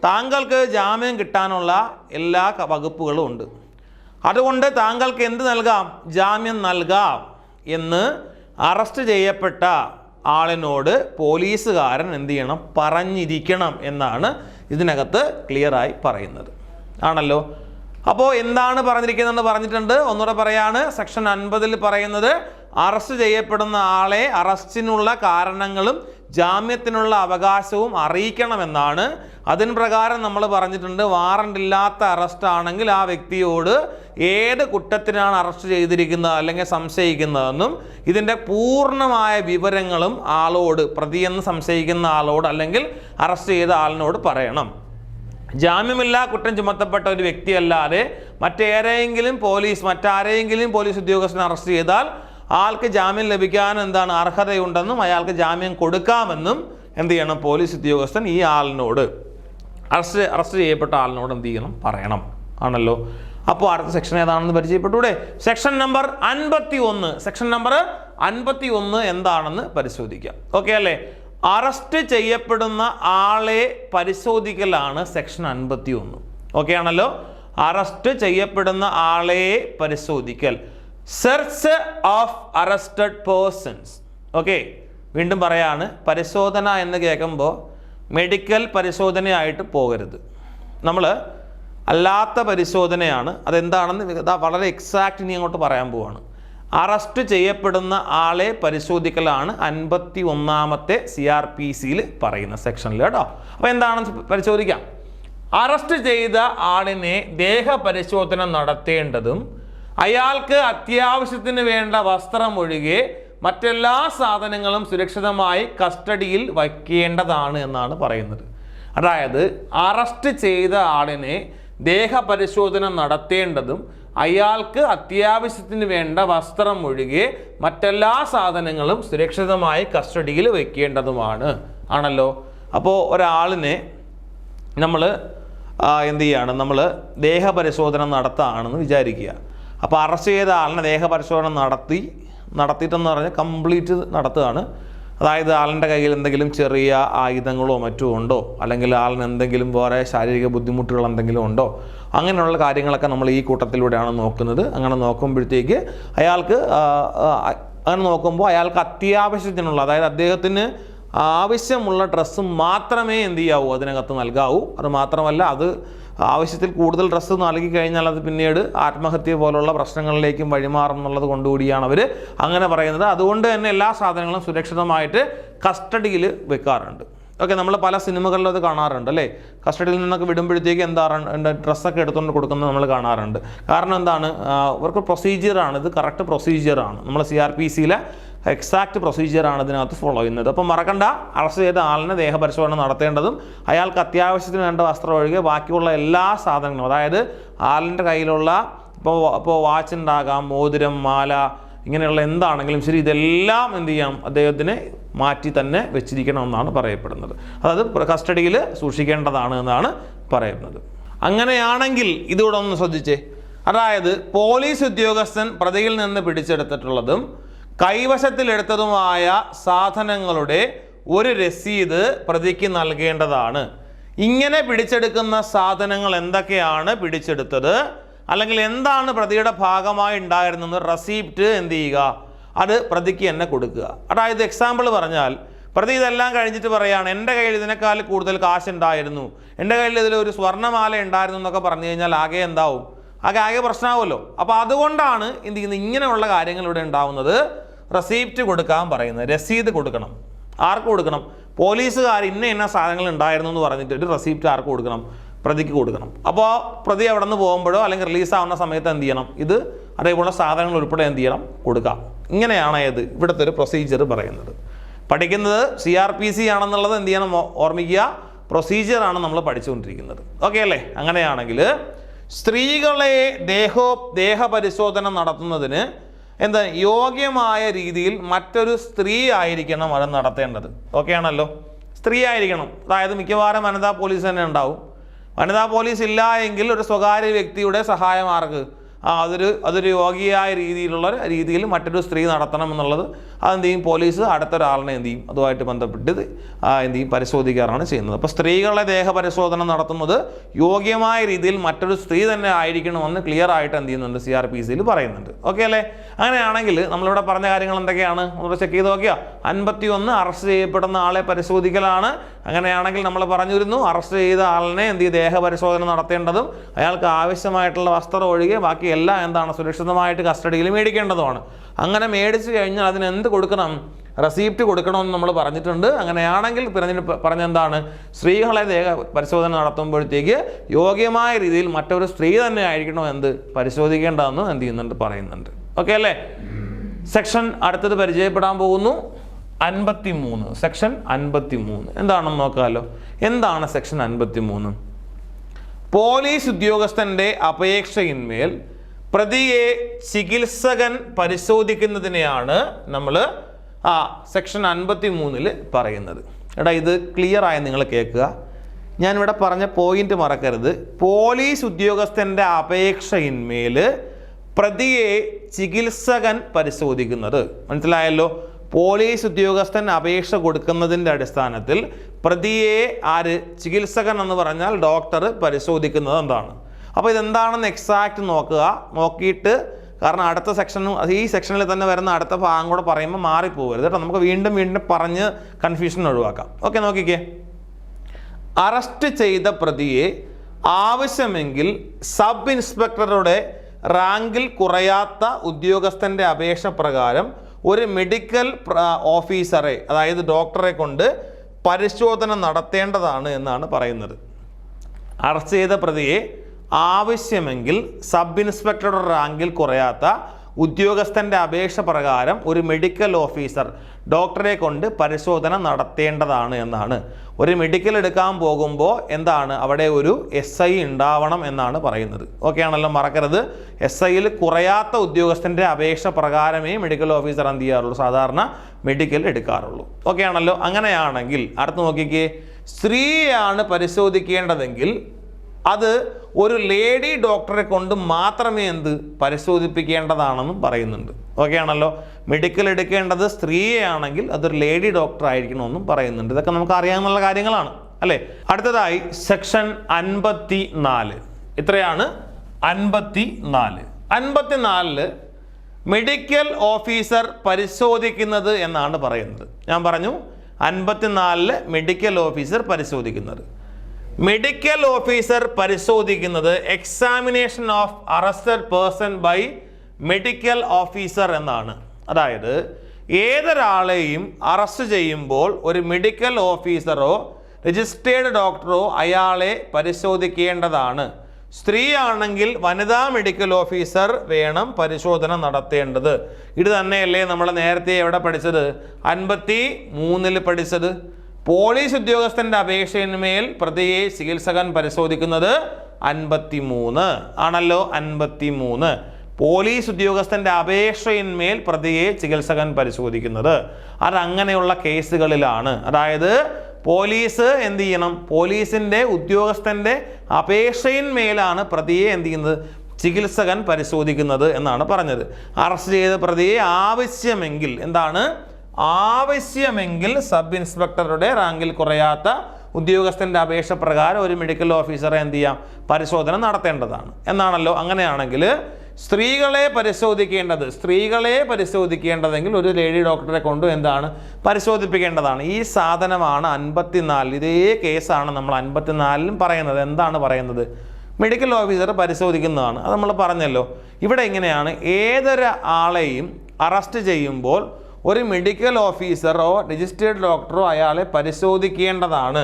താങ്കൾക്ക് ജാമ്യം കിട്ടാനുള്ള എല്ലാ വകുപ്പുകളും ഉണ്ട്, അതുകൊണ്ട് താങ്കൾക്ക് എന്ത് നൽകാം, ജാമ്യം നൽകാം എന്ന് അറസ്റ്റ് ചെയ്യപ്പെട്ട ആളിനോട് പോലീസുകാരൻ എന്ത് ചെയ്യണം, പറഞ്ഞിരിക്കണം എന്നാണ് ഇതിനകത്ത് ക്ലിയറായി പറയുന്നത്. ആണല്ലോ. അപ്പോൾ എന്താണ് പറഞ്ഞിരിക്കുന്നതെന്ന് പറഞ്ഞിട്ടുണ്ട്. ഒന്നുകൂടെ പറയാണ്. സെക്ഷൻ 50 പറയുന്നത് അറസ്റ്റ് ചെയ്യപ്പെടുന്ന ആളെ അറസ്റ്റിനുള്ള കാരണങ്ങളും ജാമ്യത്തിനുള്ള അവകാശവും അറിയിക്കണമെന്നാണ്. അതിന് പ്രകാരം നമ്മൾ പറഞ്ഞിട്ടുണ്ട്, വാറണ്ട് ഇല്ലാത്ത അറസ്റ്റ് ആണെങ്കിൽ ആ വ്യക്തിയോട് ഏത് കുറ്റത്തിനാണ് അറസ്റ്റ് ചെയ്തിരിക്കുന്നത് അല്ലെങ്കിൽ സംശയിക്കുന്നതെന്നും ഇതിൻ്റെ പൂർണ്ണമായ വിവരങ്ങളും ആളോട്, പ്രതിയെന്ന് സംശയിക്കുന്ന ആളോട് അല്ലെങ്കിൽ അറസ്റ്റ് ചെയ്ത ആളിനോട് പറയണം. ജാമ്യമില്ലാ കുറ്റം ചുമത്തപ്പെട്ട ഒരു വ്യക്തിയല്ലാതെ മറ്റാരെയെങ്കിലും പോലീസ് ഉദ്യോഗസ്ഥനെ അറസ്റ്റ് ചെയ്താൽ ആൾക്ക് ജാമ്യം ലഭിക്കാൻ എന്താണ് അർഹതയുണ്ടെന്നും അയാൾക്ക് ജാമ്യം കൊടുക്കാമെന്നും എന്ത് ചെയ്യണം, പോലീസ് ഉദ്യോഗസ്ഥൻ ഈ ആളിനോട് അറസ്റ്റ് ചെയ്യപ്പെട്ട ആളിനോട് എന്ത് ചെയ്യണം, പറയണം ആണല്ലോ. അപ്പോൾ അടുത്ത സെക്ഷൻ ഏതാണെന്ന് പരിചയപ്പെട്ടൂടെ? Section number 51. സെക്ഷൻ നമ്പർ 51 എന്താണെന്ന് പരിശോധിക്കാം. ഓക്കെ അല്ലേ? അറസ്റ്റ് ചെയ്യപ്പെടുന്ന ആളെ പരിശോധിക്കലാണ് സെക്ഷൻ 51. ഓക്കെ ആണല്ലോ? അറസ്റ്റ് ചെയ്യപ്പെടുന്ന ആളെ പരിശോധിക്കൽ, search of arrested persons. Okay, വീണ്ടും പറയാണ്, പരിശോധന എന്ന് കേൾക്കുമ്പോൾ മെഡിക്കൽ പരിശോധനയായിട്ട് പോകരുത്. നമ്മൾ അല്ലാത്ത പരിശോധനയാണ്. അതെന്താണെന്ന് വളരെ എക്സാക്റ്റ് ഇനി അങ്ങോട്ട് പറയാൻ പോവാണ്. അറസ്റ്റ് ചെയ്യപ്പെടുന്ന ആളെ പരിശോധിക്കലാണ് 51ാമത്തെ CRPCയിൽ പറയുന്ന സെക്ഷനിൽ കേട്ടോ. അപ്പോൾ എന്താണെന്ന് പരിശോധിക്കാം. അറസ്റ്റ് ചെയ്ത ആളിനെ ദേഹപരിശോധന നടത്തേണ്ടതും അയാൾക്ക് അത്യാവശ്യത്തിന് വേണ്ട വസ്ത്രം ഒഴികെ മറ്റെല്ലാ സാധനങ്ങളും സുരക്ഷിതമായി കസ്റ്റഡിയിൽ വയ്ക്കേണ്ടതാണ് എന്നാണ് പറയുന്നത്. അതായത് അറസ്റ്റ് ചെയ്ത ആളിനെ ദേഹപരിശോധന നടത്തേണ്ടതും അയാൾക്ക് അത്യാവശ്യത്തിന് വേണ്ട വസ്ത്രം ഒഴികെ മറ്റെല്ലാ സാധനങ്ങളും സുരക്ഷിതമായി കസ്റ്റഡിയിൽ വയ്ക്കേണ്ടതുമാണ് ആണല്ലോ. അപ്പോൾ ഒരാളിനെ നമ്മൾ എന്ത് ചെയ്യാണ്, നമ്മൾ ദേഹപരിശോധന നടത്തുകയാണെന്ന് വിചാരിക്കുക. അപ്പോൾ അറസ്റ്റ് ചെയ്ത ആളിനെ ദേഹപരിശോധന നടത്തിയിട്ടെന്ന് പറഞ്ഞാൽ കംപ്ലീറ്റ് നടത്തുകയാണ്. അതായത് ആളിൻ്റെ കയ്യിൽ എന്തെങ്കിലും ചെറിയ ആയുധങ്ങളോ മറ്റോ ഉണ്ടോ, അല്ലെങ്കിൽ ആളിന് എന്തെങ്കിലും വേറെ ശാരീരിക ബുദ്ധിമുട്ടുകൾ എന്തെങ്കിലും ഉണ്ടോ, അങ്ങനെയുള്ള കാര്യങ്ങളൊക്കെ നമ്മൾ ഈ കൂട്ടത്തിലൂടെയാണ് നോക്കുന്നത്. അങ്ങനെ നോക്കുമ്പോഴത്തേക്ക് അയാൾക്ക് അത്യാവശ്യത്തിനുള്ള, അതായത് അദ്ദേഹത്തിന് ആവശ്യമുള്ള ഡ്രസ്സ് മാത്രമേ എന്ത് ചെയ്യാവൂ, അതിനകത്ത് നൽകാവൂ. അത് മാത്രമല്ല, അത് ആവശ്യത്തിൽ കൂടുതൽ ഡ്രസ്സ് നൽകി കഴിഞ്ഞാൽ അത് പിന്നീട് ആത്മഹത്യ പോലുള്ള പ്രശ്നങ്ങളിലേക്കും വഴിമാറും എന്നുള്ളത് കൊണ്ടുകൂടിയാണ് അവർ അങ്ങനെ പറയുന്നത്. അതുകൊണ്ട് തന്നെ എല്ലാ സാധനങ്ങളും സുരക്ഷിതമായിട്ട് കസ്റ്റഡിയിൽ വെക്കാറുണ്ട്. ഓക്കെ, നമ്മൾ പല സിനിമകളിലും അത് കാണാറുണ്ട് അല്ലേ? കസ്റ്റഡിയിൽ നിന്നൊക്കെ വിടുമ്പോഴത്തേക്ക് ഡ്രസ്സൊക്കെ എടുത്തുകൊണ്ട് കൊടുക്കുന്നത് നമ്മൾ കാണാറുണ്ട്. കാരണം എന്താണ്, അവർക്ക് പ്രൊസീജിയറാണ്, ഇത് കറക്റ്റ് പ്രൊസീജിയറാണ്. നമ്മൾ CRPCയിലെ എക്സാക്റ്റ് പ്രൊസീജിയറാണ് ഇതിനകത്ത് ഫോളോ ചെയ്യുന്നത്. അപ്പം മറക്കണ്ട, അറസ്റ്റ് ചെയ്ത ആളിനെ ദേഹപരിശോധന നടത്തേണ്ടതും അയാൾക്ക് അത്യാവശ്യത്തിന് വേണ്ട വസ്ത്രം ഒഴികെ ബാക്കിയുള്ള എല്ലാ സാധനങ്ങളും, അതായത് ആളിൻ്റെ കയ്യിലുള്ള ഇപ്പോൾ വാച്ച് ഉണ്ടാകാം, മോതിരം, മാല, ഇങ്ങനെയുള്ള എന്താണെങ്കിലും ശരി, ഇതെല്ലാം എന്ത് ചെയ്യാം, അദ്ദേഹത്തിന് മാറ്റി തന്നെ വെച്ചിരിക്കണമെന്നാണ് പറയപ്പെടുന്നത്. അതായത് കസ്റ്റഡിയിൽ സൂക്ഷിക്കേണ്ടതാണ് എന്നാണ് പറയുന്നത്. അങ്ങനെയാണെങ്കിൽ ഇതുകൂടെ ഒന്ന് ശ്രദ്ധിച്ചേ. അതായത് പോലീസ് ഉദ്യോഗസ്ഥൻ പ്രതിയിൽ നിന്ന് പിടിച്ചെടുത്തിട്ടുള്ളതും കൈവശത്തിലെടുത്തതുമായ സാധനങ്ങളുടെ ഒരു രസീത് പ്രതിക്ക് നൽകേണ്ടതാണ്. ഇങ്ങനെ പിടിച്ചെടുക്കുന്ന സാധനങ്ങൾ എന്തൊക്കെയാണ് പിടിച്ചെടുത്തത്, അല്ലെങ്കിൽ എന്താണ് പ്രതിയുടെ ഭാഗമായി ഉണ്ടായിരുന്നത്, റെസിപ്റ്റ് എന്ത് ചെയ്യുക, അത് പ്രതിക്ക് തന്നെ കൊടുക്കുക. അതായത് എക്സാമ്പിൾ പറഞ്ഞാൽ, പ്രതി ഇതെല്ലാം കഴിഞ്ഞിട്ട് പറയുകയാണ്, എൻ്റെ കയ്യിൽ ഇതിനേക്കാൾ കൂടുതൽ കാശ് ഉണ്ടായിരുന്നു, എൻ്റെ കയ്യിൽ ഇതിലൊരു സ്വർണ്ണമാല ഉണ്ടായിരുന്നു എന്നൊക്കെ പറഞ്ഞു കഴിഞ്ഞാൽ ആകെ എന്താവും, ആകെ പ്രശ്നമാവുമല്ലോ. അപ്പോൾ അതുകൊണ്ടാണ് എന്ത് ചെയ്യുന്നത്, ഇങ്ങനെയുള്ള കാര്യങ്ങൾ ഇവിടെ ഉണ്ടാവുന്നത്. റെസിപ്റ്റ് കൊടുക്കാൻ പറയുന്നത്, രസീത് കൊടുക്കണം. ആർക്ക് കൊടുക്കണം? പോലീസുകാർ ഇന്ന സാധനങ്ങൾ ഉണ്ടായിരുന്നു എന്ന് പറഞ്ഞിട്ട് ഒരു റെസിപ്റ്റ് ആർക്ക് കൊടുക്കണം? പ്രതിക്ക് കൊടുക്കണം. അപ്പോൾ പ്രതി അവിടെ നിന്ന് പോകുമ്പോഴോ അല്ലെങ്കിൽ റിലീസാവുന്ന സമയത്ത് എന്ത് ചെയ്യണം, ഇത് അതേപോലെ സാധനങ്ങൾ ഉൾപ്പെടെ എന്ത് ചെയ്യണം, കൊടുക്കാം. ഇങ്ങനെയാണ് ഇവിടുത്തെ ഒരു പ്രൊസീജിയർ പറയുന്നത്. പഠിക്കുന്നത് CRPC ആണെന്നുള്ളത് എന്ത് ചെയ്യണം, ഓർമ്മിക്കുക. പ്രൊസീജിയറാണ് നമ്മൾ പഠിച്ചുകൊണ്ടിരിക്കുന്നത്. ഓക്കെ അല്ലേ? അങ്ങനെയാണെങ്കിൽ സ്ത്രീകളെ ദേഹപരിശോധന നടത്തുന്നതിന് എന്താ യോഗ്യമായ രീതിയിൽ മറ്റൊരു സ്ത്രീ ആയിരിക്കണം അത് നടത്തേണ്ടത്. ഓക്കെ ആണല്ലോ? സ്ത്രീ ആയിരിക്കണം. അതായത് മിക്കവാറും വനിതാ പോലീസ് തന്നെ ഉണ്ടാവും. വനിതാ പോലീസ് ഇല്ല എങ്കിൽ ഒരു സ്വകാര്യ വ്യക്തിയുടെ സഹായം ആർക്ക്, അതൊരു യോഗ്യയായ രീതിയിൽ മറ്റൊരു സ്ത്രീ നടത്തണം എന്നുള്ളത് അതെന്ത് ചെയ്യും, പോലീസ് അടുത്തൊരാളിനെ എന്ത് ചെയ്യും, അതുമായിട്ട് ബന്ധപ്പെട്ട് എന്ത് ചെയ്യും, പരിശോധിക്കാറാണ് ചെയ്യുന്നത്. അപ്പോൾ സ്ത്രീകളെ ദേഹപരിശോധന നടത്തുന്നത് യോഗ്യമായ രീതിയിൽ മറ്റൊരു സ്ത്രീ തന്നെ ആയിരിക്കണമെന്ന് ക്ലിയർ ആയിട്ട് എന്ത് ചെയ്യുന്നുണ്ട്, CRPCയിൽ പറയുന്നുണ്ട്. ഓക്കെ അല്ലേ? അങ്ങനെയാണെങ്കിൽ നമ്മളിവിടെ പറഞ്ഞ കാര്യങ്ങൾ എന്തൊക്കെയാണ് നമ്മൾ ചെക്ക് ചെയ്ത് നോക്കിയാൽ, 51 അറസ്റ്റ് ചെയ്യപ്പെടുന്ന ആളെ പരിശോധിക്കലാണ്. അങ്ങനെയാണെങ്കിൽ നമ്മൾ പറഞ്ഞിരുന്നു, അറസ്റ്റ് ചെയ്ത ആളിനെ എന്ത് ചെയ്യും, ദേഹപരിശോധന നടത്തേണ്ടതും അയാൾക്ക് ആവശ്യമായിട്ടുള്ള വസ്ത്രം ഒഴികെ ബാക്കി എല്ലാം എന്താണ്, സുരക്ഷിതമായിട്ട് കസ്റ്റഡിയിൽ മേടിക്കേണ്ടതുമാണ്. അങ്ങനെ മേടിച്ചു കഴിഞ്ഞാൽ അതിന് എന്ത് കൊടുക്കണം, റെസിപ്റ്റ് കൊടുക്കണമെന്ന് നമ്മൾ പറഞ്ഞിട്ടുണ്ട്. അങ്ങനെയാണെങ്കിൽ പറഞ്ഞെന്താണ്, സ്ത്രീകളെ ദേഹ പരിശോധന നടത്തുമ്പോഴത്തേക്ക് യോഗ്യമായ രീതിയിൽ മറ്റൊരു സ്ത്രീ തന്നെ ആയിരിക്കണം എന്ത് പരിശോധിക്കേണ്ടതെന്ന് എന്ത് ചെയ്യുന്നുണ്ട്, പറയുന്നുണ്ട്. ഓക്കെ അല്ലേ? സെക്ഷൻ അടുത്തത് പരിചയപ്പെടാൻ പോകുന്നു 53. സെക്ഷൻ 53 എന്താണെന്ന് നോക്കാമല്ലോ. എന്താണ് സെക്ഷൻ 53? പോലീസ് ഉദ്യോഗസ്ഥൻ്റെ അപേക്ഷയിന്മേൽ പ്രതിയെ ചികിത്സകൻ പരിശോധിക്കുന്നതിനെയാണ് നമ്മൾ സെക്ഷൻ 53 പറയുന്നത്. എടാ ഇത് ക്ലിയർ ആയി നിങ്ങൾ കേൾക്കുക. ഞാനിവിടെ പറഞ്ഞ പോയിന്റ് മറക്കരുത്. പോലീസ് ഉദ്യോഗസ്ഥൻ്റെ അപേക്ഷയിന്മേൽ പ്രതിയെ ചികിത്സകൻ പരിശോധിക്കുന്നത്. മനസ്സിലായല്ലോ? പോലീസ് ഉദ്യോഗസ്ഥൻ അപേക്ഷ കൊടുക്കുന്നതിൻ്റെ അടിസ്ഥാനത്തിൽ പ്രതിയെ ചികിത്സകൻ എന്ന് പറഞ്ഞാൽ ഡോക്ടർ പരിശോധിക്കുന്നത് എന്താണ്. അപ്പോൾ ഇതെന്താണെന്ന് എക്സാക്റ്റ് നോക്കുക. നോക്കിയിട്ട്, കാരണം അടുത്ത സെക്ഷനും ഈ സെക്ഷനിൽ തന്നെ വരുന്ന അടുത്ത ഭാഗം കൂടെ പറയുമ്പോൾ മാറിപ്പോകരുത് കേട്ടോ. നമുക്ക് വീണ്ടും പറഞ്ഞ് കൺഫ്യൂഷൻ ഒഴിവാക്കാം. ഓക്കെ, നോക്കിക്കേ. അറസ്റ്റ് ചെയ്ത പ്രതിയെ ആവശ്യമെങ്കിൽ സബ് ഇൻസ്പെക്ടറുടെ റാങ്കിൽ കുറയാത്ത ഉദ്യോഗസ്ഥൻ്റെ അപേക്ഷ പ്രകാരം ഒരു മെഡിക്കൽ ഓഫീസറെ, അതായത് ഡോക്ടറെ കൊണ്ട് പരിശോധന നടത്തേണ്ടതാണ് എന്നാണ് പറയുന്നത്. അറസ്റ്റ് ചെയ്ത പ്രതിയെ ആവശ്യമെങ്കിൽ സബ് ഇൻസ്പെക്ടറുടെ റാങ്കിൽ കുറയാത്ത ഉദ്യോഗസ്ഥൻ്റെ അപേക്ഷ പ്രകാരം ഒരു മെഡിക്കൽ ഓഫീസർ ഡോക്ടറെ കൊണ്ട് പരിശോധന നടത്തേണ്ടതാണ് എന്നാണ്. ഒരു മെഡിക്കൽ എടുക്കാൻ പോകുമ്പോൾ എന്താണ്, അവിടെ ഒരു SI ഉണ്ടാവണം എന്നാണ് പറയുന്നത്. ഓക്കെ ആണല്ലോ, മറക്കരുത്. SIയിൽ കുറയാത്ത ഉദ്യോഗസ്ഥൻ്റെ അപേക്ഷ പ്രകാരമേ മെഡിക്കൽ ഓഫീസർ എന്ത് ചെയ്യാറുള്ളൂ, സാധാരണ മെഡിക്കൽ എടുക്കാറുള്ളൂ. ഓക്കെ ആണല്ലോ. അങ്ങനെയാണെങ്കിൽ അടുത്ത് നോക്കിക്കേ, സ്ത്രീയാണ് പരിശോധിക്കേണ്ടതെങ്കിൽ അത് ഒരു ലേഡി ഡോക്ടറെ കൊണ്ട് മാത്രമേ പരിശോധിപ്പിക്കേണ്ടതാണെന്നും പറയുന്നുണ്ട്. ഓക്കെ ആണല്ലോ. മെഡിക്കൽ എടുക്കേണ്ടത് സ്ത്രീയാണെങ്കിൽ അതൊരു ലേഡി ഡോക്ടർ ആയിരിക്കണമെന്നും പറയുന്നുണ്ട്. ഇതൊക്കെ നമുക്ക് അറിയാവുന്ന കാര്യങ്ങളാണ് അല്ലേ. അടുത്തതായി സെക്ഷൻ 54. ഇത്രയാണ് 54. 54 മെഡിക്കൽ ഓഫീസർ പരിശോധിക്കുന്നത് എന്നാണ് പറയുന്നത്. ഞാൻ പറഞ്ഞു 54 മെഡിക്കൽ ഓഫീസർ പരിശോധിക്കുന്നത്. മെഡിക്കൽ ഓഫീസർ പരിശോധിക്കുന്നത് examination of arrested person by medical officer എന്നാണ്. അതായത് ഏതൊരാളെയും അറസ്റ്റ് ചെയ്യുമ്പോൾ ഒരു മെഡിക്കൽ ഓഫീസറോ രജിസ്റ്റേർഡ് ഡോക്ടറോ അയാളെ പരിശോധിക്കേണ്ടതാണ്. സ്ത്രീയാണെങ്കിൽ വനിതാ മെഡിക്കൽ ഓഫീസർ വേണം പരിശോധന നടത്തേണ്ടത്. ഇത് തന്നെയല്ലേ നമ്മൾ നേരത്തെ എവിടെ പഠിച്ചത്, 53 പഠിച്ചത്. പോലീസ് ഉദ്യോഗസ്ഥൻ്റെ അപേക്ഷയിന്മേൽ പ്രതിയെ ചികിത്സകൻ പരിശോധിക്കുന്നത് 53 ആണല്ലോ. 53 പോലീസ് ഉദ്യോഗസ്ഥൻ്റെ അപേക്ഷയിന്മേൽ പ്രതിയെ ചികിത്സകൻ പരിശോധിക്കുന്നത് അതങ്ങനെയുള്ള കേസുകളിലാണ്. അതായത് പോലീസ് എന്ത് ചെയ്യണം, പോലീസിൻ്റെ ഉദ്യോഗസ്ഥൻ്റെ അപേക്ഷയിന്മേലാണ് പ്രതിയെ എന്ത് ചെയ്യുന്നത്, ചികിത്സകൻ പരിശോധിക്കുന്നത് എന്നാണ് പറഞ്ഞത്. അറസ്റ്റ് ചെയ്ത പ്രതിയെ ആവശ്യമെങ്കിൽ ആവശ്യമെങ്കിൽ സബ് ഇൻസ്പെക്ടറുടെ റാങ്കിൽ കുറയാത്ത ഉദ്യോഗസ്ഥൻ്റെ അപേക്ഷ പ്രകാരം ഒരു മെഡിക്കൽ ഓഫീസറെ എന്ത് ചെയ്യാം, പരിശോധന നടത്തേണ്ടതാണ് എന്നാണല്ലോ. അങ്ങനെയാണെങ്കിൽ സ്ത്രീകളെ പരിശോധിക്കേണ്ടതെങ്കിൽ ഒരു ലേഡി ഡോക്ടറെ കൊണ്ട് പരിശോധിപ്പിക്കേണ്ടതാണ്. ഈ സാധനമാണ് 54. ഇതേ കേസാണ് നമ്മൾ 54 പറയുന്നത്. എന്താണ് പറയുന്നത്, മെഡിക്കൽ ഓഫീസർ പരിശോധിക്കുന്നതാണ്. അത് നമ്മൾ പറഞ്ഞല്ലോ. ഇവിടെ ഇങ്ങനെയാണ്, ഏതൊരു ആളെയും അറസ്റ്റ് ചെയ്യുമ്പോൾ ഒരു മെഡിക്കൽ ഓഫീസറോ രജിസ്റ്റേർഡ് ഡോക്ടറോ അയാളെ പരിശോധിക്കേണ്ടതാണ്.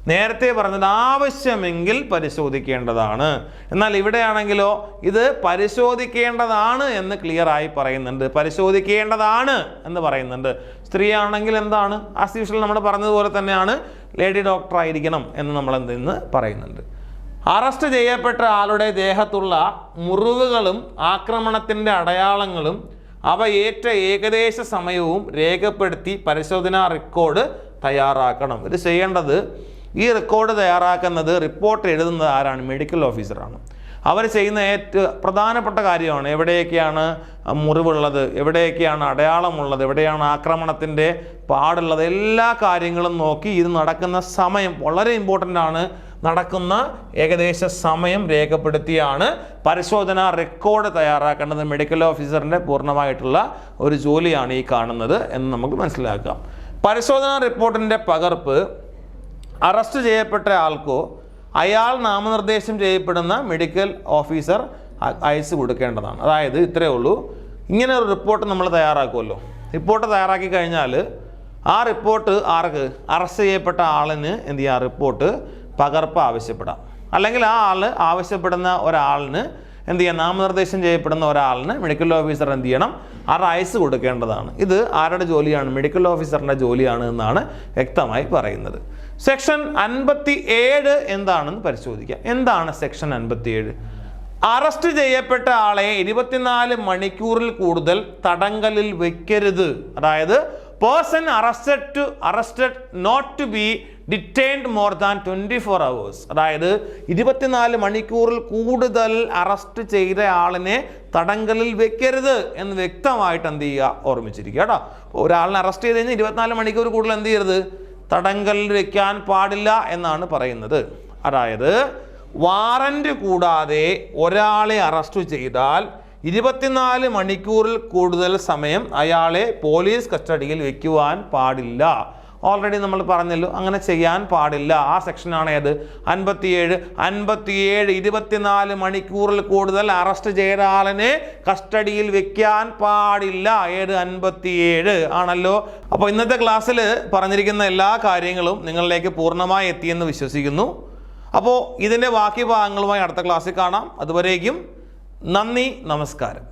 നേരത്തെ പറഞ്ഞത് ആവശ്യമെങ്കിൽ പരിശോധിക്കേണ്ടതാണ്. എന്നാൽ ഇവിടെയാണെങ്കിലോ ഇത് പരിശോധിക്കേണ്ടതാണ് എന്ന് ക്ലിയർ ആയി പറയുന്നുണ്ട്. പരിശോധിക്കേണ്ടതാണ് എന്ന് പറയുന്നുണ്ട്. സ്ത്രീ ആണെങ്കിൽ ആസ് യൂഷ്വൽ നമ്മൾ പറഞ്ഞതുപോലെ തന്നെയാണ്, ലേഡി ഡോക്ടർ ആയിരിക്കണം എന്ന് നമ്മൾ പറയുന്നുണ്ട്. അറസ്റ്റ് ചെയ്യപ്പെട്ട ആളുടെ ദേഹത്തുള്ള മുറിവുകളും ആക്രമണത്തിൻ്റെ അടയാളങ്ങളും അവ ഏറ്റ ഏകദേശ സമയവും രേഖപ്പെടുത്തി പരിശോധനാ റെക്കോർഡ് തയ്യാറാക്കണം. ഇത് ചെയ്യേണ്ടത്, ഈ റെക്കോർഡ് തയ്യാറാക്കുന്നത്, റിപ്പോർട്ട് എഴുതുന്നത് ആരാണ്, മെഡിക്കൽ ഓഫീസറാണ്. അവർ ചെയ്യുന്ന ഏറ്റവും പ്രധാനപ്പെട്ട കാര്യമാണ് എവിടെയൊക്കെയാണ് മുറിവുള്ളത്, എവിടെയൊക്കെയാണ് അടയാളമുള്ളത്, എവിടെയാണ് ആക്രമണത്തിൻ്റെ പാടുള്ളത്, എല്ലാ കാര്യങ്ങളും നോക്കി ഇത് നടക്കുന്ന സമയം വളരെ ഇമ്പോർട്ടൻ്റ് ആണ്. നടക്കുന്ന ഏകദേശ സമയം രേഖപ്പെടുത്തിയാണ് പരിശോധന റെക്കോർഡ് തയ്യാറാക്കേണ്ടത്. മെഡിക്കൽ ഓഫീസറിൻ്റെ പൂർണ്ണമായിട്ടുള്ള ഒരു ജോലിയാണ് ഈ കാണുന്നത് എന്ന് നമുക്ക് മനസ്സിലാക്കാം. പരിശോധനാ റിപ്പോർട്ടിൻ്റെ പകർപ്പ് അറസ്റ്റ് ചെയ്യപ്പെട്ട ആൾക്കോ അയാൾ നാമനിർദ്ദേശം ചെയ്യപ്പെടുന്ന മെഡിക്കൽ ഓഫീസർ അയച്ചു കൊടുക്കേണ്ടതാണ്. അതായത് ഇത്രയേ ഉള്ളൂ. ഇങ്ങനെ ഒരു റിപ്പോർട്ട് നമ്മൾ തയ്യാറാക്കുമല്ലോ. റിപ്പോർട്ട് തയ്യാറാക്കി കഴിഞ്ഞാൽ ആ റിപ്പോർട്ട് ആർക്ക്, അറസ്റ്റ് ചെയ്യപ്പെട്ട ആളിന് റിപ്പോർട്ട് പകർപ്പ് ആവശ്യപ്പെടാം. അല്ലെങ്കിൽ ആ ആൾ ആവശ്യപ്പെടുന്ന ഒരാളിന് എന്ത് ചെയ്യാം, നാമനിർദ്ദേശം ചെയ്യപ്പെടുന്ന ഒരാളിന് മെഡിക്കൽ ഓഫീസർ എന്ത് ചെയ്യണം, ആ റൈസ് കൊടുക്കേണ്ടതാണ്. ഇത് ആരുടെ ജോലിയാണ്? മെഡിക്കൽ ഓഫീസറിൻ്റെ ജോലിയാണ് എന്നാണ് വ്യക്തമായി പറയുന്നത്. സെക്ഷൻ 57 എന്താണെന്ന് പരിശോധിക്കാം. എന്താണ് സെക്ഷൻ 57? അറസ്റ്റ് ചെയ്യപ്പെട്ട ആളെ 24 മണിക്കൂറിൽ കൂടുതൽ തടങ്കലിൽ വെക്കരുത്. അതായത് person arrested not to be detained more than 24 hours. അതായത് 24 മണിക്കൂറിൽ കൂടുതൽ അറസ്റ്റ് ചെയ്ത ആളിനെ തടങ്കലിൽ വെക്കരുത് എന്ന് വ്യക്തമായിട്ട് എന്ത് ചെയ്യുക, ഓർമ്മിച്ചിരിക്കുക കേട്ടോ. ഒരാളിനെ അറസ്റ്റ് ചെയ്ത് കഴിഞ്ഞാൽ 24 മണിക്കൂർ കൂടുതൽ എന്ത് ചെയ്യരുത്, തടങ്കലിൽ വെക്കാൻ പാടില്ല എന്നാണ് പറയുന്നത്. അതായത് വാറന്റ് കൂടാതെ ഒരാളെ അറസ്റ്റ് ചെയ്താൽ 24 മണിക്കൂറിൽ കൂടുതൽ സമയം അയാളെ പോലീസ് കസ്റ്റഡിയിൽ വെക്കുവാൻ പാടില്ല. ഓൾറെഡി നമ്മൾ പറഞ്ഞല്ലോ, അങ്ങനെ ചെയ്യാൻ പാടില്ല. ആ സെക്ഷനാണ് ഏത്? 57. 24 മണിക്കൂറിൽ കൂടുതൽ അറസ്റ്റ് ചെയ്ത ആളിനെ കസ്റ്റഡിയിൽ വെക്കാൻ പാടില്ല. ഏത്? 57 ആണല്ലോ. അപ്പോൾ ഇന്നത്തെ ക്ലാസ്സിൽ പറഞ്ഞിരിക്കുന്ന എല്ലാ കാര്യങ്ങളും നിങ്ങളിലേക്ക് പൂർണ്ണമായി എത്തിയെന്ന് വിശ്വസിക്കുന്നു. അപ്പോൾ ഇതിൻ്റെ ബാക്കി ഭാഗങ്ങളുമായി അടുത്ത ക്ലാസ്സിൽ കാണാം. അതുവരേക്കും നന്ദി, നമസ്കാരം.